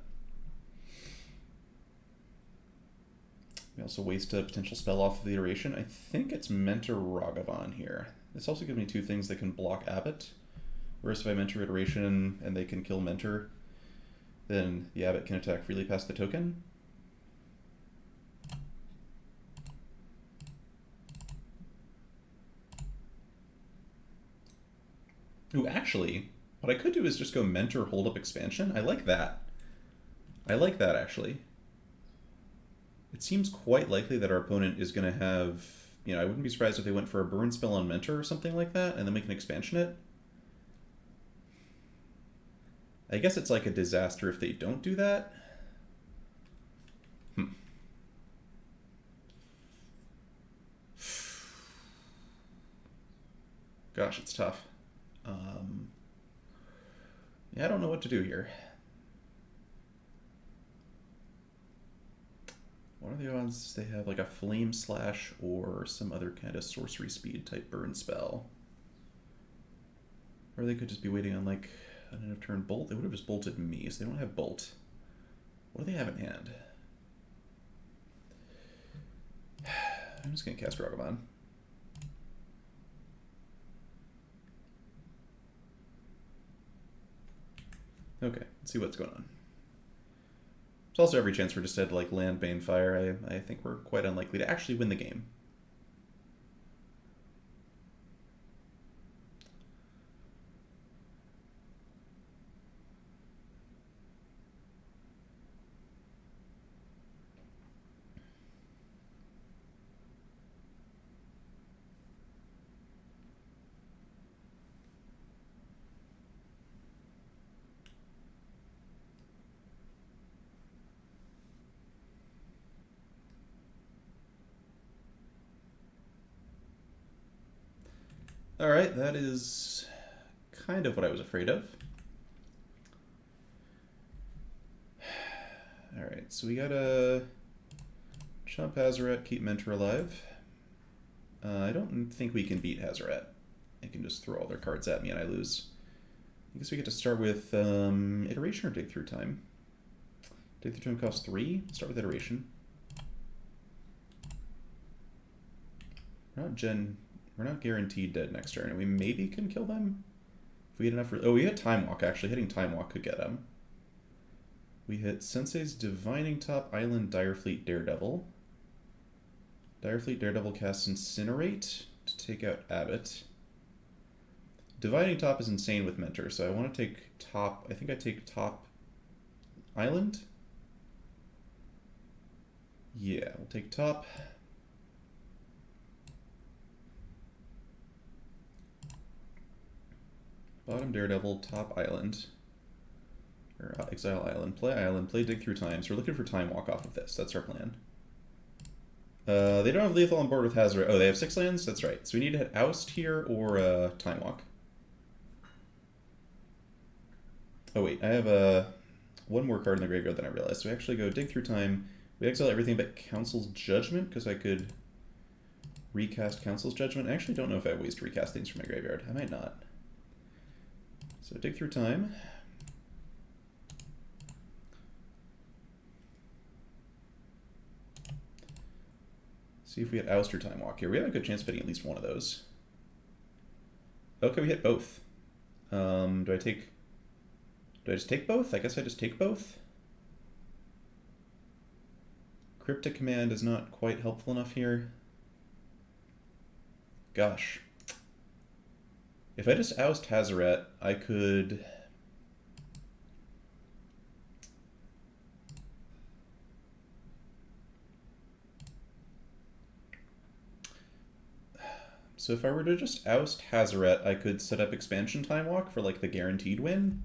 potential spell off of the iteration. I think it's Mentor Ragavan here. This also gives me 2 things that can block Abbot. Whereas if I Mentor Iteration and they can kill Mentor, then the Abbot can attack freely past the token. Ooh, actually, what I could do is just go Mentor Hold Up Expansion. I like that. I like that, actually. It seems quite likely that our opponent is going to have... You know, I wouldn't be surprised if they went for a burn spell on Mentor or something like that, and then we can expansion it. I guess it's like a disaster if they don't do that. Gosh, it's tough. Yeah, I don't know what to do here. What are the odds they have like a Flame Slash or some other kind of sorcery speed type burn spell? Or they could just be waiting on like an end of turn bolt. They would have just bolted me, so they don't have bolt. What do they have in hand? I'm just gonna cast Ragavan. Okay, let's see what's going on. There's also every chance we're just dead to like land Banefire. I think we're quite unlikely to actually win the game. Alright, that is kind of what I was afraid of. Alright, so we gotta chump Hazoret, keep Mentor alive. I don't think we can beat Hazoret. They can just throw all their cards at me and I lose. I guess we get to start with Iteration or Dig Through Time. Dig Through Time costs 3. Start with Iteration. We're not guaranteed dead next turn, and we maybe can kill them if we hit enough. Oh, we hit Time Walk, actually. Hitting Time Walk could get them. We hit Sensei's Divining Top, Island, Direfleet, Daredevil. Direfleet, Daredevil casts Incinerate to take out Abbot. Divining Top is insane with Mentor, so I want to take top. I think I take top Island. Yeah, we'll take top. Bottom Daredevil, top Island. Or Exile Island. Play Dig Through Time. So we're looking for Time Walk off of this. That's our plan. They don't have lethal on board with Hazoret. Oh, they have 6 lands? That's right. So we need to hit Oust here or Time Walk. Oh wait, I have one more card in the graveyard than I realized. So we actually go Dig Through Time. We exile everything but Council's Judgment, because I could recast Council's Judgment. I actually don't know if I have ways to recast things from my graveyard. I might not. So Dig Through Time. See if we hit Oust or Time Walk here. We have a good chance of hitting at least one of those. Okay, we hit both. Do I just take both? I guess I just take both. Cryptic Command is not quite helpful enough here. Gosh. If I just oust Hazoret, I could So if I were to just oust Hazaret, I could set up Expansion Time Walk for like the guaranteed win.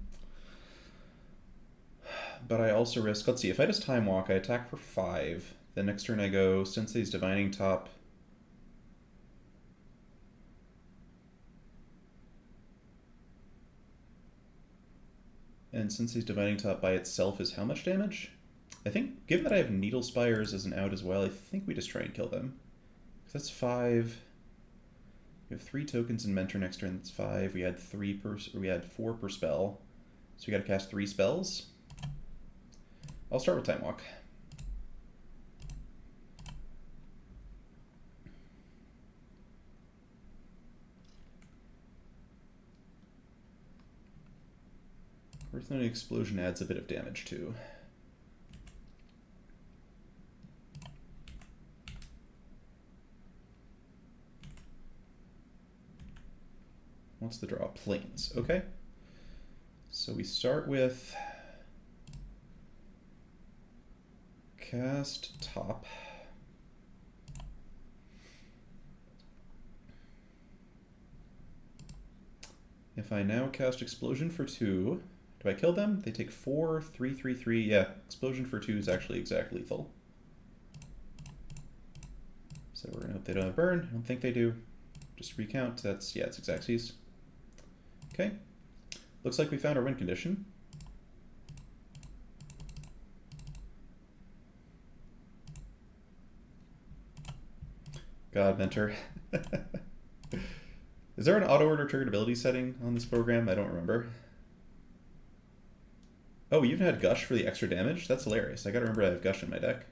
But I also risk, let's see, if I just Time Walk, I attack for 5. Then next turn I go Sensei's Divining Top. And Sensei's Divining Top by itself is how much damage? I think, given that I have Needle Spires as an out as well, I think we just try and kill them. That's 5. We have 3 tokens in Mentor next turn. That's 5. We had 4 per spell. So we got to cast 3 spells. I'll start with Time Walk. Earthnote Explosion adds a bit of damage too. What's the draw? Plains. Okay. So we start with cast top. If I now cast Explosion for 2, do I kill them? They take 4, 3, 3, 3. Yeah, Explosion for 2 is actually exact lethal. So we're gonna hope they don't have burn. I don't think they do. Just recount. That's, yeah, it's exact seize. Okay. Looks like we found our win condition. God, Mentor. Is there an auto-order triggered ability setting on this program? I don't remember. Oh, you even had Gush for the extra damage? That's hilarious. I gotta remember I have Gush in my deck.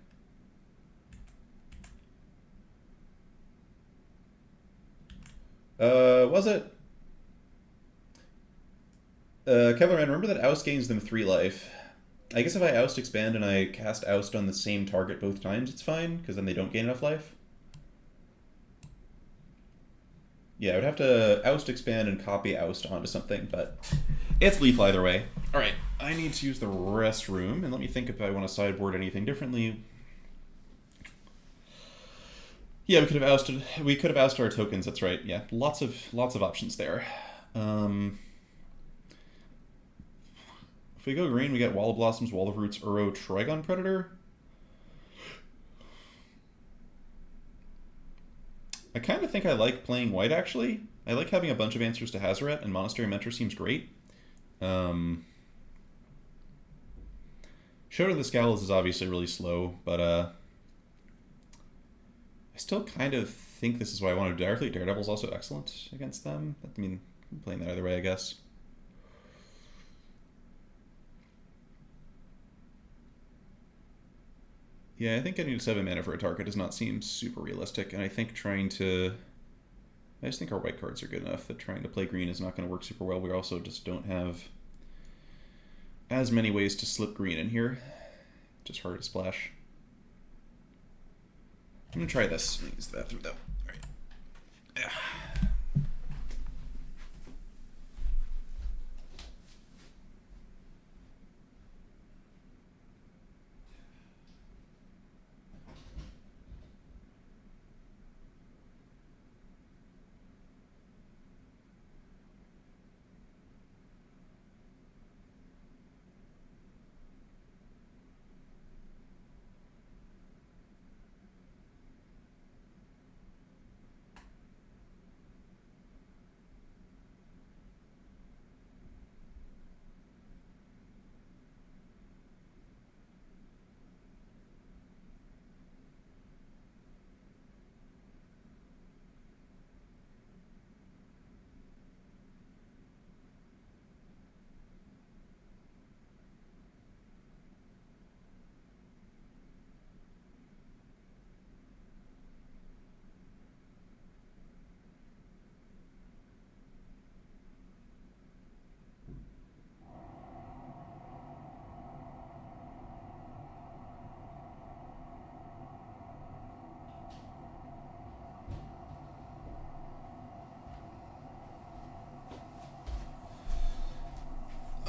Was it? Kevlar, remember that Oust gains them 3 life. I guess if I Oust Expand and I cast Oust on the same target both times, it's fine, because then they don't gain enough life. Yeah, I would have to Oust Expand and copy Oust onto something, but it's lethal either way. Alright, I need to use the restroom, and let me think if I want to sideboard anything differently. Yeah, we could have ousted our tokens, that's right. Yeah, lots of options there. If we go green, we get Wall of Blossoms, Wall of Roots, Uro, Trigon Predator. I kind of think I like playing white, actually. I like having a bunch of answers to Hazaret, and Monastery Mentor seems great. Show to the Scowls is obviously really slow, but I still kind of think this is what I want to do. Directly, Daredevil's also excellent against them. I mean, I'm playing that either way, I guess. Yeah, I think getting to 7 mana for a target does not seem super realistic, and I think I just think our white cards are good enough that trying to play green is not going to work super well. We also just don't have as many ways to slip green in here. Just hard to splash. I'm going to try this. Use the bathroom though. Alright. Yeah.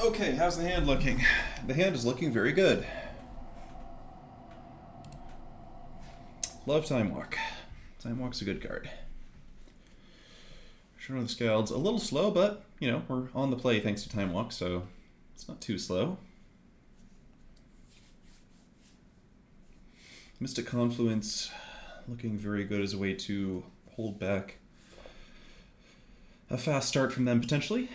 Okay, how's the hand looking? The hand is looking very good. Love Time Walk. Time Walk's a good card. Shadow of the Scalds, a little slow, but, you know, we're on the play thanks to Time Walk, so it's not too slow. Mystic Confluence, looking very good as a way to hold back a fast start from them, potentially.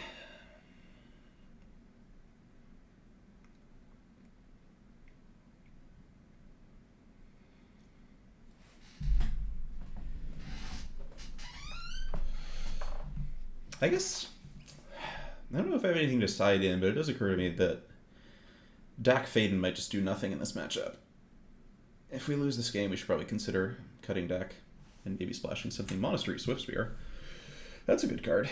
I guess, I don't know if I have anything to side in, but it does occur to me that Dak Faden might just do nothing in this matchup. If we lose this game, we should probably consider cutting Dak and maybe splashing something. Monastery Swiftspear. That's a good card.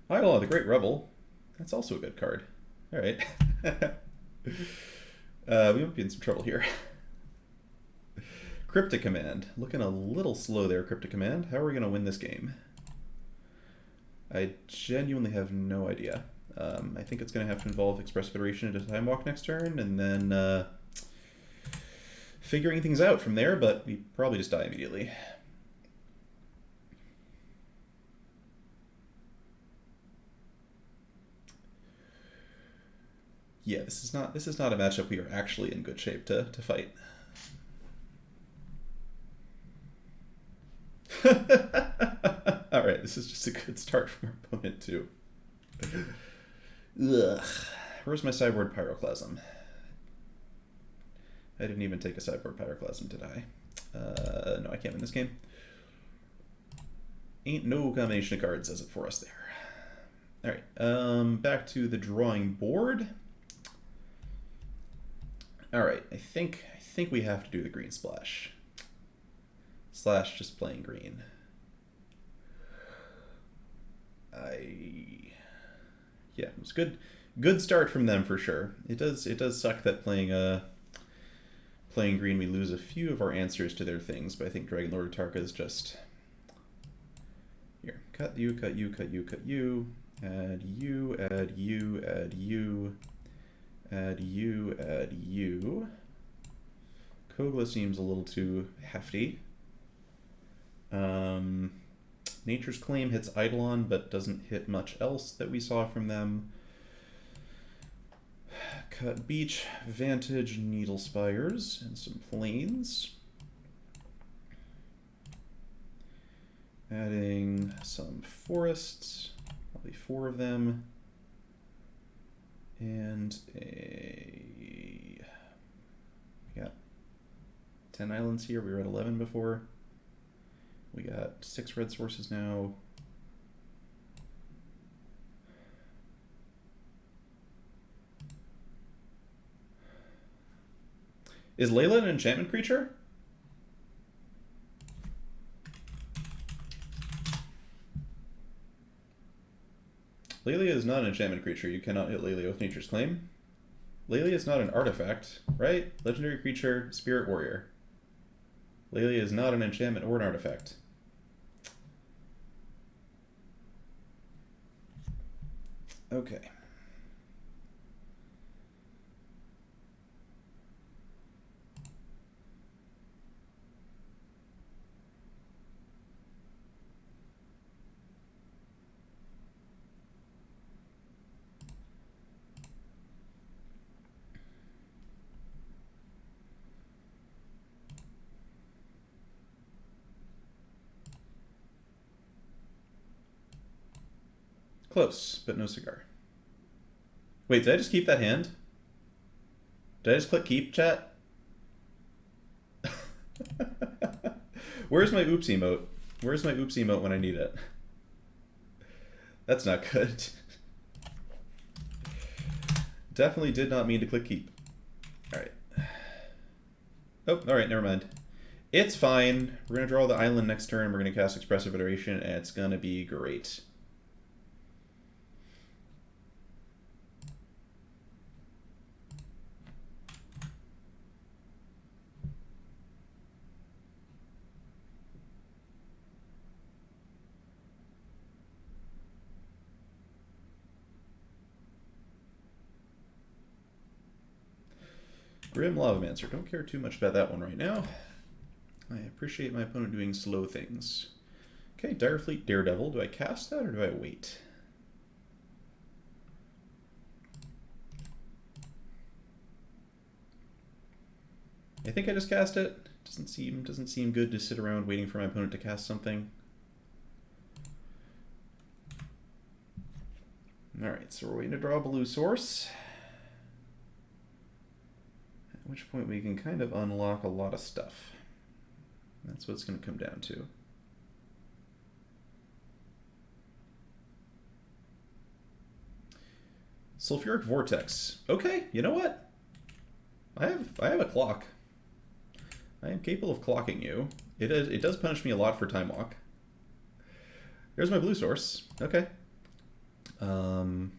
Idol, the Great Rebel. That's also a good card. All right. We might be in some trouble here. Cryptic Command. Looking a little slow there, Cryptic Command. How are we going to win this game? I genuinely have no idea. I think it's going to have to involve Expressive Iteration into Time Walk next turn, and then figuring things out from there, but we probably just die immediately. Yeah, this is not a matchup we are actually in good shape to fight. Alright, this is just a good start from our opponent too. Ugh. Where's my sideboard Pyroclasm? I didn't even take a sideboard Pyroclasm, did I? No, I can't win this game. Ain't no combination of cards does it for us there. Alright, back to the drawing board. Alright, I think we have to do the green splash. Slash just playing green. Yeah, it was good start from them for sure. It does suck that playing green we lose a few of our answers to their things, but I think Dragon Lord Tarka is just here. Cut you, cut you, cut you, cut you, add you, add you, add you, add you, add you. Kogla seems a little too hefty. Nature's Claim hits Eidolon, but doesn't hit much else that we saw from them. Cut Beach, Vantage, Needle Spires, and some Plains. Adding some forests, probably 4 of them. And we got 10 islands here. We were at 11 before. We got 6 red sources now. Is Layla an enchantment creature? Layla is not an enchantment creature. You cannot hit Layla with Nature's Claim. Layla is not an artifact, right? Legendary creature, Spirit Warrior. Layla is not an enchantment or an artifact. Okay. Close, but no cigar. Wait, did I just keep that hand? Did I just click keep, chat? Where's my oops emote? Where's my oops emote when I need it? That's not good. Definitely did not mean to click keep. Alright. Oh, alright, never mind. It's fine. We're going to draw the island next turn. We're going to cast Expressive Iteration, and it's going to be great. Grim Lavamancer. Don't care too much about that one right now. I appreciate my opponent doing slow things. Okay, Direfleet Daredevil. Do I cast that or do I wait? I think I just cast it. Doesn't seem good to sit around waiting for my opponent to cast something. Alright, so we're waiting to draw a blue source. At which point we can kind of unlock a lot of stuff. That's what it's going to come down to. Sulfuric Vortex. Okay, you know what? I have a clock. I am capable of clocking you. It does punish me a lot for Time Walk. Here's my blue source. Okay. We're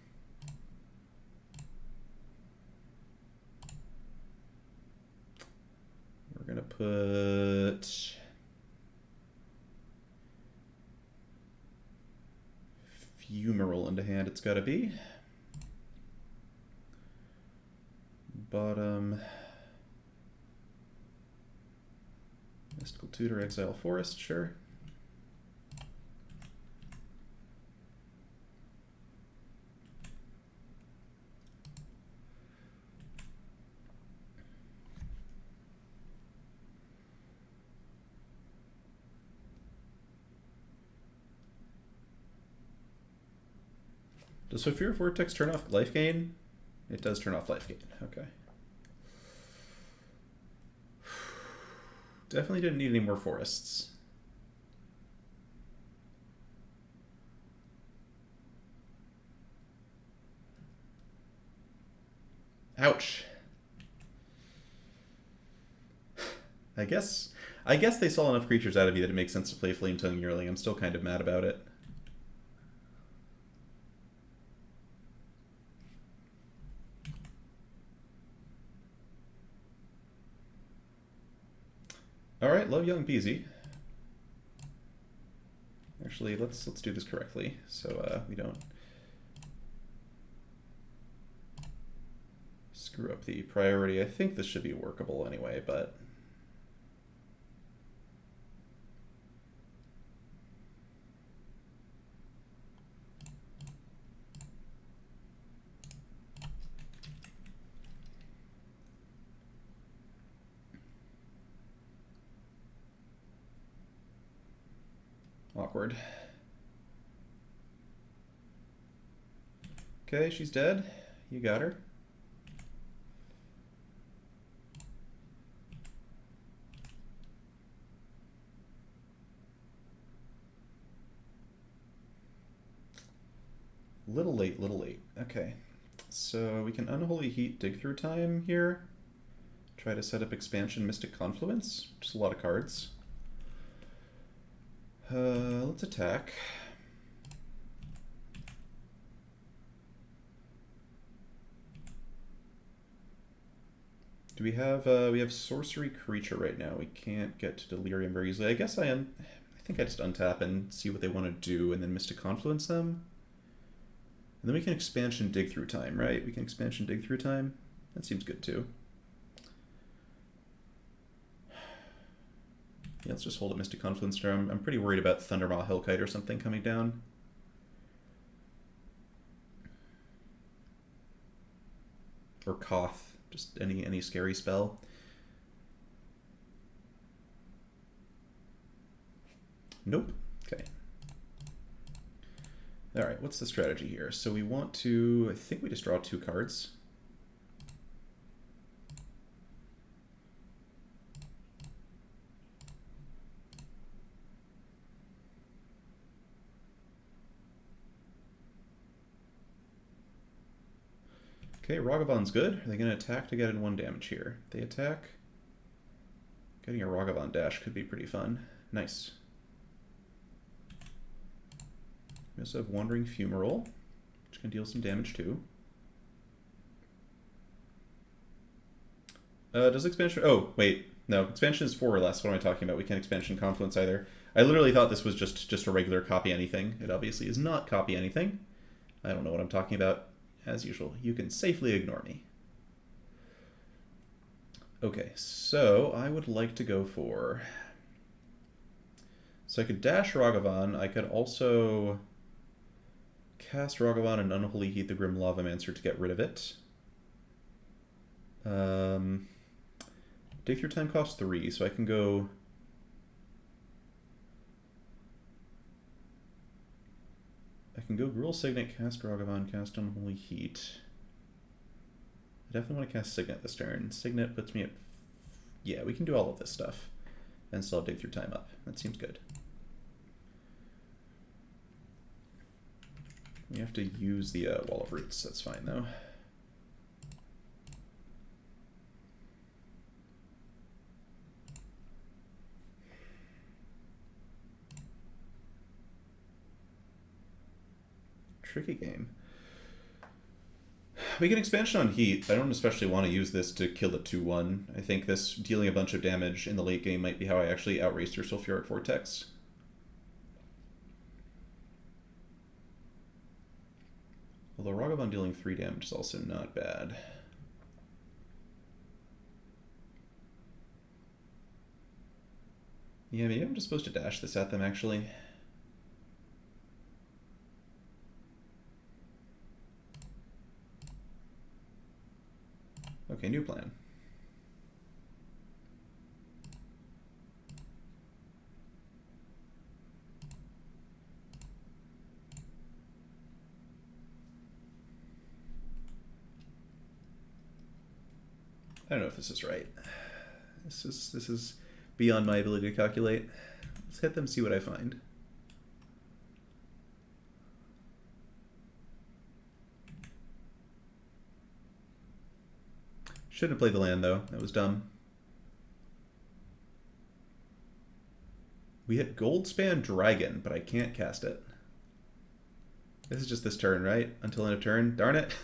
gonna put Fumarole into hand. It's gotta be. Bottom. Mystical Tutor, Exile Forest, sure. Does Sulfuric Vortex turn off life gain? It does turn off life gain, okay. Definitely didn't need any more forests. Ouch. I guess they saw enough creatures out of you that it makes sense to play Flame Tongue Yearling. I'm still kind of mad about it. Alright, love Young Peasy. Actually, let's do this correctly, so we don't screw up the priority. I think this should be workable anyway, but awkward. Okay, she's dead. You got her. Little late, little late. Okay. So we can Unholy Heat Dig Through Time here. Try to set up Expansion Mystic Confluence. Just a lot of cards. Let's attack. Do we have Sorcery Creature right now? We can't get to Delirium very easily. I think I just untap and see what they want to do and then Mystic Confluence them. And then we can Expansion Dig Through Time, right? We can Expansion Dig Through Time. That seems good too. Yeah, let's just hold a Mystic Confluence Storm. I'm pretty worried about Thundermaw Hellkite or something coming down. Or Koth, just any scary spell. Nope. Okay. Alright, what's the strategy here? So we want to, I think we just draw 2 cards. Okay, Ragavan's good. Are they going to attack to get in 1 damage here? They attack. Getting a Ragavan dash could be pretty fun. Nice. We also have Wandering Fumarole, which can deal some damage too. Does expansion... Oh, wait. No, expansion is 4 or less. What am I talking about? We can't expansion Confluence either. I literally thought this was just a regular copy anything. It obviously is not copy anything. I don't know what I'm talking about. As usual, you can safely ignore me. Okay, so I would like to go for... So I could dash Ragavan. I could also cast Ragavan and Unholy Heat the Grim Lavamancer to get rid of it. Dig Through Time costs 3, so I can go... I can go Gruul Signet, cast Ragavan, cast Unholy Heat. I definitely want to cast Signet this turn. Signet puts me at... Yeah, we can do all of this stuff. And still have Dig Through Time up. That seems good. We have to use the Wall of Roots. That's fine, though. Tricky game. We get expansion on Heat. I don't especially want to use this to kill it 2-1. I think this dealing a bunch of damage in the late game might be how I actually outrace your Sulfuric Vortex. Although Ragavan dealing 3 damage is also not bad. Yeah, maybe I'm just supposed to dash this at them, actually. Okay, new plan. I don't know if this is right. This is beyond my ability to calculate. Let's hit them, see what I find. Shouldn't have played the land, though. That was dumb. We hit Goldspan Dragon, but I can't cast it. This is just this turn, right? Until end of turn. Darn it.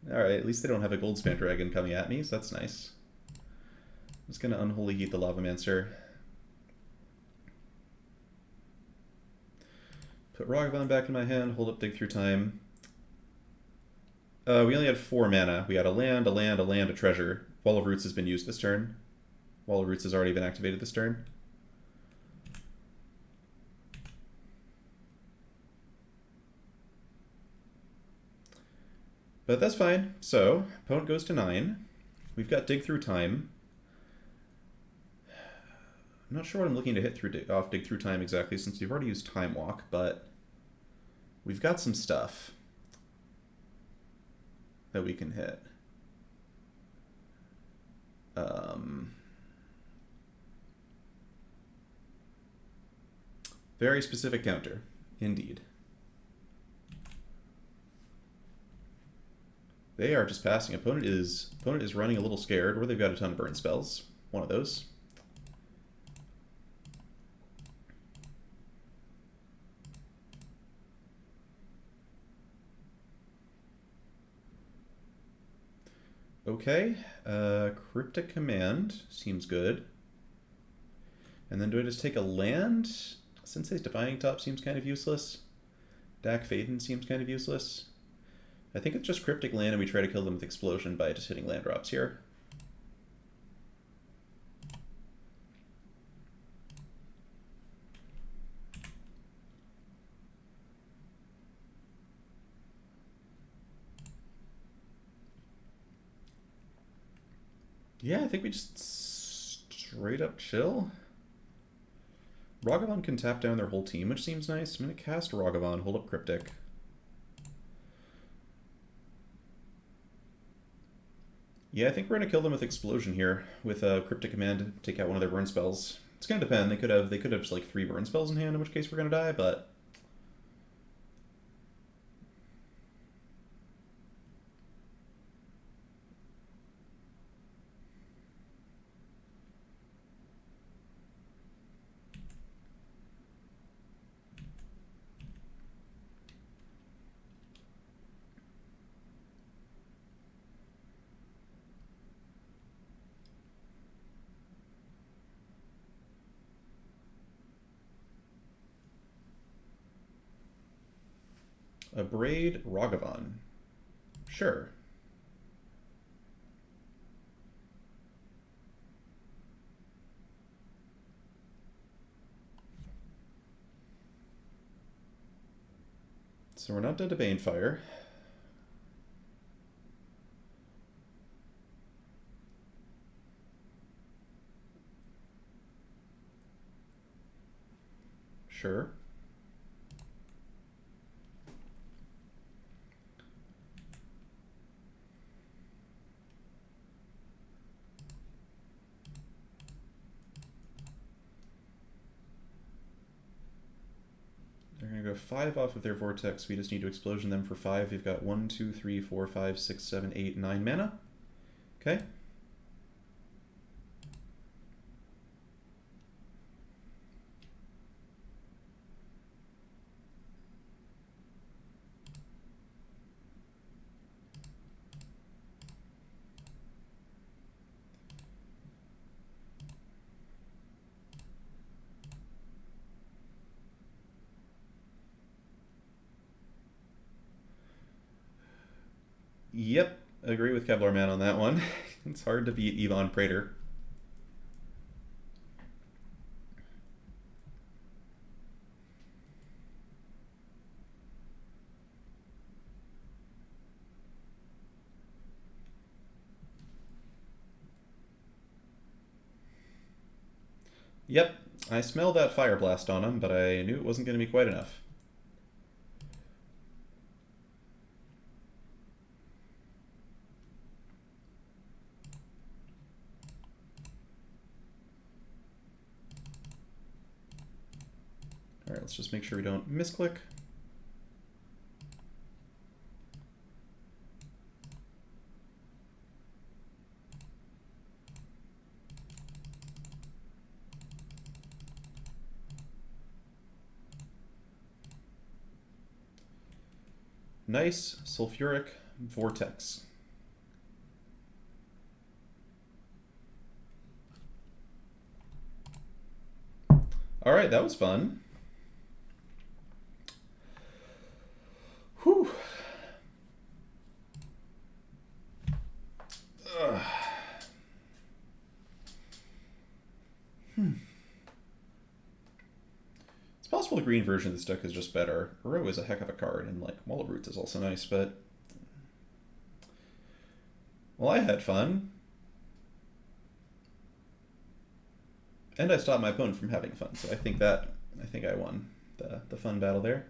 Alright, at least they don't have a Goldspan Dragon coming at me, so that's nice. I'm just going to Unholy Heat the Lavamancer. Put Ragavan back in my hand, hold up Dig Through Time. We only had 4 mana. We had a land, a land, a land, a treasure. Wall of Roots has been used this turn. Wall of Roots has already been activated this turn. But that's fine. So, opponent goes to 9. We've got Dig Through Time. I'm not sure what I'm looking to hit off Dig Through Time exactly, since we've already used Time Walk, but we've got some stuff that we can hit. Very specific counter, indeed. They are just passing. Opponent is running a little scared, or they've got a ton of burn spells. One of those. Okay, Cryptic Command seems good. And then do I just take a land? Sensei's Defining Top seems kind of useless. Dak Faden seems kind of useless. I think it's just Cryptic Land and we try to kill them with Explosion by just hitting land drops here. Yeah, I think we just straight up chill. Ragavan can tap down their whole team, which seems nice. I'm going to cast Ragavan, hold up Cryptic. Yeah, I think we're going to kill them with Explosion here, with a Cryptic Command to take out one of their burn spells. It's going to depend. They could have just like 3 burn spells in hand, in which case we're going to die, but... Abrade Ragavan. Sure. So we're not dead to Banefire. Sure. They're going to go 5 off of their Vortex. We just need to Explosion them for 5. We've got 1, 2, 3, 4, 5, 6, 7, 8, 9 mana. Okay. Yep, agree with Kevlar Man on that one. It's hard to beat Yvonne Prater. Yep, I smelled that Fire Blast on him, but I knew it wasn't going to be quite enough. Alright, let's just make sure we don't misclick. Nice Sulfuric Vortex. Alright, that was fun. Whew. It's possible the green version of this deck is just better. Hero is a heck of a card, and like Wall of Roots is also nice, but well, I had fun. And I stopped my opponent from having fun, so I think I won the fun battle there.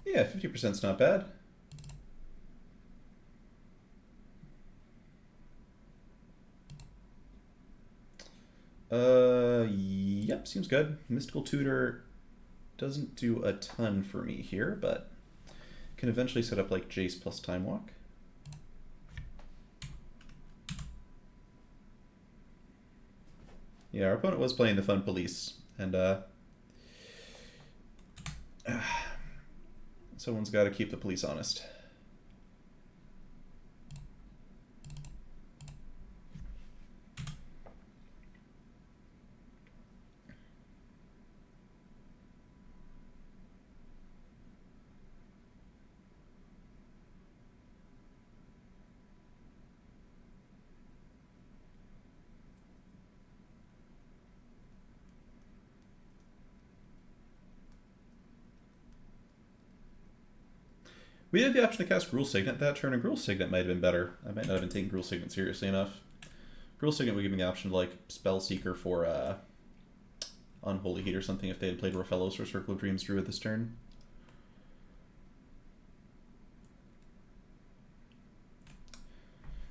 Yeah, 50%'s not bad. Yep, seems good. Mystical Tutor doesn't do a ton for me here, but can eventually set up like Jace plus Time Walk. Yeah, our opponent was playing the Fun Police, and someone's got to keep the police honest. We had the option to cast Gruul Signet that turn, and Gruul Signet might have been better. I might not have been taking Gruul Signet seriously enough. Gruul Signet would give me the option to like Spell Seeker for Unholy Heat or something if they had played Rofellos or Circle of Dreams Druid this turn.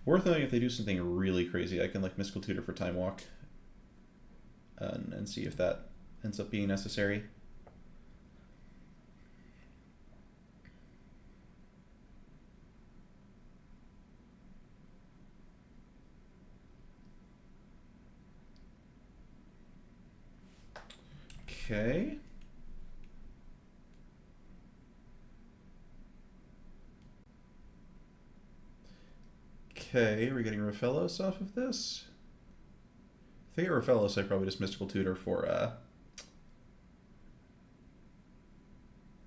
Worth knowing if they do something really crazy, I can like Mystical Tutor for Time Walk and see if that ends up being necessary. Okay. Okay, we're getting Rofellos off of this. If I get Rofellos, I probably just Mystical Tutor for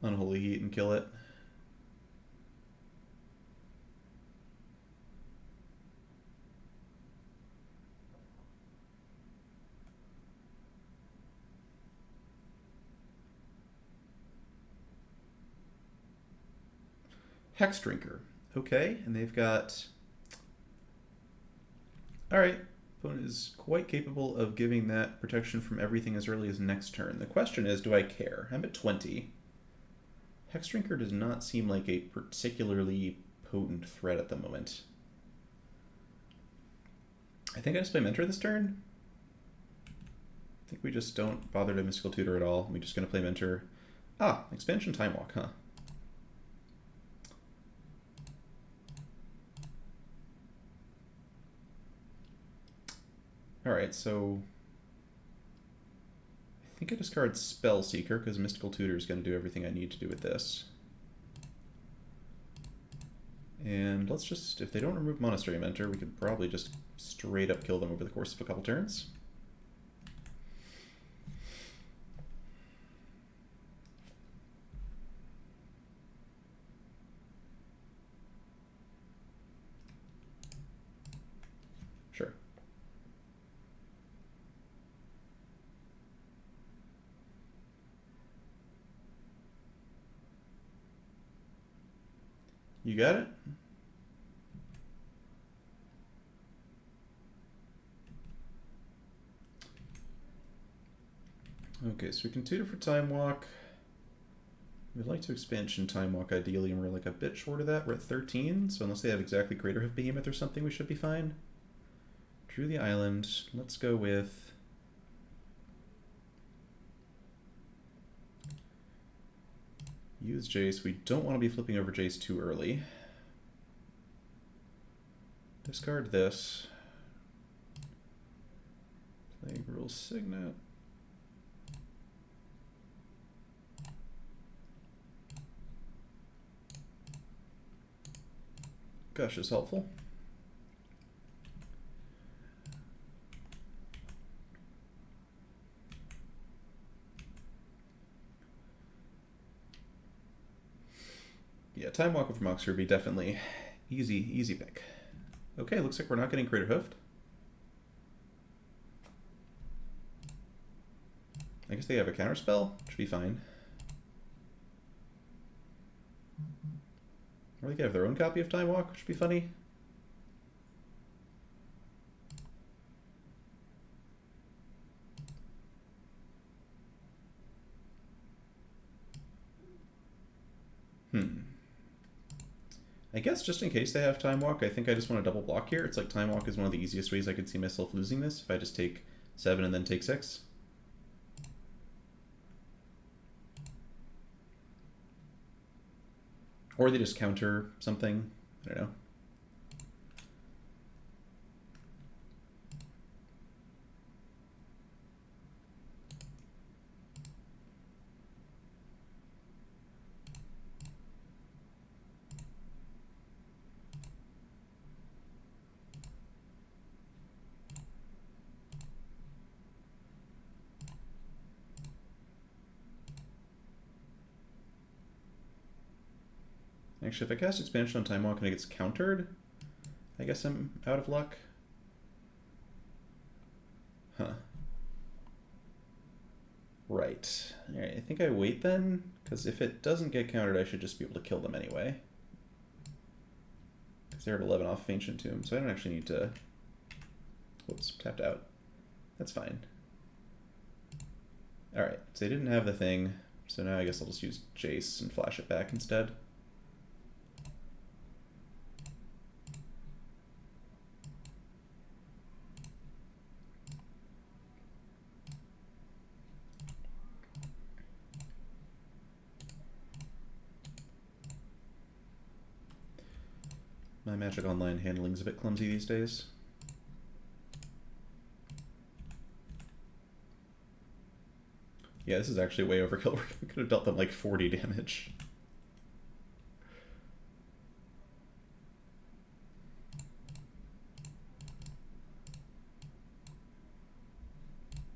Unholy Heat and kill it. Hex Drinker. Okay, and they've got... Alright, opponent is quite capable of giving that protection from everything as early as next turn. The question is, do I care? I'm at 20. Hex Drinker does not seem like a particularly potent threat at the moment. I think I just play Mentor this turn. I think we just don't bother to Mystical Tutor at all. We're just going to play Mentor. Ah, Expansion Time Walk, huh? Alright, so I think I discard Spell Seeker because Mystical Tutor is going to do everything I need to do with this. And let's just, if they don't remove Monastery Mentor, we could probably just straight up kill them over the course of a couple turns. Sure. You got it? Okay, so we can tutor for Time Walk. We'd like to expansion Time Walk ideally, and we're like a bit short of that. We're at 13, so unless they have exactly Craterhoof Behemoth or something, we should be fine. Drew the island. Let's go with... Use Jace. We don't want to be flipping over Jace too early. Discard this. Plague Rule Signet. Gush is helpful. Yeah, Time Walk from Moxer would be definitely easy pick. Okay, looks like we're not getting Craterhoofed. I guess they have a counterspell, should be fine. Or they could have their own copy of Time Walk, which would be funny. I guess just in case they have Time Walk, I think I just want to double block here. It's like Time Walk is one of the easiest ways I could see myself losing this if I just take 7 and then take 6. Or they just counter something. I don't know. Actually, if I cast Expansion on Time Walk and it gets countered, I guess I'm out of luck. Huh. Right. Alright, I think I wait then, because if it doesn't get countered, I should just be able to kill them anyway. Because they're at 11 off of Ancient Tomb, so I don't actually need to... Whoops, tapped out. That's fine. Alright, so they didn't have the thing, so now I guess I'll just use Jace and flash it back instead. My Magic Online handling's a bit clumsy these days. Yeah, this is actually way overkill. We could have dealt them like 40 damage.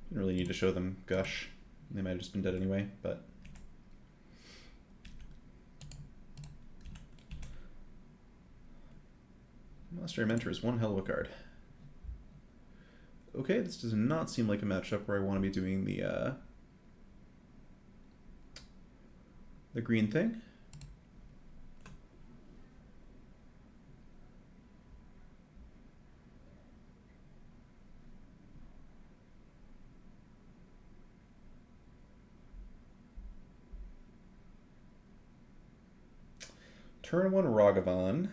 Didn't really need to show them Gush. They might have just been dead anyway, but... Monastery Mentor is one hell of a card. Okay, this does not seem like a matchup where I want to be doing the green thing. Turn 1 Ragavan.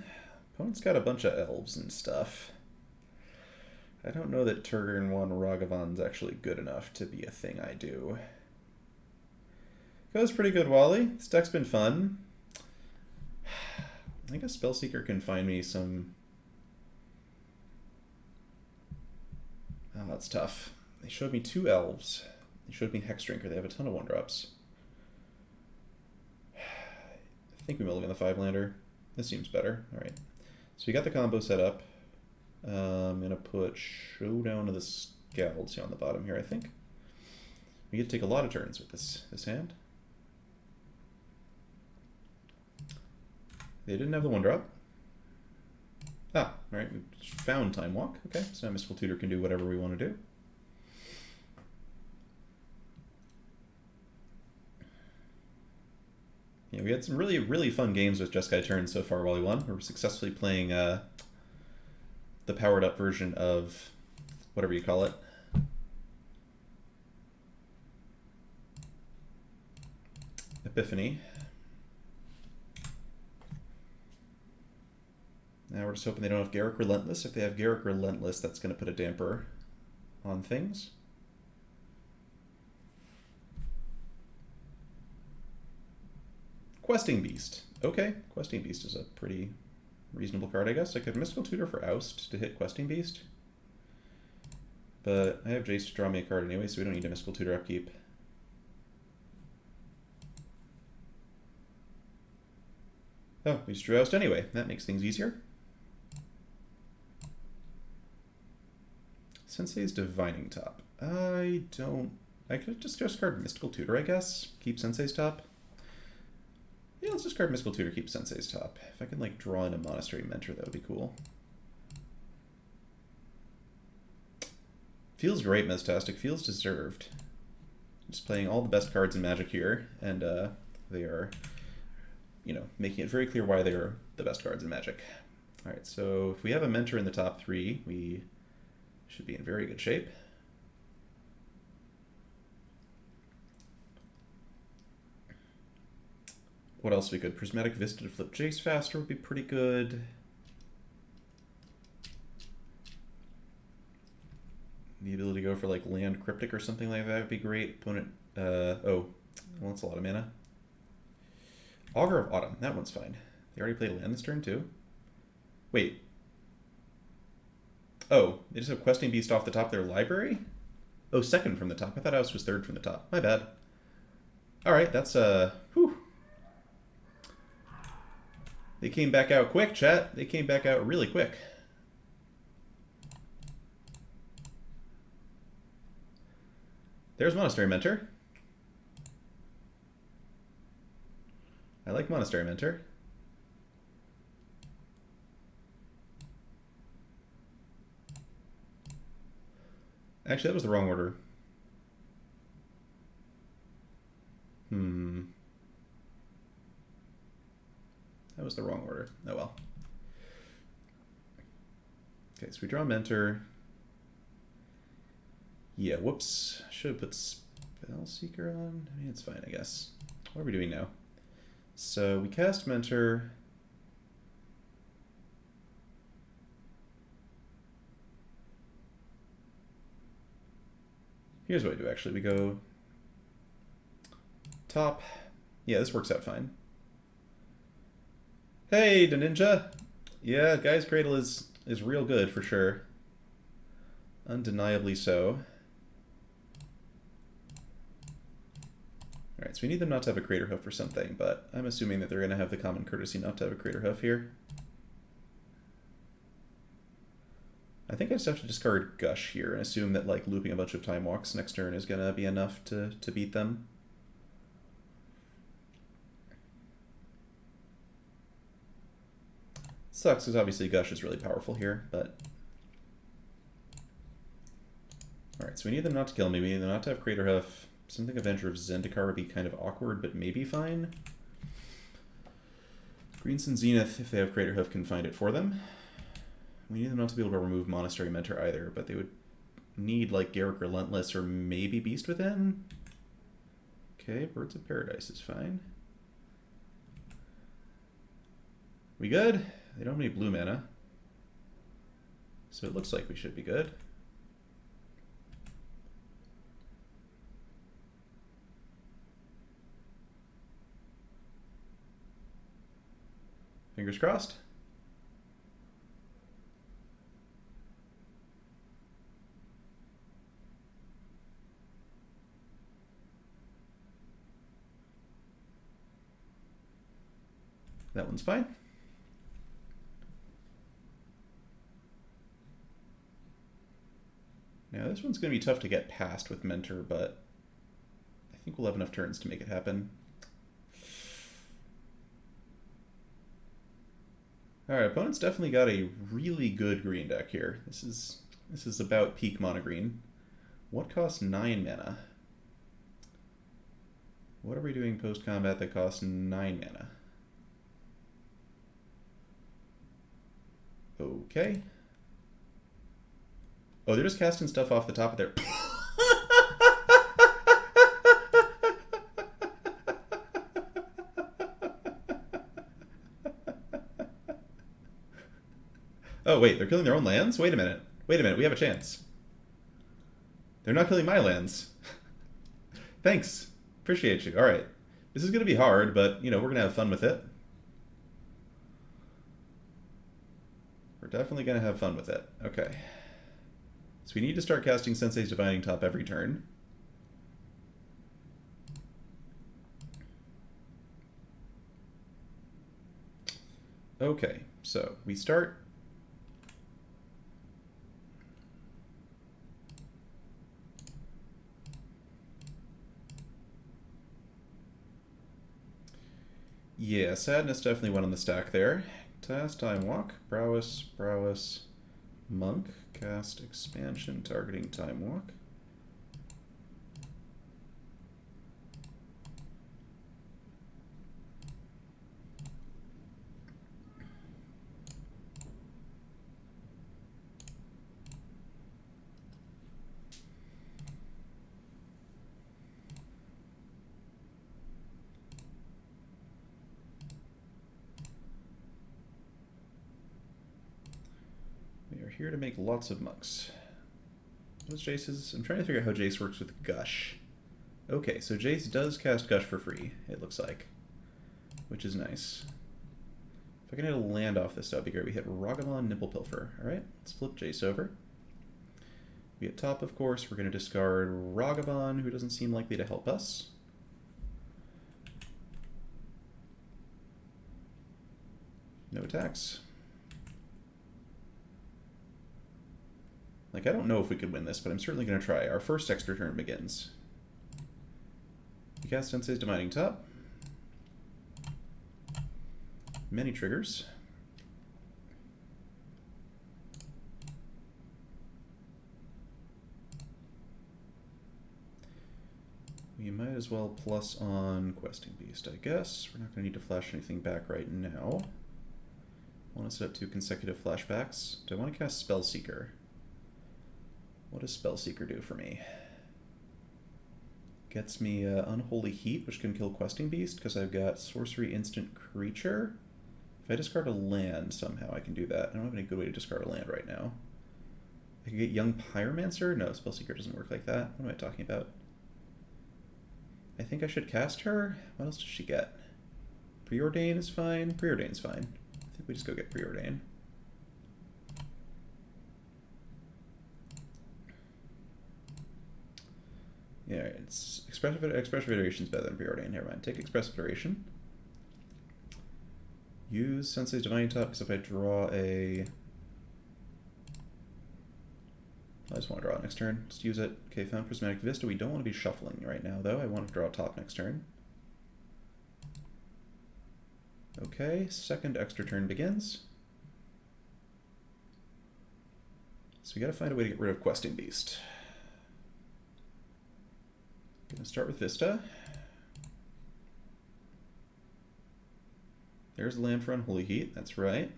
Opponent's got a bunch of elves and stuff. I don't know that turn 1 Ragavan's actually good enough to be a thing I do. Goes pretty good, Wally. This deck's been fun. I guess Spellseeker can find me some... Oh, that's tough. They showed me 2 elves. They showed me Hexdrinker. They have a ton of 1-drops. I think we will look at the 5-lander. This seems better. Alright. So we got the combo set up. I'm going to put Showdown of the Scalds here on the bottom here, I think. We get to take a lot of turns with this hand. They didn't have the 1-drop. Ah, alright, we found Time Walk. Okay, so now Mystical Tutor can do whatever we want to do. Yeah, we had some really, really fun games with Jeskai turns so far while we won. We're successfully playing the powered up version of whatever you call it. Epiphany. Now we're just hoping they don't have Garruk Relentless. If they have Garruk Relentless, that's going to put a damper on things. Questing Beast. Okay, Questing Beast is a pretty reasonable card, I guess. I could Mystical Tutor for Oust to hit Questing Beast. But I have Jace to draw me a card anyway, so we don't need a Mystical Tutor upkeep. Oh, we just drew Oust anyway. That makes things easier. Sensei's Divining Top. I could just discard Mystical Tutor, I guess. Keep Sensei's Top. Yeah, let's discard Mystical Tutor, keep Sensei's Top. If I can, like, draw in a Monastery Mentor, that would be cool. Feels great, Mestastic. Feels deserved. Just playing all the best cards in Magic here, and they are, you know, making it very clear why they are the best cards in Magic. Alright, so if we have a Mentor in the top 3, we should be in very good shape. What else we could? Prismatic Vista to flip Jace faster would be pretty good. The ability to go for like Land Cryptic or something like that would be great. Opponent, oh, well, that's a lot of mana. Augur of Autumn, that one's fine. They already played a land this turn too? Wait. Oh, they just have Questing Beast off the top of their library? Oh, second from the top. I thought Oust was third from the top. My bad. Alright, that's, whew. They came back out quick, chat. They came back out really quick. There's Monastery Mentor. I like Monastery Mentor. Actually, that was the wrong order. That was the wrong order. Oh well. Okay, so we draw Mentor. Yeah, whoops. Should have put Spellseeker on. I mean, it's fine, I guess. What are we doing now? So we cast Mentor. Here's what we do, actually. We go top. Yeah, this works out fine. Hey, the Ninja. Yeah, Guy's Cradle is real good for sure. Undeniably so. Alright, so we need them not to have a Crater Hoof or something, but I'm assuming that they're going to have the common courtesy not to have a Crater Hoof here. I think I just have to discard Gush here and assume that like looping a bunch of Time Walks next turn is going to be enough to beat them. Sucks because obviously Gush is really powerful here, but... Alright, so we need them not to kill me, we need them not to have Crater Hoof. Something Avenger of Zendikar would be kind of awkward, but maybe fine. Green Sun Zenith, if they have Crater Hoof, can find it for them. We need them not to be able to remove Monastery Mentor either, but they would need like Garrick Relentless or maybe Beast Within. Okay, Birds of Paradise is fine. We good? They don't have any blue mana. So it looks like we should be good. Fingers crossed. That one's fine. Now this one's going to be tough to get past with Mentor, but I think we'll have enough turns to make it happen. Alright, opponent's definitely got a really good green deck here. This is about peak mono green. What costs 9 mana? What are we doing post-combat that costs 9 mana? Okay. Oh, they're just casting stuff off the top of their... Oh, wait, they're killing their own lands? Wait a minute. Wait a minute, we have a chance. They're not killing my lands. Thanks. Appreciate you. Alright. This is going to be hard, but, you know, we're going to have fun with it. We're definitely going to have fun with it. Okay. So we need to start casting Sensei's Divining Top every turn. Okay, so we start... Yeah, Sadness definitely went on the stack there. Task, Time Walk, Prowess, Prowess, Monk, cast Expansion, targeting Time Walk. Here to make lots of monks. What's Jace's? I'm trying to figure out how Jace works with Gush. Okay, so Jace does cast Gush for free, it looks like. Which is nice. If I can hit a land off this, that would be great. We hit Ragavan, Nipple Pilfer. Alright, let's flip Jace over. We hit top, of course. We're going to discard Ragavan, who doesn't seem likely to help us. No attacks. Like, I don't know if we could win this, but I'm certainly going to try. Our first extra turn begins. We cast Sensei's Divining Top. Many triggers. We might as well plus on Questing Beast, I guess. We're not going to need to flash anything back right now. I want to set up 2 consecutive flashbacks. Do I want to cast Spellseeker? What does Spellseeker do for me? Gets me Unholy Heat, which can kill Questing Beast, because I've got Sorcery Instant Creature. If I discard a land somehow, I can do that. I don't have any good way to discard a land right now. I can get Young Pyromancer? No, Spellseeker doesn't work like that. What am I talking about? I think I should cast her. What else does she get? Preordain is fine. Preordain's fine. I think we just go get Preordain. Yeah, it's Expressive Iteration is better than Preordain. Never mind. Take Expressive Iteration. Use Sensei's Divining Top, because if I draw a... I just want to draw it next turn. Just use it. Okay, found Prismatic Vista. We don't want to be shuffling right now, though. I want to draw top next turn. Okay, second extra turn begins. So we gotta find a way to get rid of Questing Beast. Gonna start with Vista. There's the land for Unholy Heat, that's right.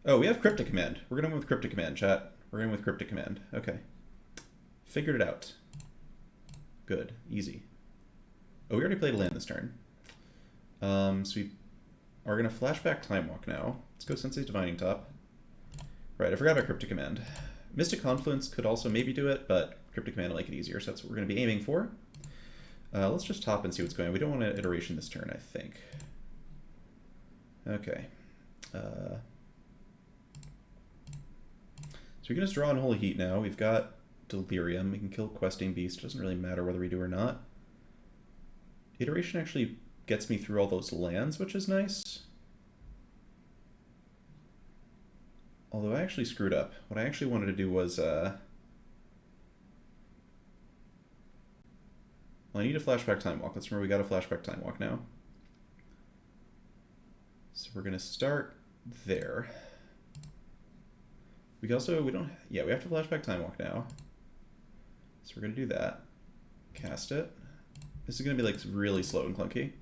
Oh, we have Cryptic Command. We're gonna go with Cryptic Command, chat. We're going with Cryptic Command. Okay. Figured it out. Good. Easy. Oh, we already played a land this turn. So we are going to flashback Time Walk now. Let's go Sensei's Divining Top. Right, I forgot about Cryptic Command. Mystic Confluence could also maybe do it, but Cryptic Command will make it easier, so that's what we're going to be aiming for. Let's just top and see what's going on. We don't want an iteration this turn, I think. Okay. So we can just draw Unholy Heat now. We've got Delirium. We can kill Questing Beast. It doesn't really matter whether we do or not. Iteration actually gets me through all those lands, which is nice. Although I actually screwed up. What I actually wanted to do was... well, I need a flashback Time Walk. Let's remember we got a flashback Time Walk now. So we're going to start there. We can also, we have to flashback Time Walk now. So we're going to do that. Cast it. This is going to be like really slow and clunky.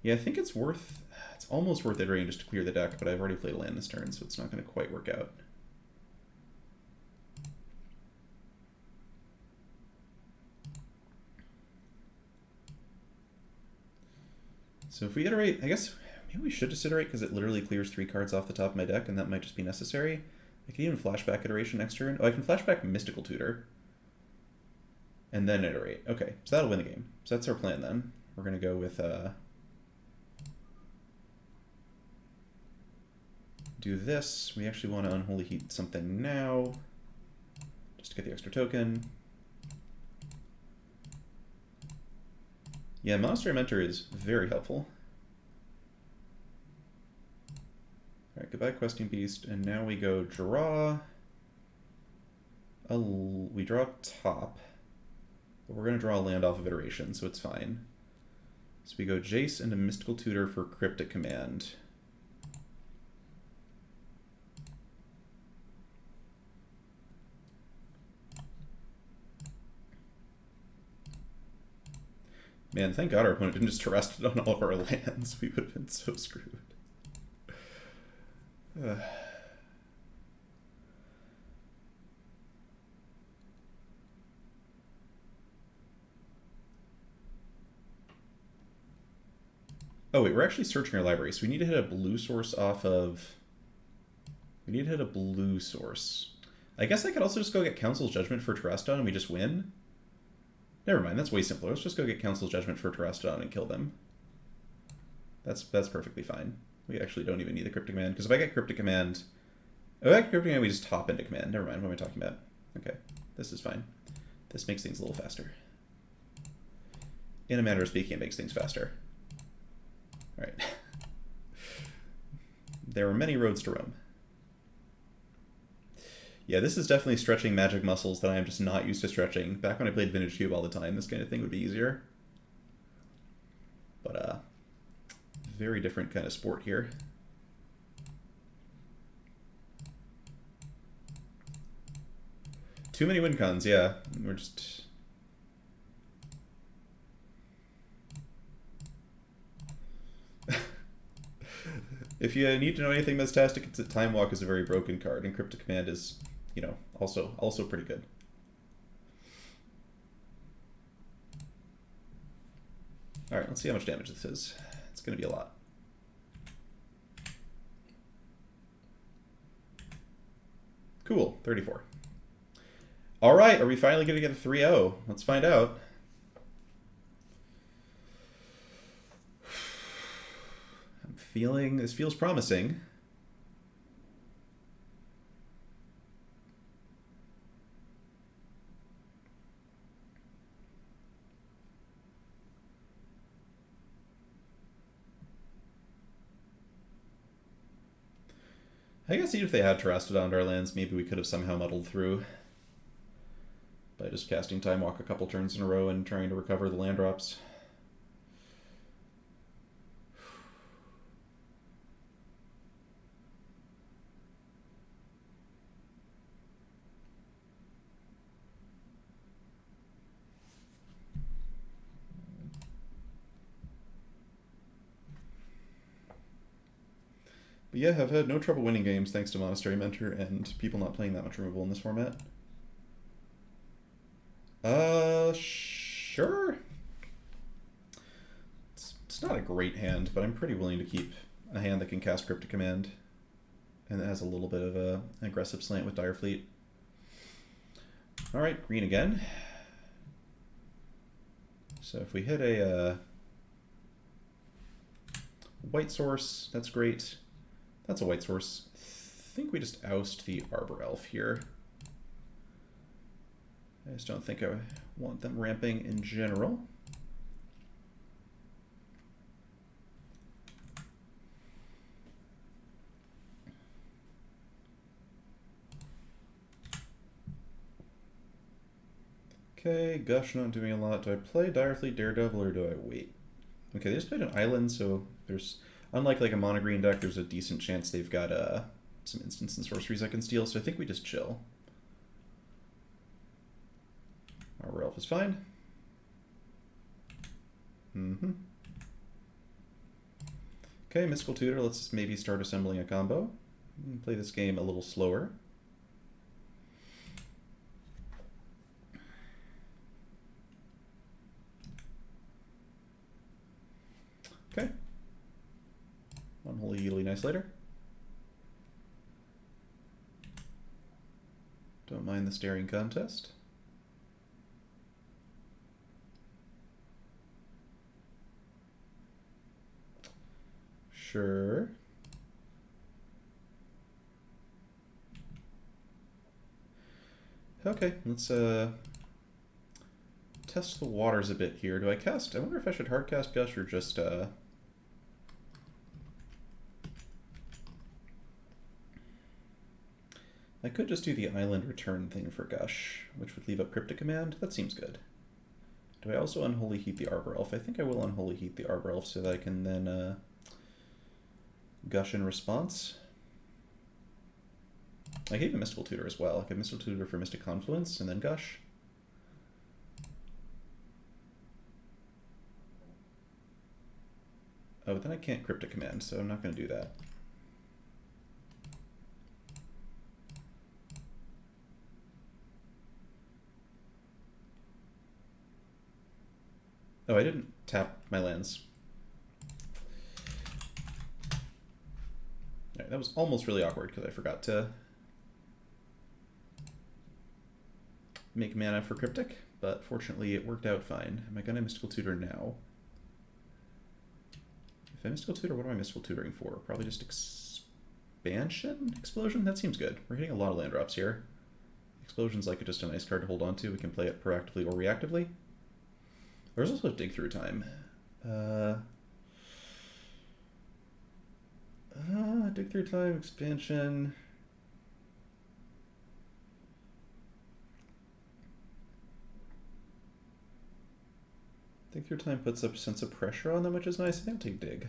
Yeah, I think it's almost worth iterating just to clear the deck, but I've already played a land this turn, so it's not going to quite work out. So if we iterate, I guess maybe we should just iterate because it literally clears 3 cards off the top of my deck, and that might just be necessary. I can even flashback iteration next turn. Oh, I can flashback Mystical Tutor. And then iterate. Okay, so that'll win the game. So that's our plan then. We're going to go with... do this. We actually want to Unholy Heat something now. Just to get the extra token. Yeah, Monastery Mentor is very helpful. Alright, goodbye Questing Beast, and now we go draw... we draw top, but we're going to draw a land off of iteration, so it's fine. So we go Jace into Mystical Tutor for Cryptic Command. Man, thank God our opponent didn't just arrest it on all of our lands. We would have been so screwed. Oh wait, we're actually searching our library, so we need to hit a blue source off of... We need to hit a blue source. I guess I could also just go get Council's Judgment for Terrastodon and we just win. Never mind, that's way simpler. Let's just go get Council's Judgment for Terrastodon and kill them. That's perfectly fine. We actually don't even need the Cryptic Command, because if I get Cryptic Command... Oh, if I get Cryptic Command, we just top into Command. Never mind, what am I talking about? Okay, this is fine. This makes things a little faster. In a manner of speaking, it makes things faster. Alright. There are many roads to Rome. Yeah, this is definitely stretching magic muscles that I am just not used to stretching. Back when I played Vintage Cube all the time, this kind of thing would be easier. But, very different kind of sport here. Too many win cons, yeah. We're just... If you need to know anything Mestastic, it's that Time Walk is a very broken card, and Cryptic Command is, you know, also pretty good. Alright, let's see how much damage this is. It's going to be a lot. Cool, 34. Alright, are we finally going to get a 3-0? Let's find out. This feels promising. I guess even if they had Terrastodon on our lands, maybe we could have somehow muddled through by just casting Time Walk a couple turns in a row and trying to recover the land drops. But yeah, I've had no trouble winning games thanks to Monastery Mentor and people not playing that much removal in this format. Sure. It's not a great hand, but I'm pretty willing to keep a hand that can cast Cryptic Command and that has a little bit of an aggressive slant with Dire Fleet. Alright, green again. So if we hit a white source, that's great. That's a white source. I think we just oust the Arbor Elf here. I just don't think I want them ramping in general. Okay, Gush not doing a lot. Do I play Dire Fleet Daredevil or do I wait? Okay, they just played an island, so there's, unlike like a mono green deck, there's a decent chance they've got some instants and sorceries I can steal, so I think we just chill. Our Elf is fine. Okay, Mystical Tutor, let's just maybe start assembling a combo. Play this game a little slower. Okay. Unholy Healy nice later. Don't mind the staring contest. Sure. Okay, let's test the waters a bit here. Do I cast? I wonder if I should hard cast Gush or just I could just do the island return thing for Gush, which would leave up Cryptic Command. That seems good. Do I also Unholy Heat the Arbor Elf? I think I will Unholy Heat the Arbor Elf so that I can then Gush in response. I gave a Mystical Tutor as well. I could Mystical Tutor for Mystic Confluence and then Gush. Oh, but then I can't Cryptic Command, so I'm not going to do that. Oh, I didn't tap my lands. Right, that was almost really awkward because I forgot to make mana for Cryptic, but fortunately it worked out fine. Am I going to Mystical Tutor now? If I Mystical Tutor, what am I Mystical Tutoring for? Probably just Expansion? Explosion? That seems good. We're hitting a lot of land drops here. Explosion's like just a nice card to hold on to. We can play it proactively or reactively. There's also Dig Through Time. Dig Through Time, expansion. Dig Through Time puts a sense of pressure on them, which is nice. I think I'll take Dig.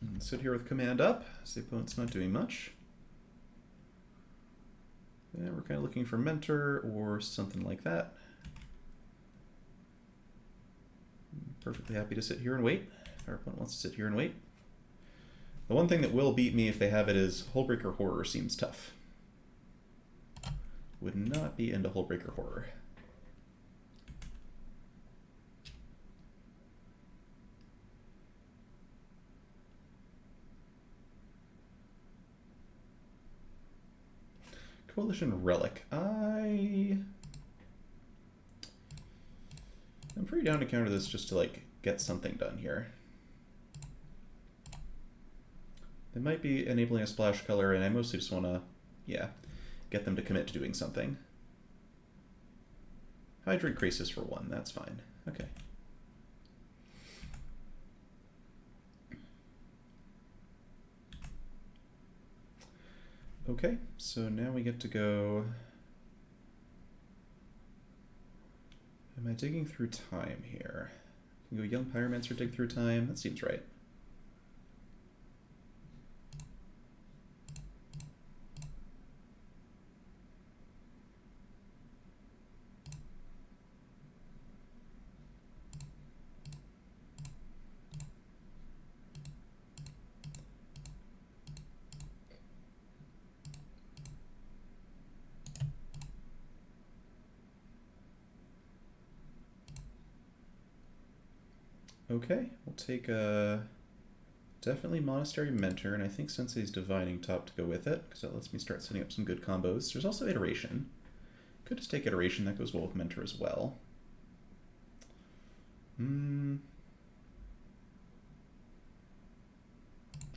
And sit here with command up, as the opponent's not doing much. Yeah, we're kind of looking for Mentor or something like that. I'm perfectly happy to sit here and wait if our opponent wants to sit here and wait. The one thing that will beat me if they have it is Hullbreaker Horror seems tough. Would not be into Hullbreaker Horror. Coalition Relic. I'm pretty down to counter this just to like get something done here. They might be enabling a splash color, and I mostly just want to, yeah, get them to commit to doing something. Hydrate Crisis for 1, that's fine. Okay. Okay, so now we get to go... Am I digging through time here? Can go Young Pyromancer, dig through time? That seems right. Okay, we'll take a definitely Monastery Mentor, and I think Sensei's Divining Top to go with it, because that lets me start setting up some good combos. There's also Iteration. Could just take Iteration, that goes well with Mentor as well.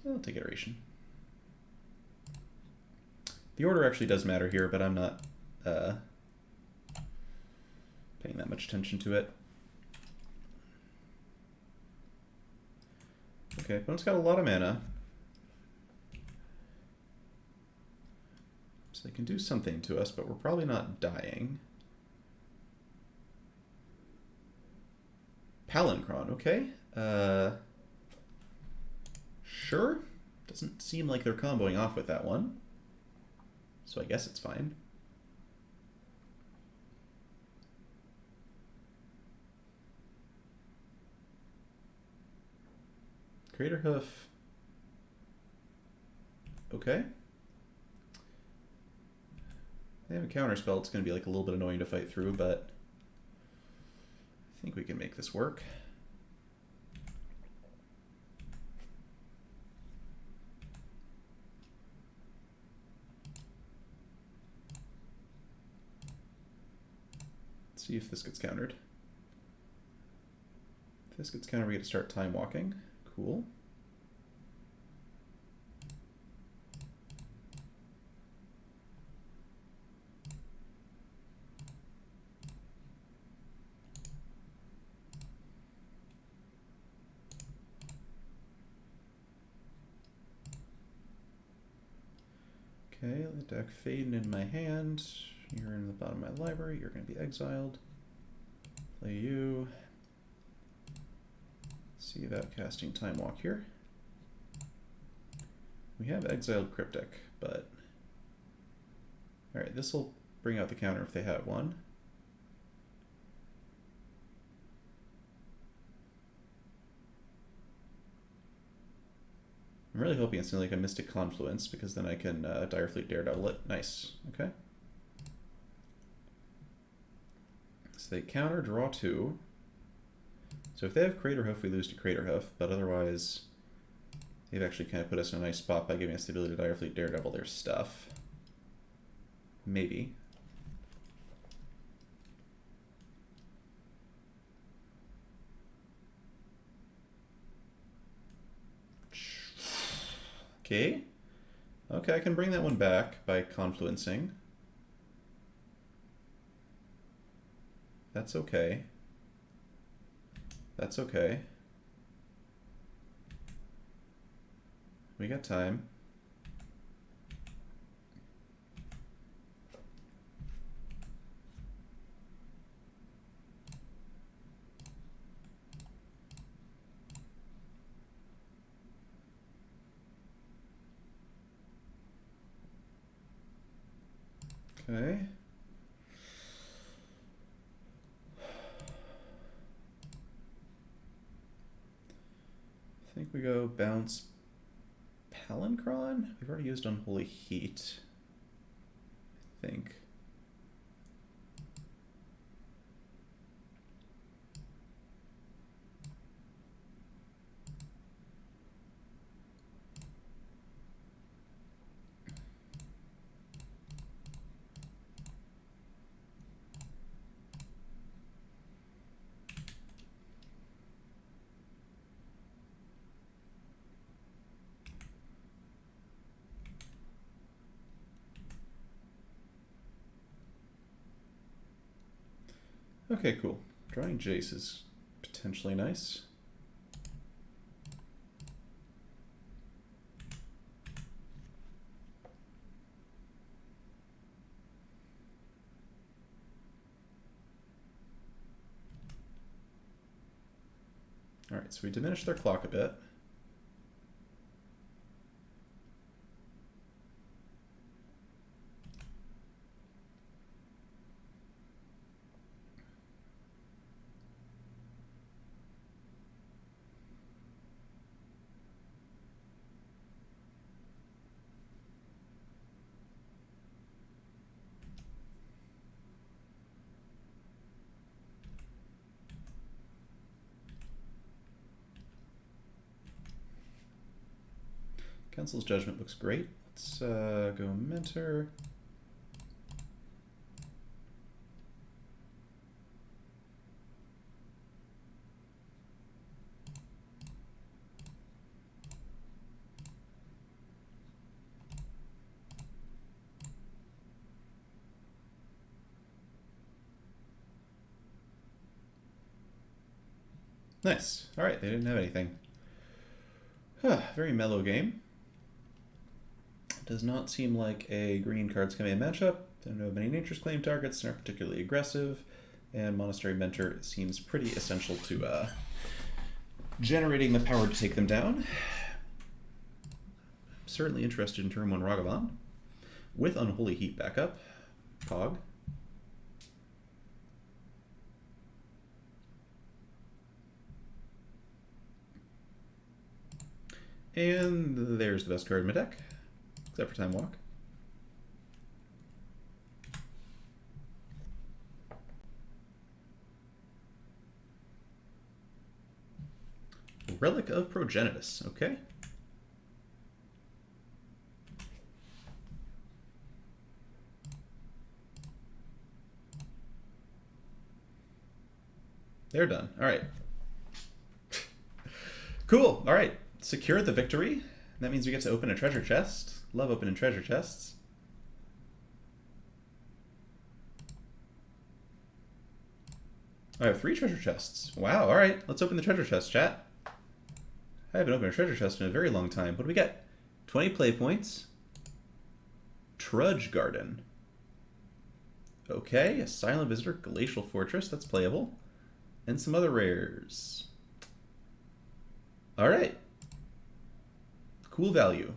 I'll take Iteration. The order actually does matter here, but I'm not paying that much attention to it. Okay, opponent's got a lot of mana. So they can do something to us, but we're probably not dying. Palancron, okay. Sure. Doesn't seem like they're comboing off with that one. So I guess it's fine. Crater Hoof. Okay. They have a counterspell. It's going to be like a little bit annoying to fight through, but I think we can make this work. Let's see if this gets countered. If this gets countered, we get to start time walking. Cool. Okay, the deck fading in my hand. You're in the bottom of my library. You're going to be exiled. Play you. See about casting Time Walk here. We have exiled Cryptic, but alright, this will bring out the counter if they have one. I'm really hoping it's like a Mystic Confluence, because then I can Direfleet Daredevil it. Nice. Okay. So they counter, draw 2. So if they have Crater Hoof, we lose to Crater Hoof, but otherwise they've actually kind of put us in a nice spot by giving us the ability to Direfleet Daredevil their stuff. Maybe. Okay. Okay, I can bring that one back by confluencing. That's okay. That's okay. We got time. Okay. I think we go bounce Palancron. We've already used Unholy Heat, I think. Okay, cool. Drawing Jace is potentially nice. Alright, so we diminish their clock a bit. Council's Judgment looks great. Let's go Mentor. Nice. All right, they didn't have anything. Very mellow game. Does not seem like a green cards command matchup. Don't have many Nature's Claim targets. They're not particularly aggressive. And Monastery Mentor seems pretty essential to generating the power to take them down. I'm certainly interested in turn 1 Ragavan. With Unholy Heat backup. Pog. And there's the best card in my deck, except for Time Walk. Relic of Progenitus, okay. They're done. All right. Cool. All right. Secure the victory. That means we get to open a treasure chest. Love opening treasure chests. I have 3 treasure chests. Wow, all right. Let's open the treasure chest, chat. I haven't opened a treasure chest in a very long time. What do we get? 20 play points. Trudge Garden. Okay, a Silent Visitor, Glacial Fortress. That's playable. And some other rares. All right. Cool value.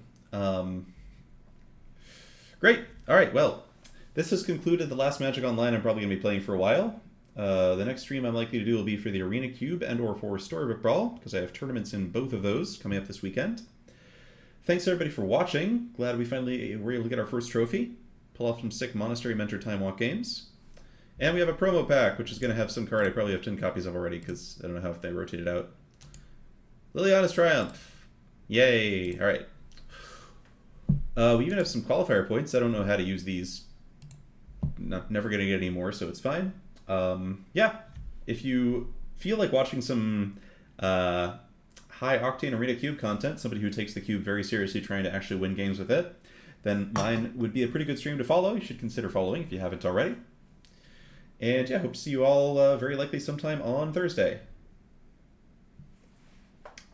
Great. All right. Well, this has concluded the last Magic Online I'm probably going to be playing for a while. The next stream I'm likely to do will be for the Arena Cube and or for Storybook Brawl, because I have tournaments in both of those coming up this weekend. Thanks everybody for watching. Glad we finally were able to get our first trophy. Pull off some sick Monastery Mentor Time Walk games. And we have a promo pack, which is going to have some card I probably have 10 copies of already, because I don't know how if they rotated out. Liliana's Triumph. Yay! All right. We even have some qualifier points. I don't know how to use these. Never going to get any more, so it's fine. Yeah. If you feel like watching some high octane Arena Cube content, somebody who takes the cube very seriously trying to actually win games with it, then mine would be a pretty good stream to follow. You should consider following if you haven't already. And yeah, hope to see you all very likely sometime on Thursday.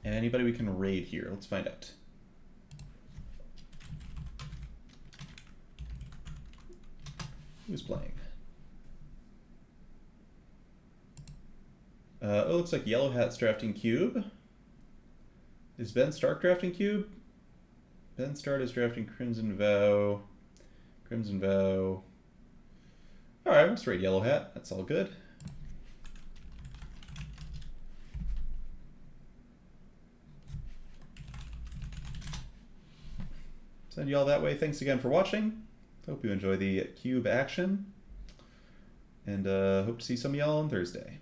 Anybody we can raid here? Let's find out. Who's playing? Oh, looks like Yellow Hat's drafting Cube. Is Ben Stark drafting Cube? Ben Stark is drafting Crimson Vow. Crimson Vow. Alright, let's raid Yellow Hat. That's all good. Send you all that way. Thanks again for watching. Hope you enjoy the cube action. And hope to see some of y'all on Thursday.